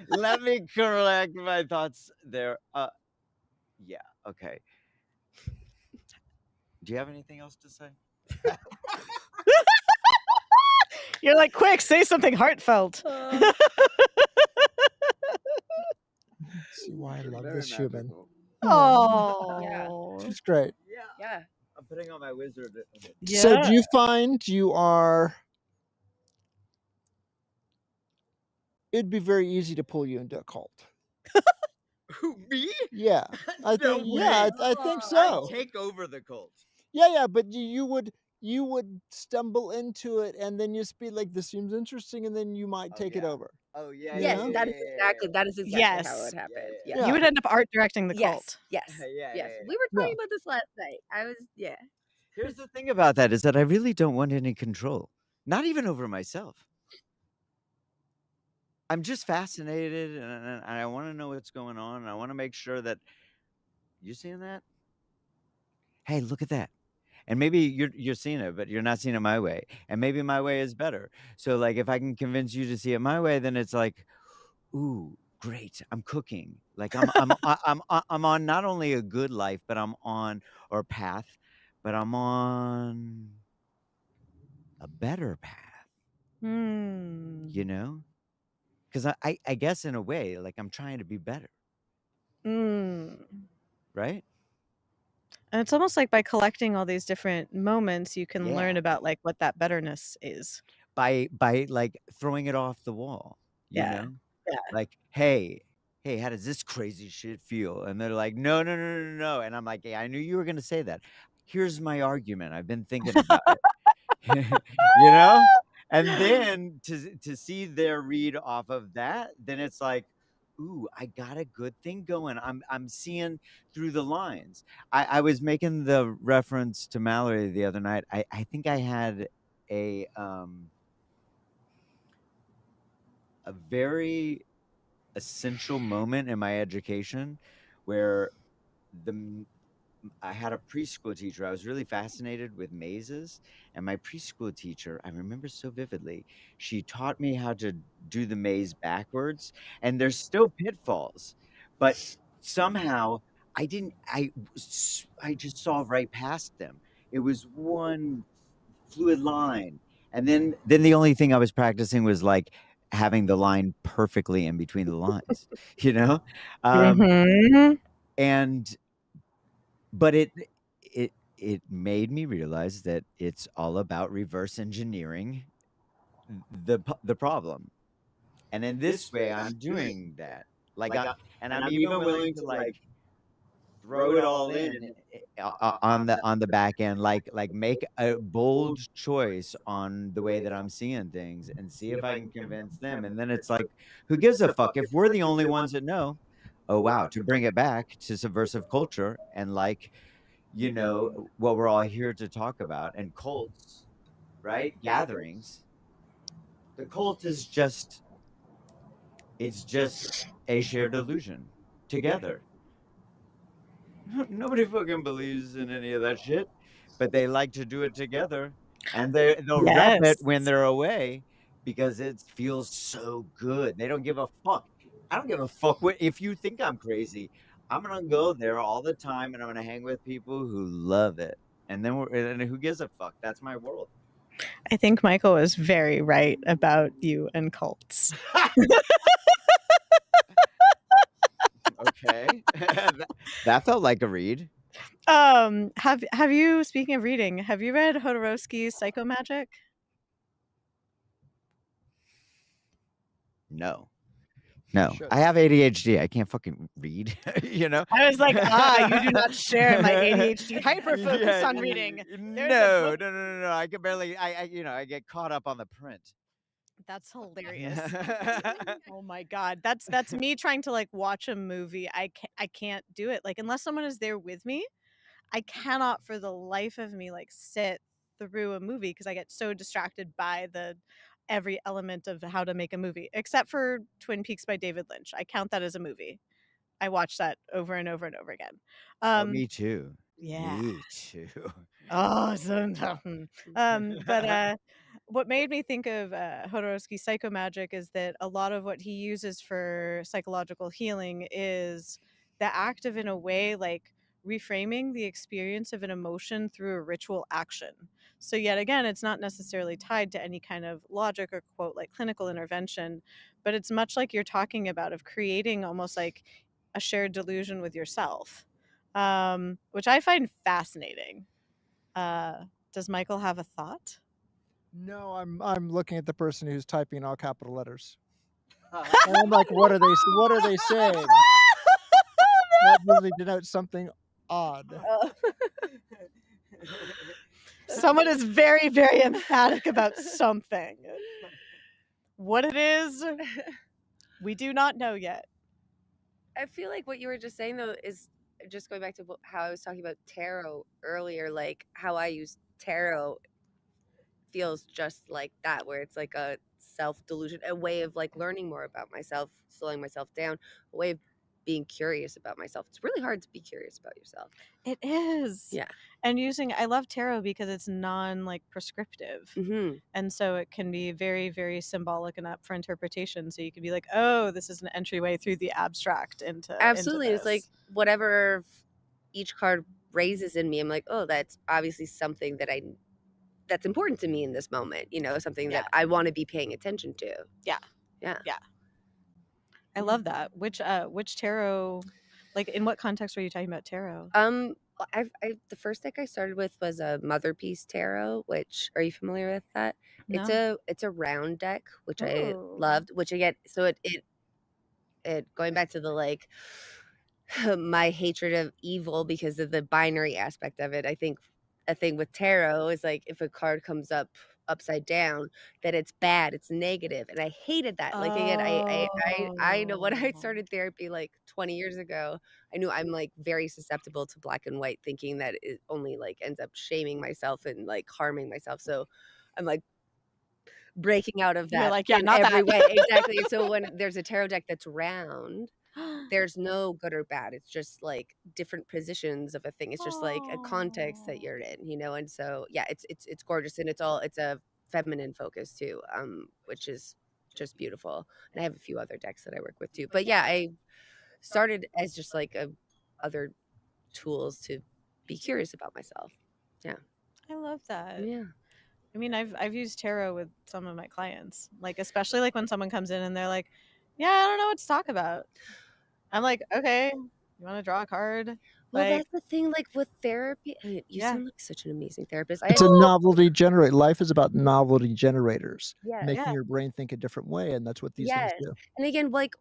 let me collect my thoughts there. Yeah, okay. Do you have anything else to say? you're like, quick, say something heartfelt. See why I love Very this human. magical. Oh, She's great. Yeah. I'm putting on my wizard. So do you find you are, it'd be very easy to pull you into a cult? Who, me? Yeah. I No think yeah, way. I think so. I'd take over the cult. Yeah, but you would stumble into it and then just be like, this seems interesting, and then you might take it over. Oh yeah. You Yes, know? that is exactly how it happened. Yeah. Yeah. You would end up art directing the Yes. cult. Yes. Yeah, Yes. yeah. We were talking Yeah. about this last night. I was Here's the thing about that is that I really don't want any control, not even over myself. I'm just fascinated, and I want to know what's going on. And I want to make sure that you seeing that. Hey, look at that. And maybe you're seeing it, but you're not seeing it my way. And maybe my way is better. So like if I can convince you to see it my way, then it's like, ooh, great. I'm cooking. Like I'm on not only a good life, but I'm on or path, but I'm on a better path, you know? Because I guess in a way, like I'm trying to be better, right? And it's almost like by collecting all these different moments, you can Yeah. learn about like what that betterness is. By like throwing it off the wall, you Yeah. know? Yeah. Like, hey, how does this crazy shit feel? And they're like, no. And I'm like, yeah, I knew you were gonna say that. Here's my argument. I've been thinking about it. You know? And then to see their read off of that, then it's like, ooh, I got a good thing going. I'm seeing through the lines. I was making the reference to Mallory the other night. I think I had a very essential moment in my education where I had a preschool teacher. I was really fascinated with mazes, and my preschool teacher, I remember so vividly, she taught me how to do the maze backwards, and there's still pitfalls, but somehow I just saw right past them. It was one fluid line, and then the only thing I was practicing was like having the line perfectly in between the lines, you know? And but it it made me realize that it's all about reverse engineering the problem. And in this way, I'm doing that. Like, and I'm even willing to like throw it all in on the back end, like make a bold choice on the way that I'm seeing things, and see if I can convince them. And then it's like, who gives a fuck if we're the only ones that know? Oh wow, to bring it back to subversive culture and like, you know, what we're all here to talk about, and cults, right? Gatherings. The cult is just, it's just a shared illusion together. Nobody fucking believes in any of that shit, but they like to do it together, and they'll rep it Yes. when they're away because it feels so good. They don't give a fuck. I don't give a fuck what if you think I'm crazy. I'm gonna go there all the time, and I'm gonna hang with people who love it, and then and who gives a fuck? That's my world. I think Michael was very right about you and cults. Okay, that felt like a read. Have you, speaking of reading, have you read Hodorowski's Psychomagic? No. No, Should. I have ADHD. I can't fucking read, you know? I was like, you do not share my ADHD hyper-focus on reading. No. I can barely, you know, I get caught up on the print. That's hilarious. Oh my God. That's me trying to like watch a movie. I can't do it. Like, unless someone is there with me, I cannot for the life of me like sit through a movie because I get so distracted by every element of how to make a movie, except for Twin Peaks by David Lynch. I count that as a movie. I watch that over and over and over again. Oh, me too. Yeah. Me too. Awesome. But what made me think of Hodorowski's Psychomagic is that a lot of what he uses for psychological healing is the act of, in a way, like reframing the experience of an emotion through a ritual action. So yet again, it's not necessarily tied to any kind of logic or quote like clinical intervention, but it's much like you're talking about, of creating almost like a shared delusion with yourself, which I find fascinating. Does Michael have a thought? No, I'm looking at the person who's typing in all capital letters. And I'm like, what are they saying? That usually denotes something odd. Someone is very, very emphatic about something. What it is, we do not know yet. I feel like what you were just saying, though, is just going back to how I was talking about tarot earlier, like how I use tarot feels just like that, where it's like a self-delusion, a way of like learning more about myself, slowing myself down, a way of being curious about myself. It's really hard to be curious about yourself. It is. Yeah. And I love tarot because it's like prescriptive. Mm-hmm. And so it can be very, very symbolic and up for interpretation. So you can be like, oh, this is an entryway through the abstract into Absolutely. into It's like whatever each card raises in me, I'm like, oh, that's obviously something that's important to me in this moment, you know, something that I want to be paying attention to. Yeah. I love that. Which tarot, like in what context were you talking about tarot? The first deck I started with was a Mother Piece Tarot, which, are you familiar with that? No. It's a round deck, which I loved, which again, so it going back to the like my hatred of evil because of the binary aspect of it. I think a thing with tarot is like, if a card comes up upside down, that it's bad, it's negative, and I hated that. Like again, I know when I started therapy like 20 years ago, I knew I'm like very susceptible to black and white thinking, that it only like ends up shaming myself and like harming myself. So I'm like breaking out of that. You're like, yeah, in not every that. way. Exactly. So when there's a tarot deck that's round, there's no good or bad. It's just like different positions of a thing. It's just like a context that you're in, you know. And so yeah, it's gorgeous, and it's a feminine focus too, which is just beautiful. And I have a few other decks that I work with too. But yeah, I started as just like other tools to be curious about myself. Yeah. I love that. Yeah. I mean, I've used tarot with some of my clients, like especially like when someone comes in and they're like, yeah, I don't know what to talk about. I'm like, okay, you want to draw a card? Well, Like, that's the thing, like, with therapy you yeah. sound like such an amazing therapist. It's a novelty generator. Life is about novelty generators, Yes. making Yeah. your brain think a different way, and that's what these things Yes. do. And again, like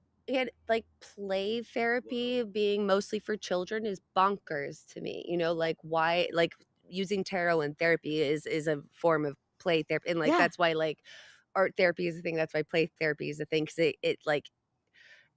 play therapy being mostly for children is bonkers to me. You know, like why like using tarot in therapy is a form of play therapy. And like Yeah. that's why like art therapy is a thing. That's why play therapy is a thing. Cause it like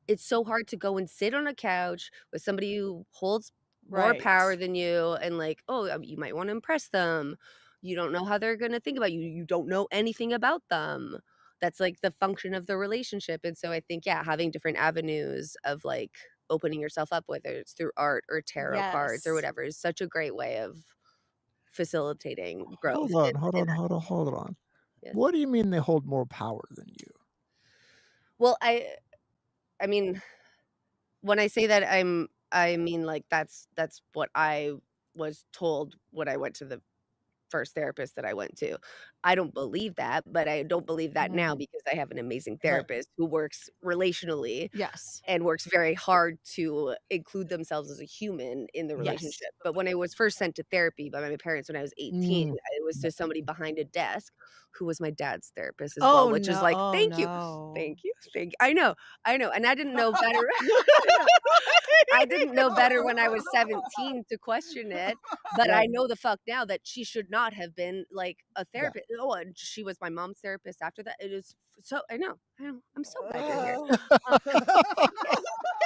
it's so hard to go and sit on a couch with somebody who holds more power Right. than you and like, oh, you might want to impress them. You don't know how they're going to think about you. You don't know anything about them. That's like the function of the relationship. And so I think, yeah, having different avenues of like opening yourself up, whether it's through art or tarot cards or Yes. whatever, is such a great way of facilitating growth. Hold on. Yes. What do you mean they hold more power than you? Well, I mean, when I say that, I mean like that's what I was told when I went to the first therapist that I went to. I don't believe that, but I don't believe that now because I have an amazing Right. therapist who works relationally Yes. and works very hard to include themselves as a human in the Yes. relationship. But when I was first sent to therapy by my parents when I was 18, it was to somebody behind a desk who was my dad's therapist as well, Oh, which is no. like, Oh, thank you. no. Thank you. Thank you. I know. And I didn't know better. I didn't know better when I was 17 to question it, but I Right. know the fuck now that she should not have been like a Yeah. therapist. Oh, and she was my mom's therapist after that. It is so I know. I'm so glad you're here.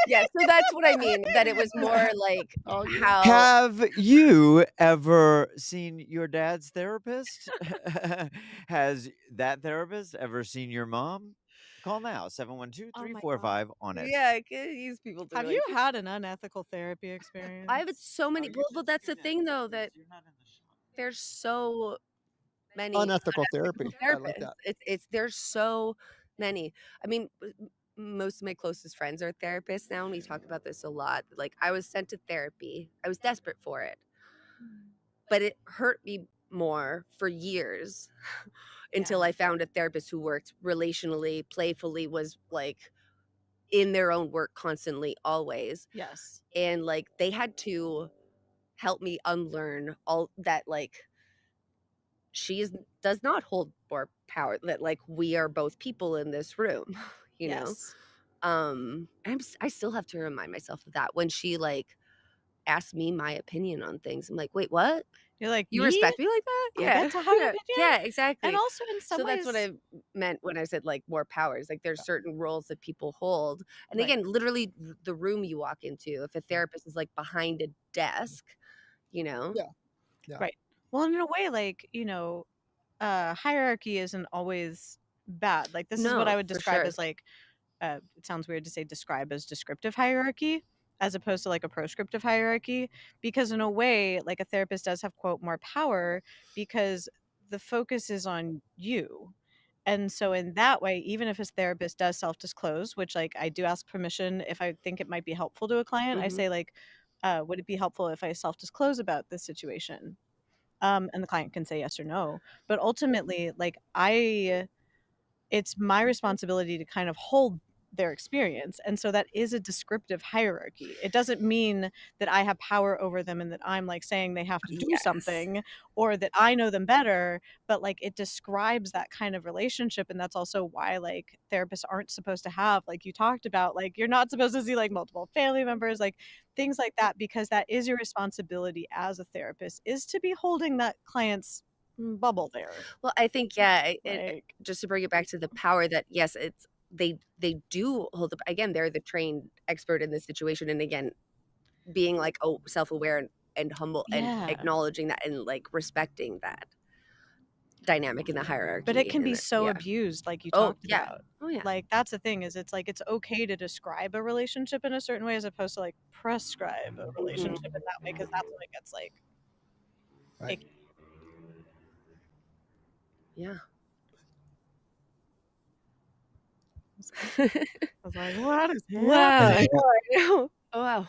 Yeah, so that's what I mean. That it was more like how Have you ever seen your dad's therapist? Has that therapist ever seen your mom? Call now, 712-345 on it. yeah, I could use people to Have really you had an unethical therapy experience? I have so many well, that's the thing though that there's so many Unethical unethical therapy. I like therapists. that. It's there's so many. I mean, most of my closest friends are therapists now, and we talk about this a lot. Like I was sent to therapy. I was desperate for it. But it hurt me more for years until I found a therapist who worked relationally, playfully, was like in their own work constantly, always. Yes. And like they had to help me unlearn all that, like does not hold more power, that like we are both people in this room, you know? Yes. I still have to remind myself of that when she like asked me my opinion on things. I'm like, wait, what? You're like, You me? respect me like that? I Yeah. get to have an Yeah. opinion? Yeah, exactly. And also in some So that's what ways I meant when I said like more powers. Like there's certain roles that people hold. And Right. again, literally the room you walk into, if a therapist is like behind a desk, you know? Yeah. Yeah. Right. Well, in a way, like, hierarchy isn't always bad. Like, this is what No, I would for describe sure. as like, it sounds weird to say describe as descriptive hierarchy as opposed to like a proscriptive hierarchy, because in a way, like a therapist does have, quote, more power because the focus is on you. And so in that way, even if his therapist does self-disclose, which like I do ask permission if I think it might be helpful to a client, I Mhm. say like, would it be helpful if I self-disclose about this situation? And the client can say yes or no. But ultimately, like it's my responsibility to kind of hold their experience. And so that is a descriptive hierarchy. It doesn't mean that I have power over them and that I'm like saying they have to do Yes. something or that I know them better, but like it describes that kind of relationship. And that's also why like therapists aren't supposed to have, like you talked about, like you're not supposed to see like multiple family members, like things like that, because that is your responsibility as a therapist, is to be holding that client's bubble there. Well, I think, yeah, Like, just to bring it back to the power that, yes, it's they do hold up. Again, they're the trained expert in this situation. And again, being like, oh, self-aware and humble and yeah. acknowledging that and like respecting that dynamic in the hierarchy. But it can be and so yeah. abused, like you Oh, talked yeah. about. Oh, yeah. Like that's the thing, is it's like it's okay to describe a relationship in a certain way as opposed to like prescribe a relationship in that way, because that's when it gets like Right. icky. Yeah. I was like, what is Wow. happening? I know. Oh, wow.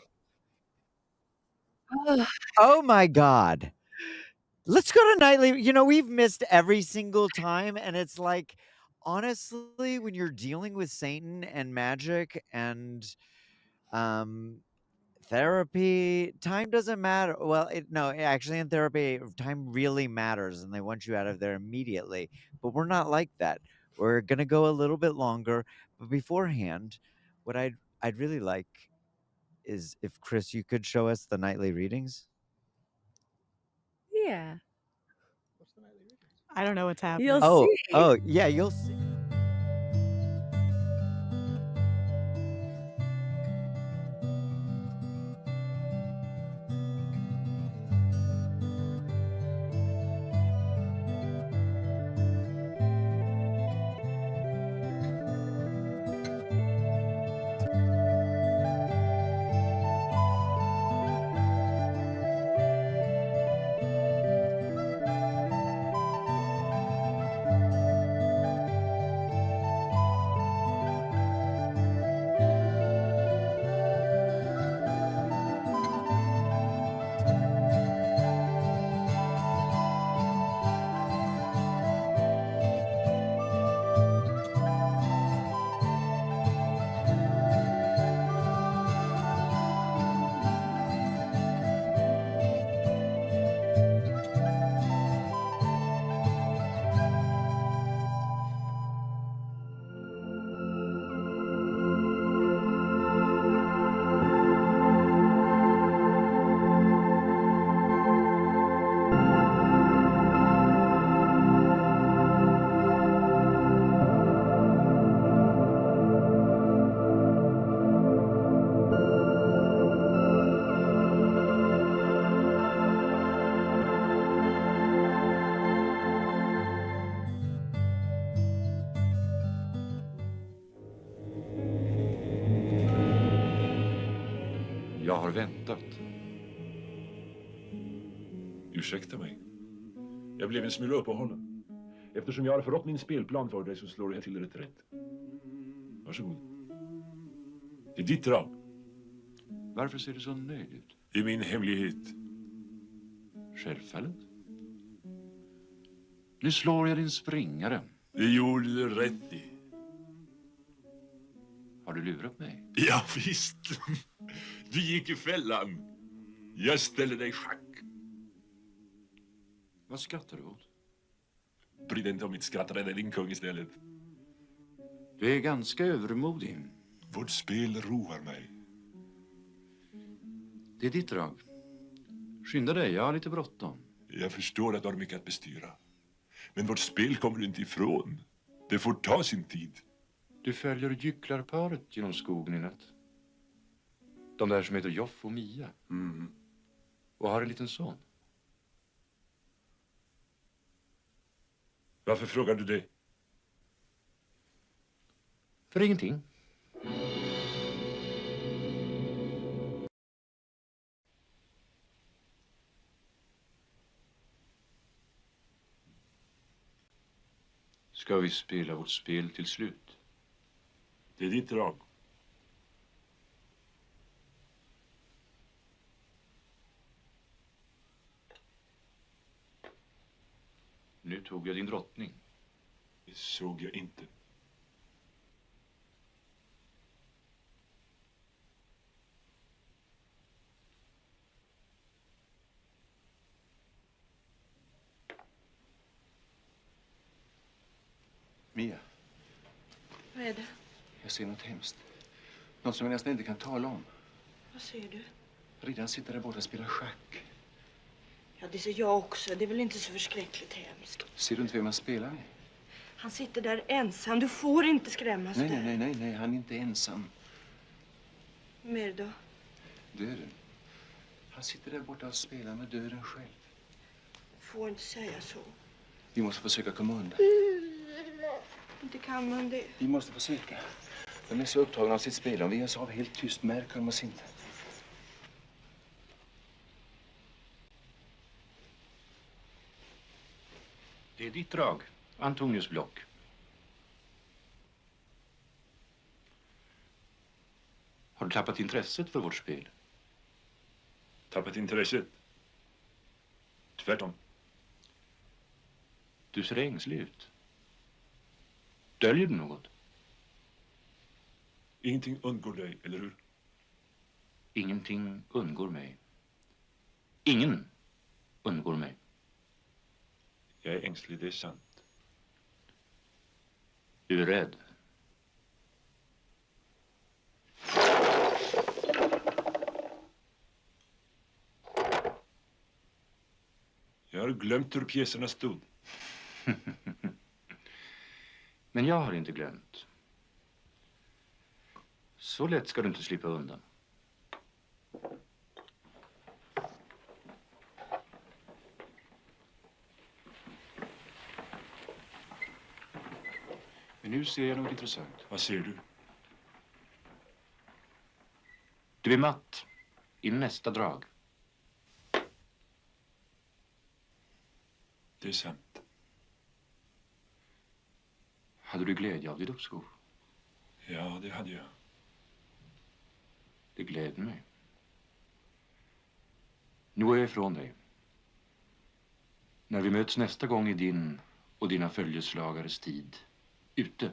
Oh my God. Let's go to nightly. You know, we've missed every single time. And it's like, honestly, when you're dealing with Satan and magic and therapy, time doesn't matter. Well, actually in therapy, time really matters and they want you out of there immediately. But we're not like that. We're going to go a little bit longer. But beforehand, what I'd really like is if Chris, you could show us the nightly readings. Yeah. I don't know what's happening. You'll see. Oh, yeah, you'll see. Jag har väntat. Ursäkta mig. Jag blev en smula uppehållen. Eftersom jag har förrått min spelplan för dig så slår jag till reträtt. Varsågod. Det är ditt drag. Varför ser du så nöjd ut? Det är min hemlighet. Självfallet. Nu slår jag din springare. Det gjorde du rätt i. Har du lurat mig? Ja, visst. Du gick i fällan. Jag ställer dig i schack. Vad skrattar du åt? Bry dig inte om mitt skratt, rädda din kung istället. Du är ganska övermodig. Vårt spel roar mig. Det är ditt drag. Skynda dig, jag har lite bråttom. Jag förstår att du har mycket att bestyra. Men vårt spel kommer du inte ifrån. Det får ta sin tid. Du följer gycklarparet genom skogen i natt. De där som heter Joff och Mia. Mm. Och har en liten son. Varför frågar du det? För ingenting. Ska vi spela vårt spel till slut? Det är ditt drag. Nu tog jag din drottning. Det såg jag inte. Mia, Vad är det? jag ser något hemskt. Något som jag nästan inte kan tala om. Vad ser du? Riddaren sitter där borta och spelar schack. Ja, det ser jag också. Det är väl inte så förskräckligt hemskt. Ser du inte vem han spelar med? Han sitter där ensam. Du får inte skrämmas Nej, där. nej, han är inte ensam. Mer då? Döden. Han sitter där borta och spelar med döden själv. Får inte säga så. Vi måste försöka komma undan. Inte kan man det. Vi måste försöka. De är så upptagna av sitt spel. Om vi är så av helt tyst märker de oss inte. Det är ditt drag, Antonius block. Har du tappat intresset för vårt spel? Tappat intresset? Tvärtom. Du ser ängslig ut. Döljer du något? Ingenting undgår dig, eller hur? Ingenting undgår mig. Ingen undgår mig. Jag är ängslig, det är sant. Du är rädd. Jag har glömt hur pjäserna stod. Men jag har inte glömt. Så lätt ska du inte slippa undan. Men nu ser jag något intressant. Vad ser du? Du är matt i nästa drag. Det är sant. Hade du glädje av ditt uppskov? Ja, det hade jag. Det gläder mig. Nu är jag ifrån dig. När vi möts nästa gång i din och dina följeslagares tid. Ute.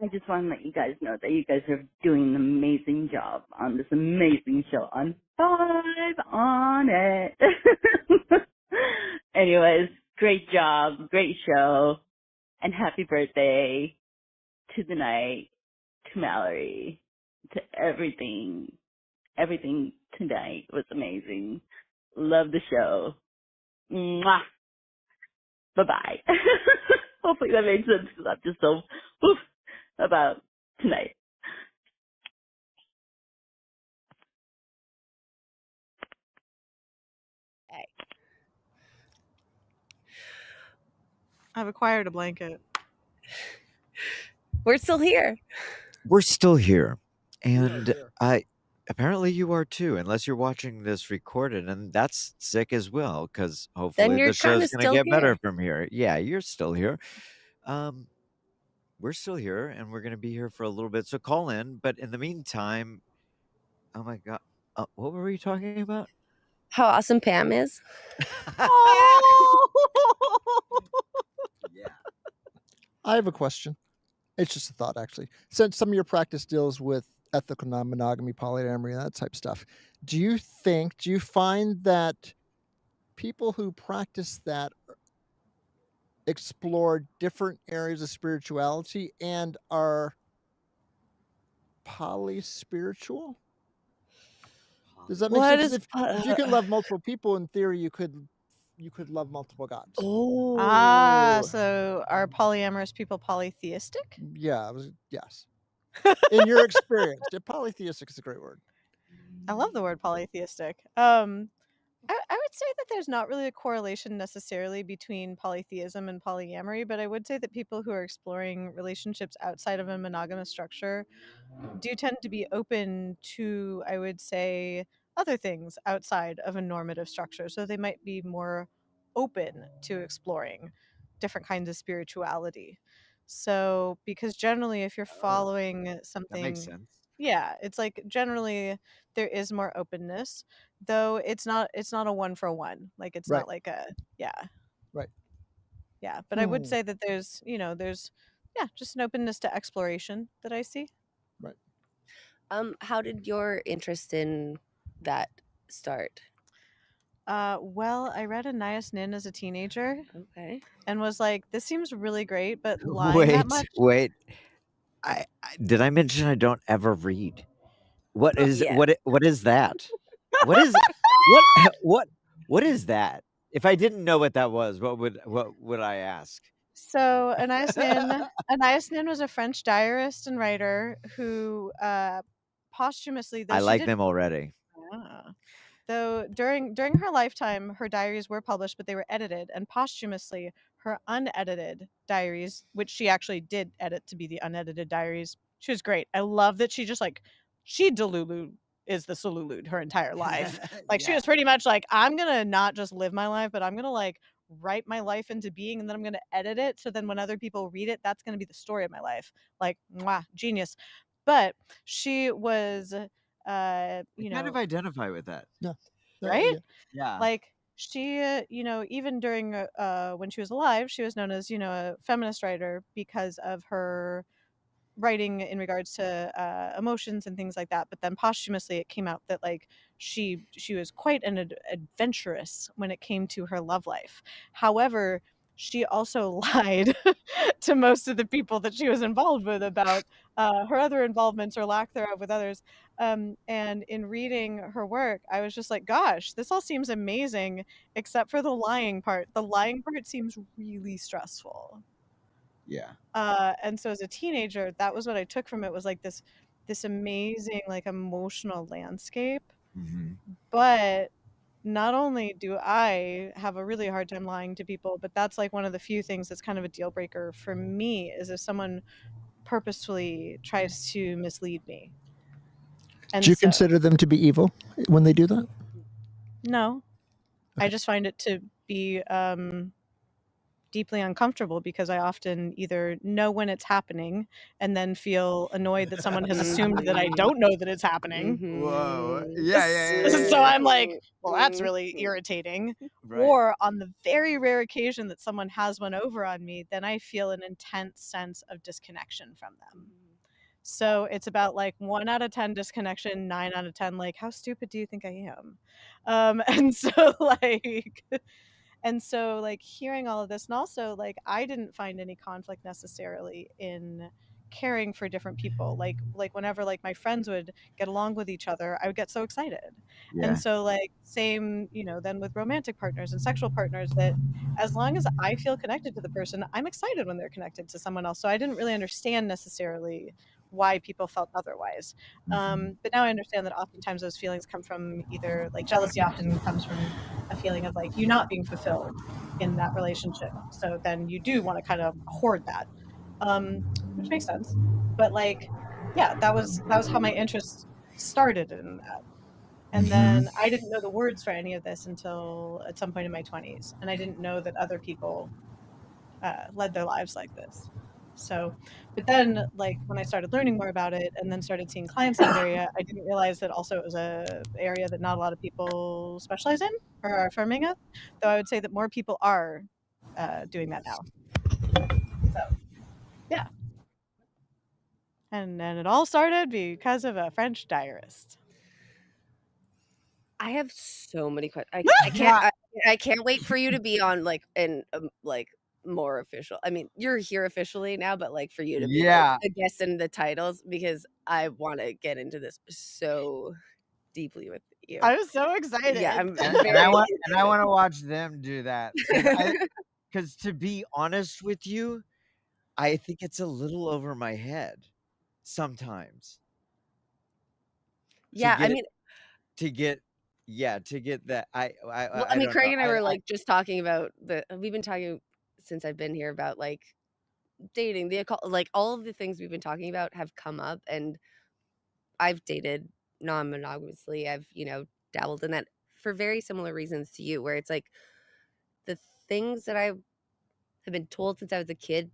I just want to let you guys know that you guys are doing an amazing job on this amazing show on 5 on it. Anyways, great job, great show, and happy birthday to the night, to Mallory, to everything. Everything tonight was amazing. Love the show. Mwah. Bye-bye. Hopefully that made sense because I'm just so woof about tonight. I've acquired a blanket. We're still here. We're still here. And apparently you are too, unless you're watching this recorded, and that's sick as well, because hopefully you're the show's kinda going to still get better here. from here. Yeah, you're still here. We're still here, and we're going to be here for a little bit, so call in. But in the meantime, oh my God, what were we talking about? How awesome Pam is. Yeah. I have a question. It's just a thought, actually. Since some of your practice deals with ethical non-monogamy, polyamory, that type of stuff, do you find that people who practice that explore different areas of spirituality and are polyspiritual? Does that make What sense? is If you can love multiple people, in theory, you could love multiple gods. Ah, so are polyamorous people polytheistic? Yeah, yes. In your experience, polytheistic is a great word. I love the word polytheistic. I would say that there's not really a correlation necessarily between polytheism and polyamory, but I would say that people who are exploring relationships outside of a monogamous structure do tend to be open to, I would say, other things outside of a normative structure. So they might be more open to exploring different kinds of spirituality. So, because generally, if you're following something, That makes sense. yeah, it's like generally there is more openness, though it's not a one for one. Like it's Right. not like a Right. yeah. But I would say that there's just an openness to exploration that I see. Right. How did your interest in that start? Well, I read Anais Nin as a teenager. Okay. And was like, this seems really great, but lying that much. Wait. Did I mention I don't ever read? What is Yeah. what is that? What is what is that? If I didn't know what that was, what would I ask? So Anais Nin was a French diarist and writer who posthumously, though I she like did- them already. Though during her lifetime, her diaries were published, but they were edited, and posthumously, her unedited diaries, which she actually did edit to be the unedited diaries, she was great. I love that she just she delulu is the solulude her entire life. She was pretty much like, I'm gonna not just live my life, but I'm gonna write my life into being, and then I'm gonna edit it. So then when other people read it, that's gonna be the story of my life. Mwah, genius. But she was I kind of identify with that. Yeah. right? Yeah. she, even during when she was alive, she was known as, a feminist writer because of her writing in regards to emotions and things like that. But then posthumously, it came out that like she was quite an adventurous when it came to her love life. However, she also lied to most of the people that she was involved with about her other involvements or lack thereof with others. And in reading her work, I was just like, gosh, this all seems amazing, except for the lying part. The lying part seems really stressful. Yeah. And so as a teenager, that was what I took from it, was like this amazing like emotional landscape. Mhm. But not only do I have a really hard time lying to people, but that's like one of the few things that's kind of a deal breaker for me, is if someone purposefully tries to mislead me. Do And you so consider them to be evil when they do that? no, I just find it to be deeply uncomfortable, because I often either know when it's happening and then feel annoyed that someone has assumed that I don't know that it's happening. Whoa. Yeah. So I'm like, well, that's really irritating. Right. Or on the very rare occasion that someone has one over on me, then I feel an intense sense of disconnection from them. So it's about like 1 out of 10 disconnection, 9 out of 10 like, how stupid do you think I am? And so like hearing all of this, and also like I didn't find any conflict necessarily in caring for different people. Like whenever like my friends would get along with each other, I would get so excited. Yeah. And so like same, then with romantic partners and sexual partners, that as long as I feel connected to the person, I'm excited when they're connected to someone else. So I didn't really understand necessarily why people felt otherwise. But now I understand that oftentimes those feelings come from either like jealousy often comes from a feeling of like you not being fulfilled in that relationship. So then you do want to kind of hoard that, which makes sense. But like, yeah, that was how my interest started in that. And then I didn't know the words for any of this until at some point in my 20s. And I didn't know that other people led their lives like this. So, but then like when I started learning more about it and then started seeing clients in that area, I didn't realize that also it was a area that not a lot of people specialize in or are affirming of. Though I would say that more people are doing that now. So, yeah. And then it all started because of a French diarist. I have so many questions. I can't wait for you to be on like like more official. I mean, you're here officially now, but like for you to be like a guest in the titles, because I want to get into this so deeply with you. I'm so excited. Yeah, I'm And I want to watch them do that. Because to be honest with you, I think it's a little over my head sometimes. Yeah, I mean, to get that. well, I mean, Craig and I were like just talking about we've been talking since I've been here about like dating, the occult, like all of the things we've been talking about have come up, and I've dated non-monogamously. I've, dabbled in that for very similar reasons to you, where it's like the things that I have been told since I was a kid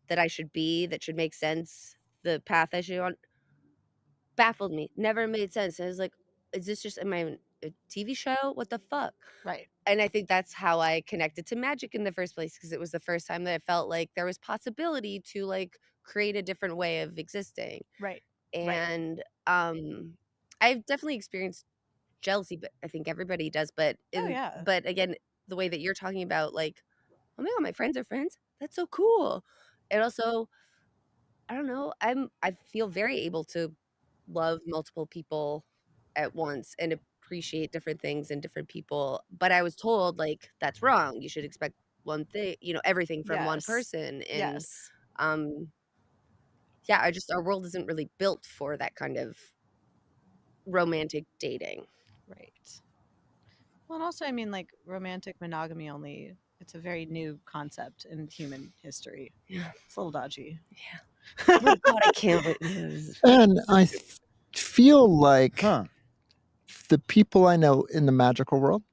that I should be, that should make sense, the path I should go on, baffled me, never made sense. I was like, is this just, am I a TV show? What the fuck? Right. And I think that's how I connected to magic in the first place, because it was the first time that I felt like there was possibility to like create a different way of existing. Right. And I've definitely experienced jealousy, but I think everybody does. But but again, the way that you're talking about, like, oh my god, my friends are friends. That's so cool. And also, I don't know, I feel very able to love multiple people at once and appreciate different things in different people. But I was told like that's wrong. You should expect one thing, everything from one person. And yeah, our world isn't really built for that kind of romantic dating. Right. Well, and also, I mean, like romantic monogamy only, it's a very new concept in human history. Yeah. It's a little dodgy. Yeah. Oh my god, I can't wait. And I feel like the people I know in the magical world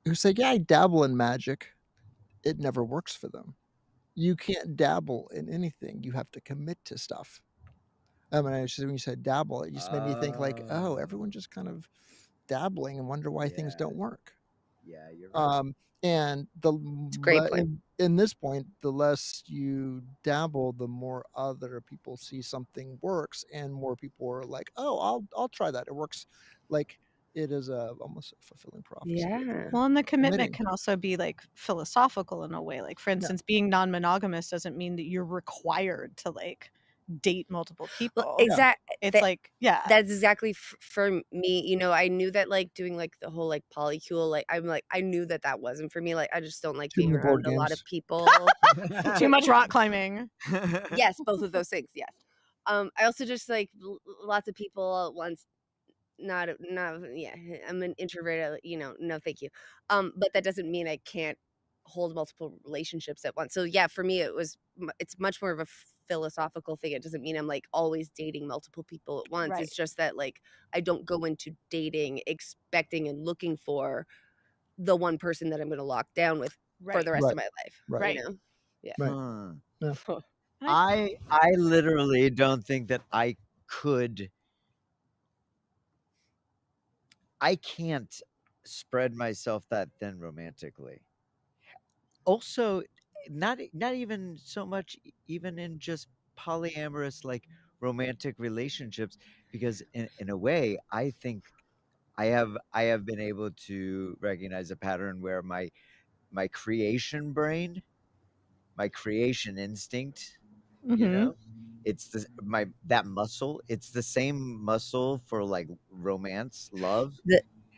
who say, yeah, I dabble in magic, it never works for them. You can't dabble in anything. You have to commit to stuff. I mean, when you said dabble, it just made me think like, oh, everyone's just kind of dabbling and wonder why things don't work. Yeah, you're right. And the It's a great point. in this point, the less you dabble, the more other people see something works, and more people are like, "Oh, I'll try that. It works." Like it is almost a fulfilling prophecy. Yeah. Well, and the commitment Committing. can also be like philosophical in a way. Like, for instance, being non-monogamous doesn't mean that you're required to like date multiple people. Well, exactly. It's like, yeah. That's exactly for me. You know, I knew that like doing like the whole like polycule, like I knew that that wasn't for me. Like I just don't like Too being many board around a lot of games. people. Too much rock climbing. Yes, both of those things. Yes. I also just like lots of people at once. Not yeah. I'm an introvert. You know, no, thank you. But that doesn't mean I can't hold multiple relationships at once. So yeah, for me, it's much more of a philosophical thing. It doesn't mean I'm like always dating multiple people at once. Right. It's just that like I don't go into dating expecting and looking for the one person that I'm going to lock down with for the rest of my life. Right. You know? Yeah. Right. Yeah. I literally don't think that I could. I can't spread myself that thin romantically. Also, not even so much even in just polyamorous like romantic relationships, because in a way I think I have been able to recognize a pattern where my creation brain, my creation instinct, you know, it's that muscle, it's the same muscle for like romance, love.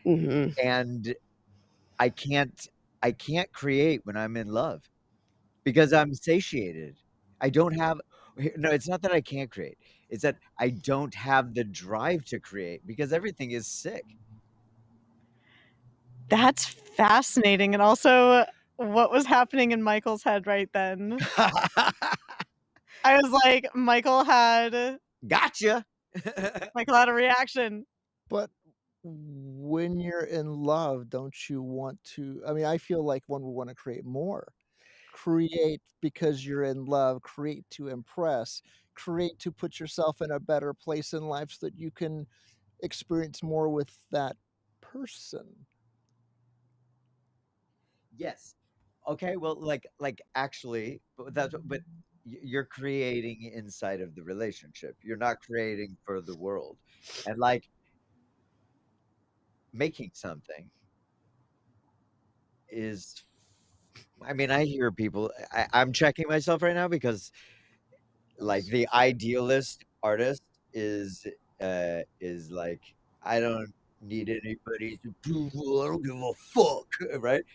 And I can't create when I'm in love because I'm satiated. I don't have no, it's not that I can't create. It's that I don't have the drive to create because everything is sick. That's fascinating. And also what was happening in Michael's head right then. I was like, Michael had Gotcha. Michael had a reaction. But when you're in love, don't you want to? I mean, I feel like one would want to create more. Create because you're in love, create to impress, create to put yourself in a better place in life so that you can experience more with that person. Yes. Okay, well, like actually, but you're creating inside of the relationship. You're not creating for the world. And like making something is, I mean, I hear people, I'm checking myself right now because like the idealist artist is like, I don't need anybody's approval. I don't give a fuck, right?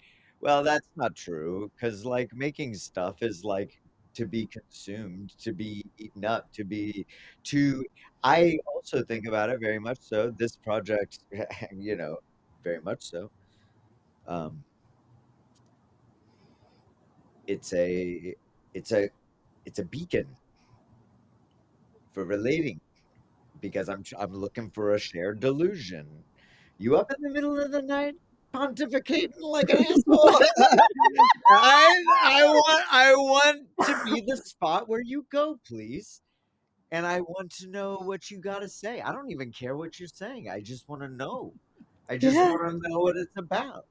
Well, that's not true because like making stuff is like to be consumed, to be eaten up, to. I also think about it very much so. This project, you know, very much so. It's a beacon for relating because I'm looking for a shared delusion. You up in the middle of the night pontificating like an asshole? I want to be the spot where you go, please. And I want to know what you got to say. I don't even care what you're saying. I just want to know. I just want to know what it's about.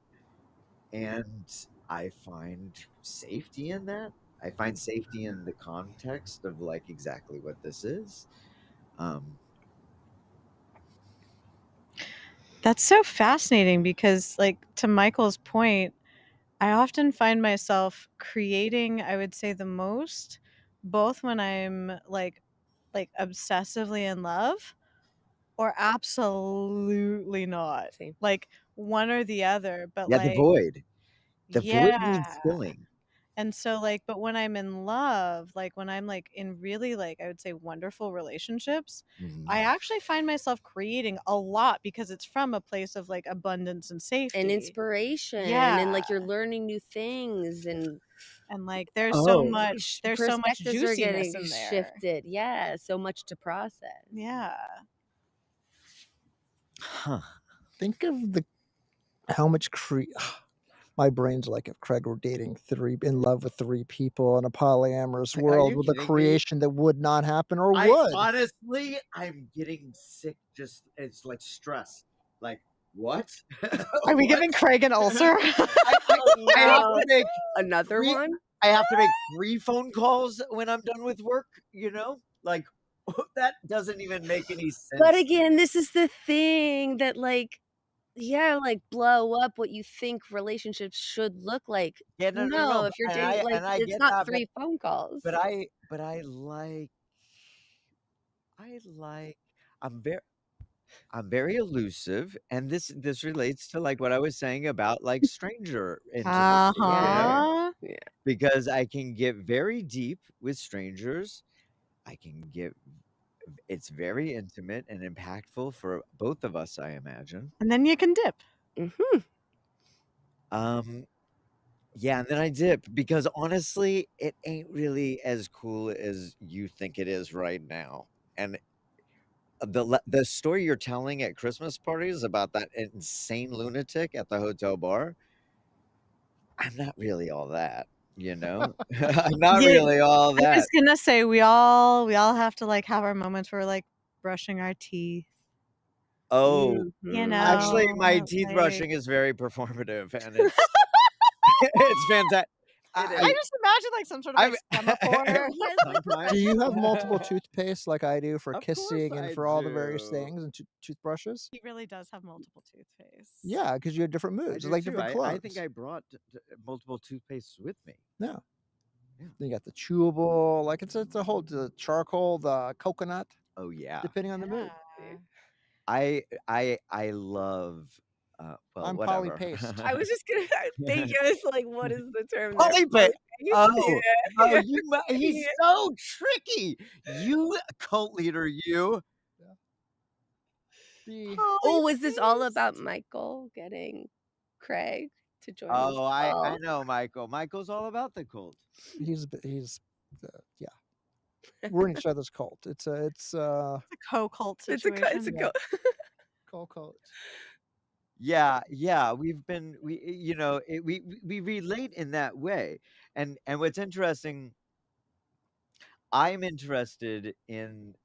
And I find safety in that. I find safety in the context of like exactly what this is. That's so fascinating because, like, to Michael's point, I often find myself creating, I would say, the most, both when I'm like obsessively in love or absolutely not. Same. Like one or the other. But Yeah, like the void. The void yeah. needs filling. And so like, but when I'm in love, like when I'm like in really like I would say wonderful relationships, I actually find myself creating a lot because it's from a place of like abundance and safety And inspiration. Yeah. And like you're learning new things and like there's so much perspectives are juiciness getting in there. shifted. Yeah, so much to process. Yeah. Huh. Think of how much my brain's like if Craig were dating in love with 3 people in a polyamorous world with a creation that would not happen or would. Honestly, I'm getting sick. Just it's like stress. Like What? Are we giving Craig an ulcer? I have to make Another three, one? I have to make 3 phone calls when I'm done with work, you know? Like, that doesn't even make any sense. But again, this is the thing that like blow up what you think relationships should look like. Yeah, no, No, if you're and dating, like, I it's get not that, 3 phone calls. but I like I'm very elusive, and this relates to like what I was saying about like stranger intimacy, you know? Yeah. Because I can get very deep with strangers. I can get it's very intimate and impactful for both of us, I imagine. And then you can dip. Yeah, and then I dip because honestly, it ain't really as cool as you think it is right now. And the story you're telling at Christmas parties about that insane lunatic at the hotel bar, I'm not really all that, you know? I'm not Yeah, really all I was that. gonna say we all have to like have our moments where we're like brushing our teeth. Oh, You actually, my know, teeth like brushing is very performative, and it's it's fantastic. I just imagine like some sort of like semaphore. Do you have multiple toothpaste like I do for Of course kissing and I for all the various do. things and toothbrushes? He really does have multiple toothpaste. Yeah, because you have different I moods, do like too. different I clones. think I brought multiple toothpastes with me. Yeah. Then you got the chewable, like it's a whole the charcoal, the coconut. Oh yeah. Depending on the mood. I love well, I'm whatever. polypaste. I was just gonna think it was like, what is the term there? Polypaste. Oh, Yeah. he's Yeah. so tricky. You cult leader, you. Oh, was this all about Michael getting Craig to join his Oh, I cult? know Michael. Michael's all about the cult. He's yeah. We're in each other's cult. It's a co-cult It's situation. a cult. cult. Yeah, we you know, we relate in that way. And what's interesting, I'm interested in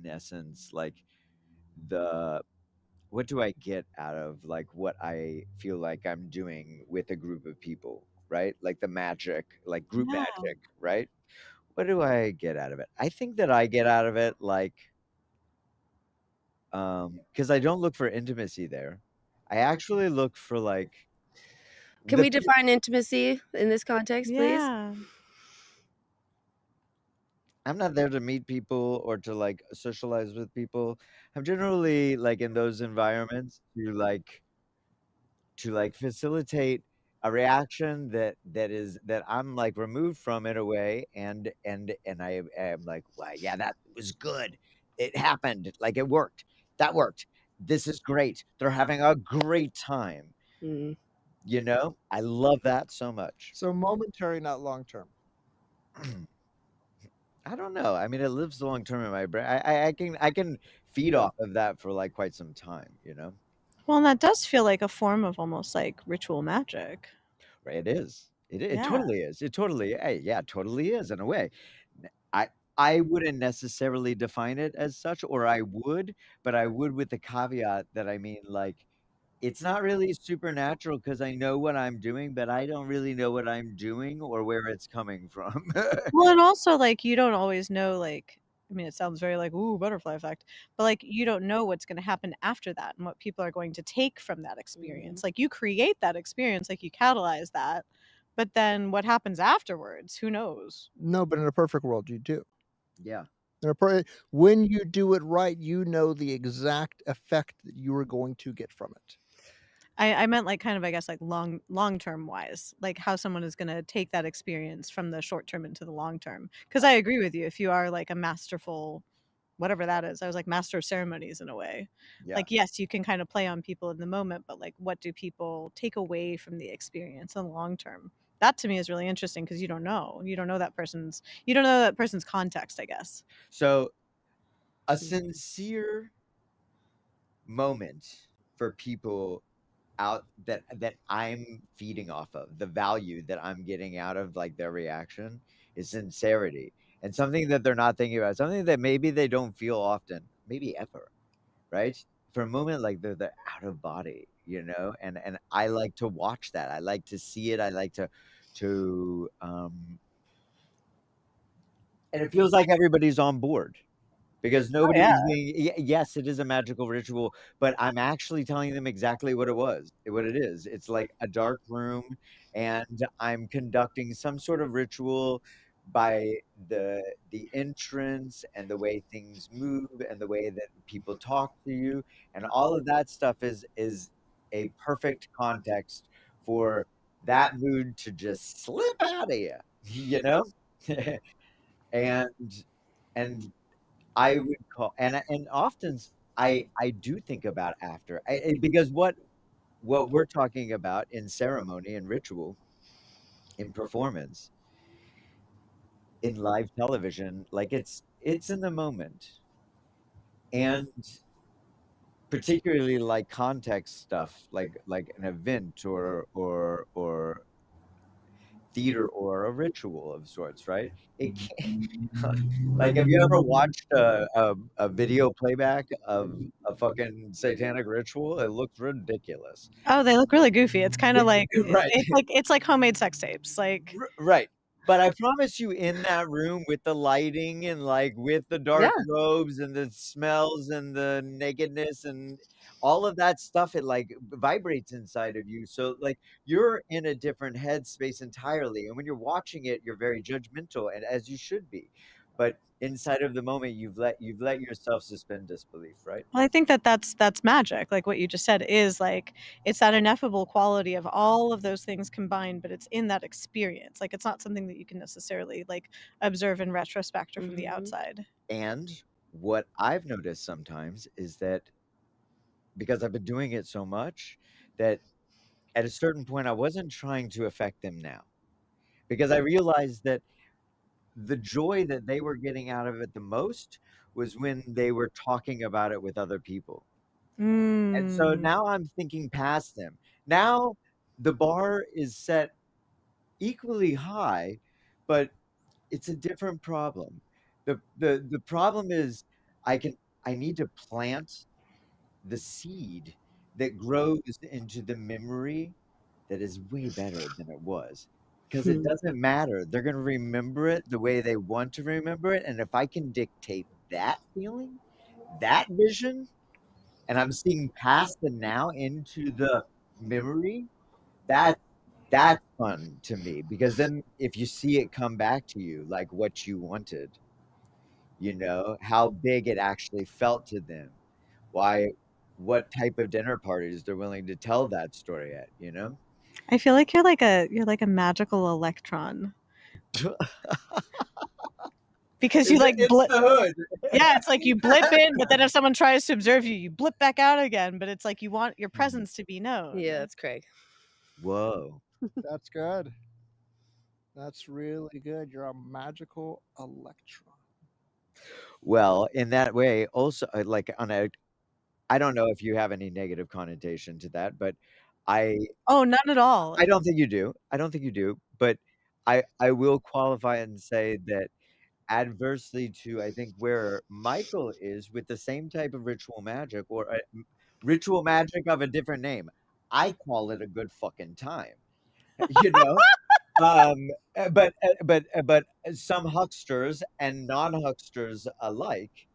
essence like what do I get out of like what I feel like I'm doing with a group of people, right? Like the magic, like group Yeah. magic, right? What do I get out of it? I think that I get out of it like because I don't look for intimacy there. I actually look for like Can we define intimacy in this context, please? Yeah. I'm not there to meet people or to like socialize with people. I'm generally like in those environments to like facilitate a reaction that I'm like removed from in a way, and I am like, well, yeah, that was good. It happened. Like it worked. That worked. This is great. They're having a great time. You know, I love that so much. So momentary, not long term. I don't know. I mean, it lives long term in my brain. I can feed off of that for like quite some time, you know? Well, and that does feel like a form of almost like ritual magic. Right, it is. It Yeah. totally is. It totally, yeah, totally is in a way. I wouldn't necessarily define it as such, or I would, but I would with the caveat that I mean, like, it's not really supernatural because I know what I'm doing, but I don't really know what I'm doing or where it's coming from. Well, and also like you don't always know like I mean it sounds very like ooh butterfly effect, but like you don't know what's going to happen after that and what people are going to take from that experience. Like you create that experience, like you catalyze that, but then what happens afterwards, who knows? No, but in a perfect world, you do. Yeah. When you do it right, you know the exact effect that you are going to get from it. I meant like kind of I guess like long term wise, like how someone is going to take that experience from the short term into the long term. Because I agree with you, if you are like a masterful whatever that is, I was like master of ceremonies in a way. Yeah. Like yes, you can kind of play on people in the moment, but like what do people take away from the experience in the long term? That to me is really interesting because you don't know that person's context, I guess. So a sincere moment for people out that I'm feeding off of, the value that I'm getting out of like their reaction is sincerity and something that they're not thinking about, something that maybe they don't feel often, maybe ever, right? for a moment, like they're out of body, you know, and I like to watch that. I like to see it. I like to and it feels like everybody's on board. Because Oh, yeah. nobody's being yes, it is a magical ritual, but I'm actually telling them exactly what it is. It's like a dark room, and I'm conducting some sort of ritual by the entrance and the way things move and the way that people talk to you, and all of that stuff is a perfect context for that mood to just slip out of you, you know? And and I would call and often I do think about after because what we're talking about in ceremony and ritual, in performance, in live television, like it's in the moment, and particularly like context stuff, like an event or theater or a ritual of sorts, right? It can't, like, have you ever watched a video playback of a fucking satanic ritual? It looks ridiculous. Oh, they look really goofy. It's kind of like Right. it's like homemade sex tapes. Like Right. But I promise you, in that room with the lighting and like with the dark Yeah. robes and the smells and the nakedness and all of that stuff, it like vibrates inside of you. So like you're in a different headspace entirely. And when you're watching it, you're very judgmental, and as you should be. But inside of the moment, you've let yourself suspend disbelief, right? Well, I think that that's magic. Like what you just said is like it's that ineffable quality of all of those things combined, but it's in that experience. Like it's not something that you can necessarily like observe in retrospect or from the outside. And what I've noticed sometimes is that because I've been doing it so much that at a certain point I wasn't trying to affect them now because I realized that the joy that they were getting out of it the most was when they were talking about it with other people. And so Mm. now I'm thinking past them. Now the bar is set equally high, but it's a different problem. The problem is I can I need to plant the seed that grows into the memory that is way better than it was. Because it doesn't matter. They're going to remember it the way they want to remember it. And if I can dictate that feeling, that vision, and I'm seeing past the now into the memory, that that's fun to me. Because then if you see it come back to you like what you wanted, you know, how big it actually felt to them. Why, what type of dinner parties they're willing to tell that story at, you know? I feel like you're like a magical electron. Because you like It's the hood. Yeah, it's like you blip in, but then if someone tries to observe you, you blip back out again. But it's like you want your presence to be known. Yeah, that's Craig. Whoa. That's good. That's really good. You're a magical electron. Well, in that way, also, like I don't know if you have any negative connotation to that, but I Oh, none at all. I don't think you do. I don't think you do, but I will qualify and say that adversely to I think where Michael is with the same type of ritual magic or ritual magic of a different name. I call it a good fucking time. You know? But some hucksters and non-hucksters alike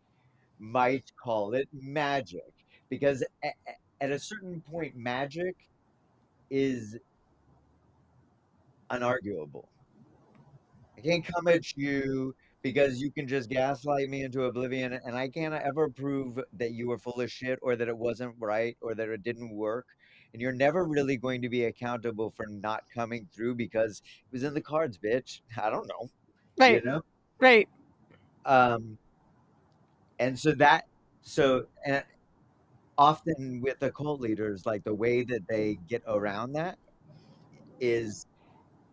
might call it magic because at a certain point magic is unarguable. I can't come at you because you can just gaslight me into oblivion, and I can't ever prove that you were full of shit or that it wasn't right or that it didn't work. And you're never really going to be accountable for not coming through because it was in the cards, bitch. I don't know. You Right. know? Right. And and often with occult leaders, like the way that they get around that is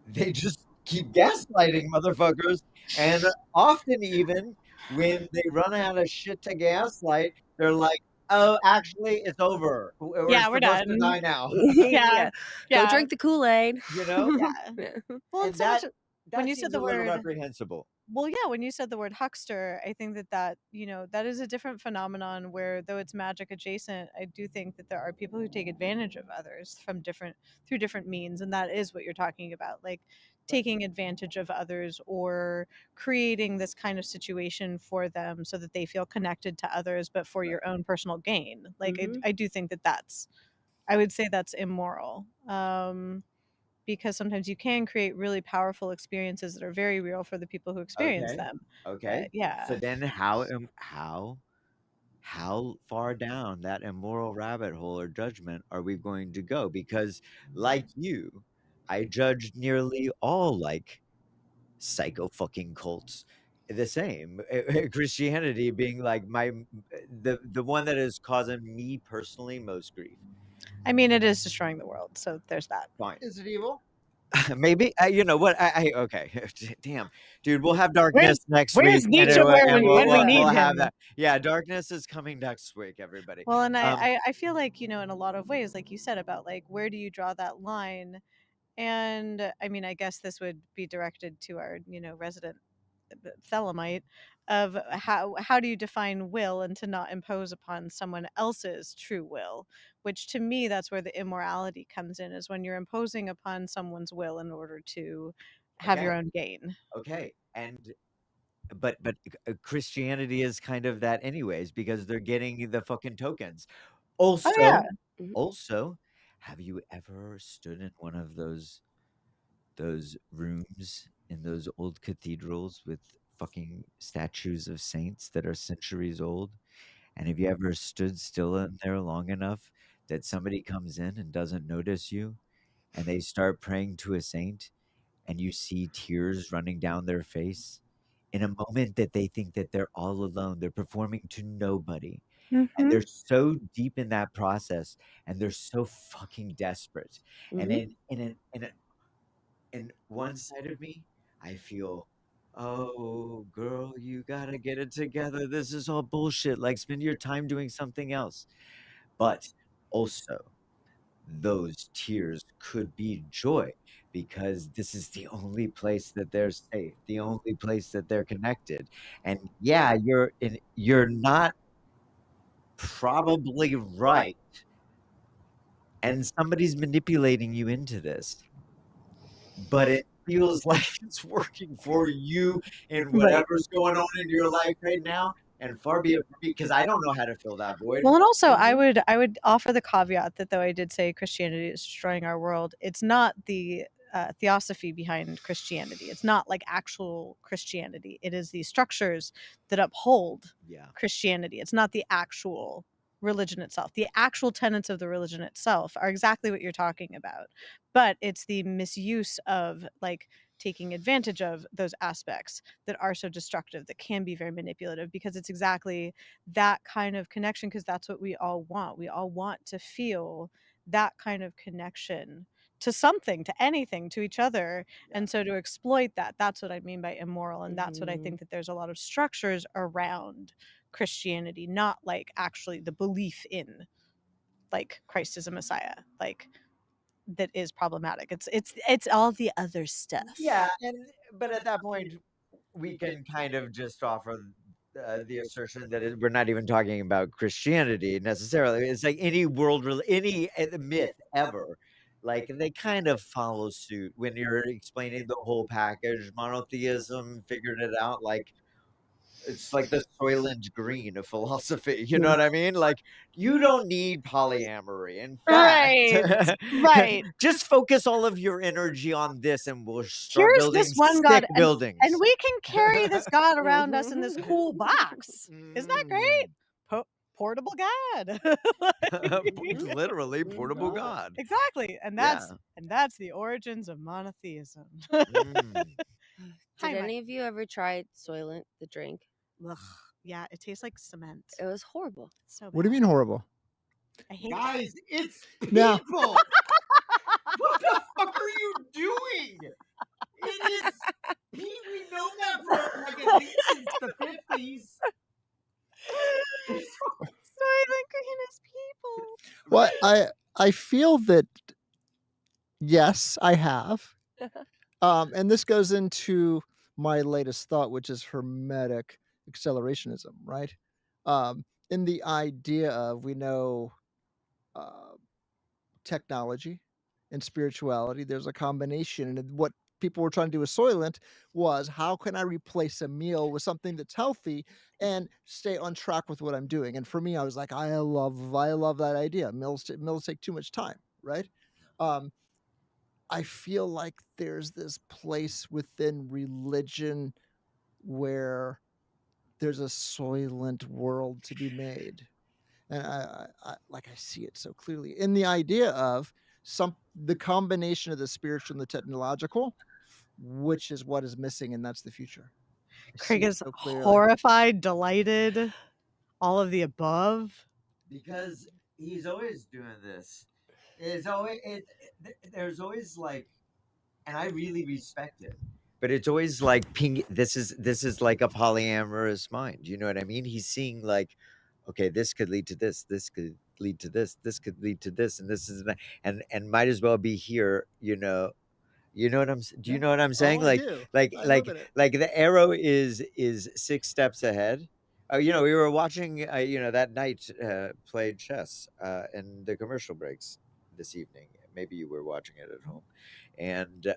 they just keep gaslighting motherfuckers. And often even when they run out of shit to gaslight, they're like, oh, actually, it's over. We're Yeah, we're supposed to done. die now. Yeah. Go drink the Kool-Aid. You know? Yeah. Well, And it's so much when That you said seems the a little word, reprehensible. well, yeah, when you said the word huckster, I think that that is a different phenomenon where, though it's magic adjacent, I do think that there are people who take advantage of others through different means, and that is what you're talking about, like taking advantage of others or creating this kind of situation for them so that they feel connected to others, but for your own personal gain. Like I do think I would say that's immoral. Because sometimes you can create really powerful experiences that are very real for the people who experience Okay. them. Okay. Yeah. So then how far down that immoral rabbit hole or judgment are we going to go? Because like you, I judge nearly all like psycho fucking cults the same. Christianity being like the one that is causing me personally most grief. I mean, it is destroying the world, so there's that. Fine. Is it evil? Maybe you know what I okay. Damn, dude, we'll have darkness next Where's week, and, Nietzsche and when we need we'll have him? that. Yeah, darkness is coming next week, everybody. Well, and I feel like, in a lot of ways, like you said about like where do you draw that line? And I mean, I guess this would be directed to our, resident Thelemite of how do you define will and to not impose upon someone else's true will, which to me that's where the immorality comes in, is when you're imposing upon someone's will in order to have your Okay. own gain. Okay, but Christianity is kind of that anyways because they're getting the fucking tokens. Also, Oh yeah. also, have you ever stood in one of those rooms in those old cathedrals with fucking statues of saints that are centuries old? And have you ever stood still in there long enough that somebody comes in and doesn't notice you and they start praying to a saint and you see tears running down their face in a moment that they think that they're all alone, they're performing to nobody, and they're so deep in that process and they're so fucking desperate. And in one side of me, I feel, oh girl, you gotta get it together, this is all bullshit, like spend your time doing something else. But also those tears could be joy because this is the only place that they're safe, the only place that they're connected. And yeah, you're not probably right, and somebody's manipulating you into this, but it feels like it's working for you in whatever's going on in your life right now. And far be it from me, because I don't know how to fill that void. Well, and also I would offer the caveat that though I did say Christianity is destroying our world, it's not the theosophy behind Christianity. It's not like actual Christianity. It is the structures that uphold Christianity. It's not the actual religion itself. The actual tenets of the religion itself are exactly what you're talking about, but it's the misuse of like taking advantage of those aspects that are so destructive, that can be very manipulative, because it's exactly that kind of connection, because that's what we all want. We all want to feel that kind of connection to something, to anything, to each other. And so to exploit that, that's what I mean by immoral. And that's what I think that there's a lot of structures around Christianity, not like actually the belief in like Christ is a Messiah, like that is problematic. It's all the other stuff. Yeah, but at that point, we can kind of just offer the assertion that we're not even talking about Christianity necessarily. It's like any any myth ever. Like they kind of follow suit when you're explaining the whole package. Monotheism figured it out. Like it's like the Soylent Green of philosophy. You know what I mean? Like you don't need polyamory. In fact, Right. just focus all of your energy on this, and we'll start Here's building this one sick God, buildings. and we can carry this God around us in this cool box. Isn't that great? Portable God. Literally portable God. Exactly. And that's the origins of monotheism. Did any of you ever try Soylent, the drink? Ugh, yeah, it tastes like cement. It was horrible. So bad. What do you mean horrible? I hate Guys, it's Now- people. What the fuck are you doing? It is. We know that for like at least since the 50s. Soylent Green is people. Well, I feel that yes, I have. And this goes into my latest thought, which is hermetic accelerationism, right? In the idea of, we know technology and spirituality, there's a combination. And what people were trying to do with Soylent was, how can I replace a meal with something that's healthy and stay on track with what I'm doing? And for me, I was like, I love that idea. Meals take too much time, right? I feel like there's this place within religion where there's a Soylent world to be made. And I see it so clearly in the idea of the combination of the spiritual and the technological, which is what is missing, and that's the future. Craig is horrified, delighted, all of the above. Because he's always doing this. There's always like, and I really respect it, but it's always like this is like a polyamorous mind. You know what I mean? He's seeing like, okay, this could lead to this could lead to this could lead to this, and this is and might as well be here. You know what I'm? Do you know what I'm saying? I like do. like I like love it. like the arrow is 6 steps ahead. We were watching that night played chess in the commercial breaks this evening. Maybe you were watching it at home, and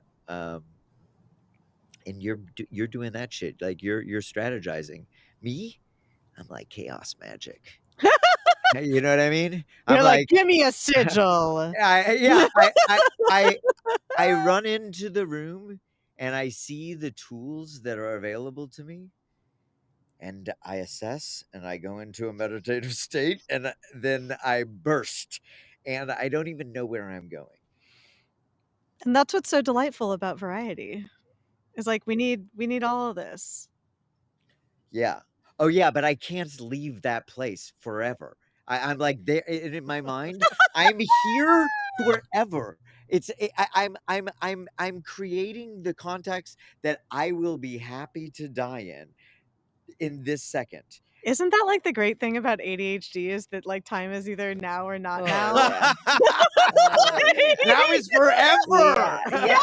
you're doing that shit, like you're strategizing. Me, I'm like chaos magic. You know what I mean? You're I'm like, give me a sigil. I run into the room and I see the tools that are available to me, and I assess and I go into a meditative state, and then I burst, and I don't even know where I'm going. And that's what's so delightful about variety. Is like we need all of this. Yeah. Oh yeah, but I can't leave that place forever. I'm like there in my mind. I'm here forever. I'm creating the context that I will be happy to die in this second. Isn't that like the great thing about ADHD is that like time is either now or not now? Yeah. Now is forever. Yeah.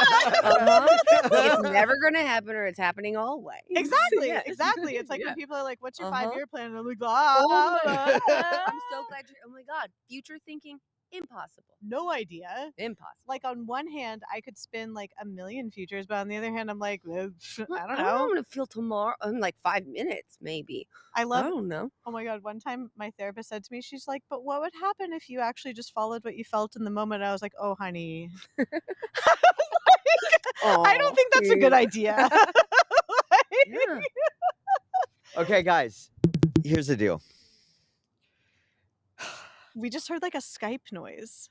It's never gonna happen, or it's happening always. Exactly. Yeah. Exactly. It's like Yeah. when people are like, "What's your Uh-huh. 5-year plan?" And I'm like, Oh my God. I'm so glad you're. Oh my God, future thinking, impossible. No idea. Impossible. Like on one hand, I could spin like a million futures, but on the other hand, I'm like, I don't know. I don't know how to feel tomorrow in like 5 minutes, maybe. I don't know. Oh my God. One time my therapist said to me, she's like, but what would happen if you actually just followed what you felt in the moment? I was like, oh, honey. I don't think that's a good idea. Yeah. Okay, guys, here's the deal. We just heard like a Skype noise.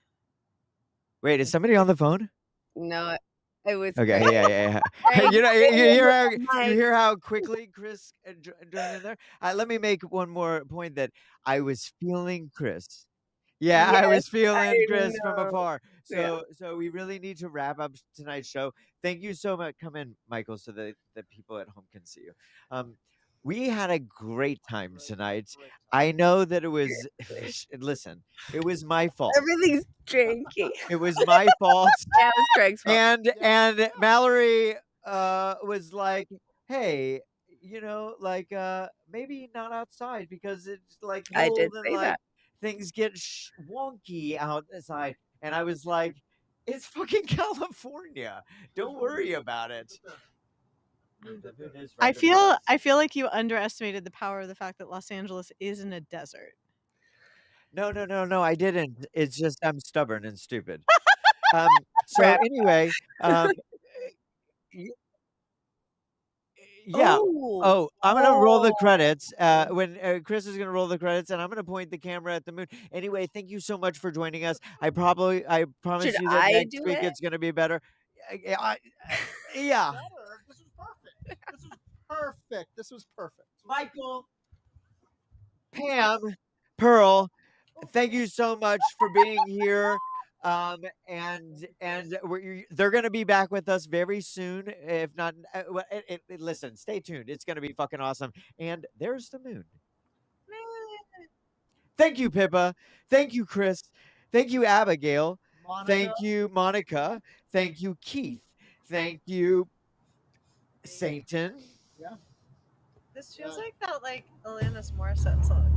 Wait, is somebody on the phone? No, it was Okay, Craig. yeah. Craig, You hear how quickly Chris joined in there? Let me make one more point that I was feeling Chris. Yeah, I was Yes, feeling I Chris from know. afar. Yeah. So we really need to wrap up tonight's show. Thank you so much. Come in, Michael, so that the people at home can see you. We had a great time tonight. I know that it was. Listen, it was my fault. Everything's janky. It was my fault. Yeah, it was Craig's fault. And Mallory was like, "Hey, maybe not outside because it's like I did cold and say like that. things get wonky outside." And I was like, "It's fucking California. Don't worry about it." I feel like you underestimated the power of the fact that Los Angeles isn't a desert. No, I didn't. It's just I'm stubborn and stupid. So Right. anyway, yeah. Oh. I'm gonna roll the credits. When Chris is gonna roll the credits, and I'm gonna point the camera at the moon. Anyway, thank you so much for joining us. I promise Should you that I next do week it? it's gonna be better. Yeah. This was perfect. This was perfect. Michael, Pam, Pearl, thank you so much for being here. And they're going to be back with us very soon. If not, listen, stay tuned. It's going to be fucking awesome. And there's the moon. Thank you, Pippa. Thank you, Chris. Thank you, Abigail. Monica. Thank you, Monica. Thank you, Keith. Thank you, Satan. Yeah. This feels like that, like Alanis Morissette song.